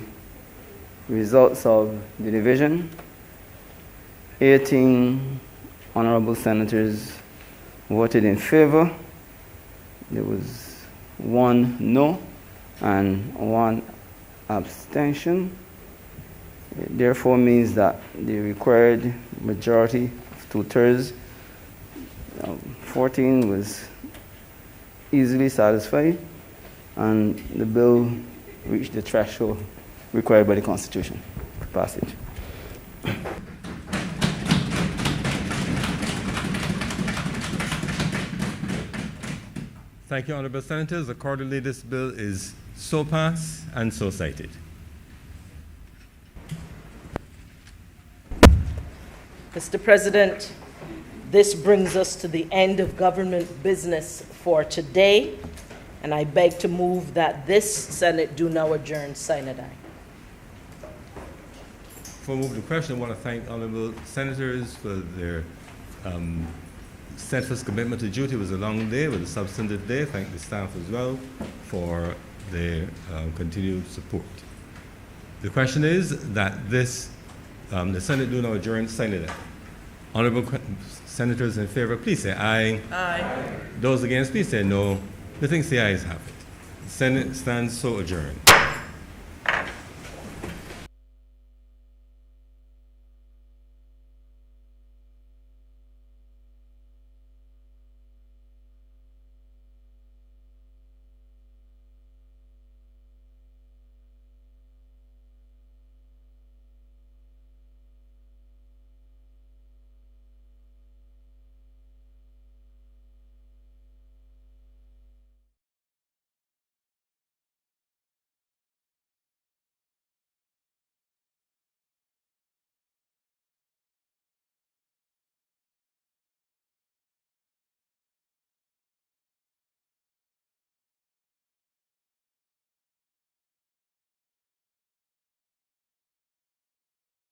results of the division: 18 honorable senators voted in favor. There was 1 no and 1 abstention. It therefore means that the required majority of 2/3, 14, was easily satisfied, and the bill reached the threshold required by the Constitution for passage. Thank you, honorable senators. Accordingly, this bill is so passed and so cited. Mr. President, this brings us to the end of government business for today, and I beg to move that this Senate do now adjourn sine die. Before we move to the question, I want to thank honorable senators for their steadfast commitment to duty. It was a long day, it was a substantive day. Thank the staff as well for their continued support. The question is that this, the Senate do now adjourn sine die. Honorable senators in favor, please say aye. Aye. Those against, please say no. Methinks the ayes have it. The Senate stands so adjourned.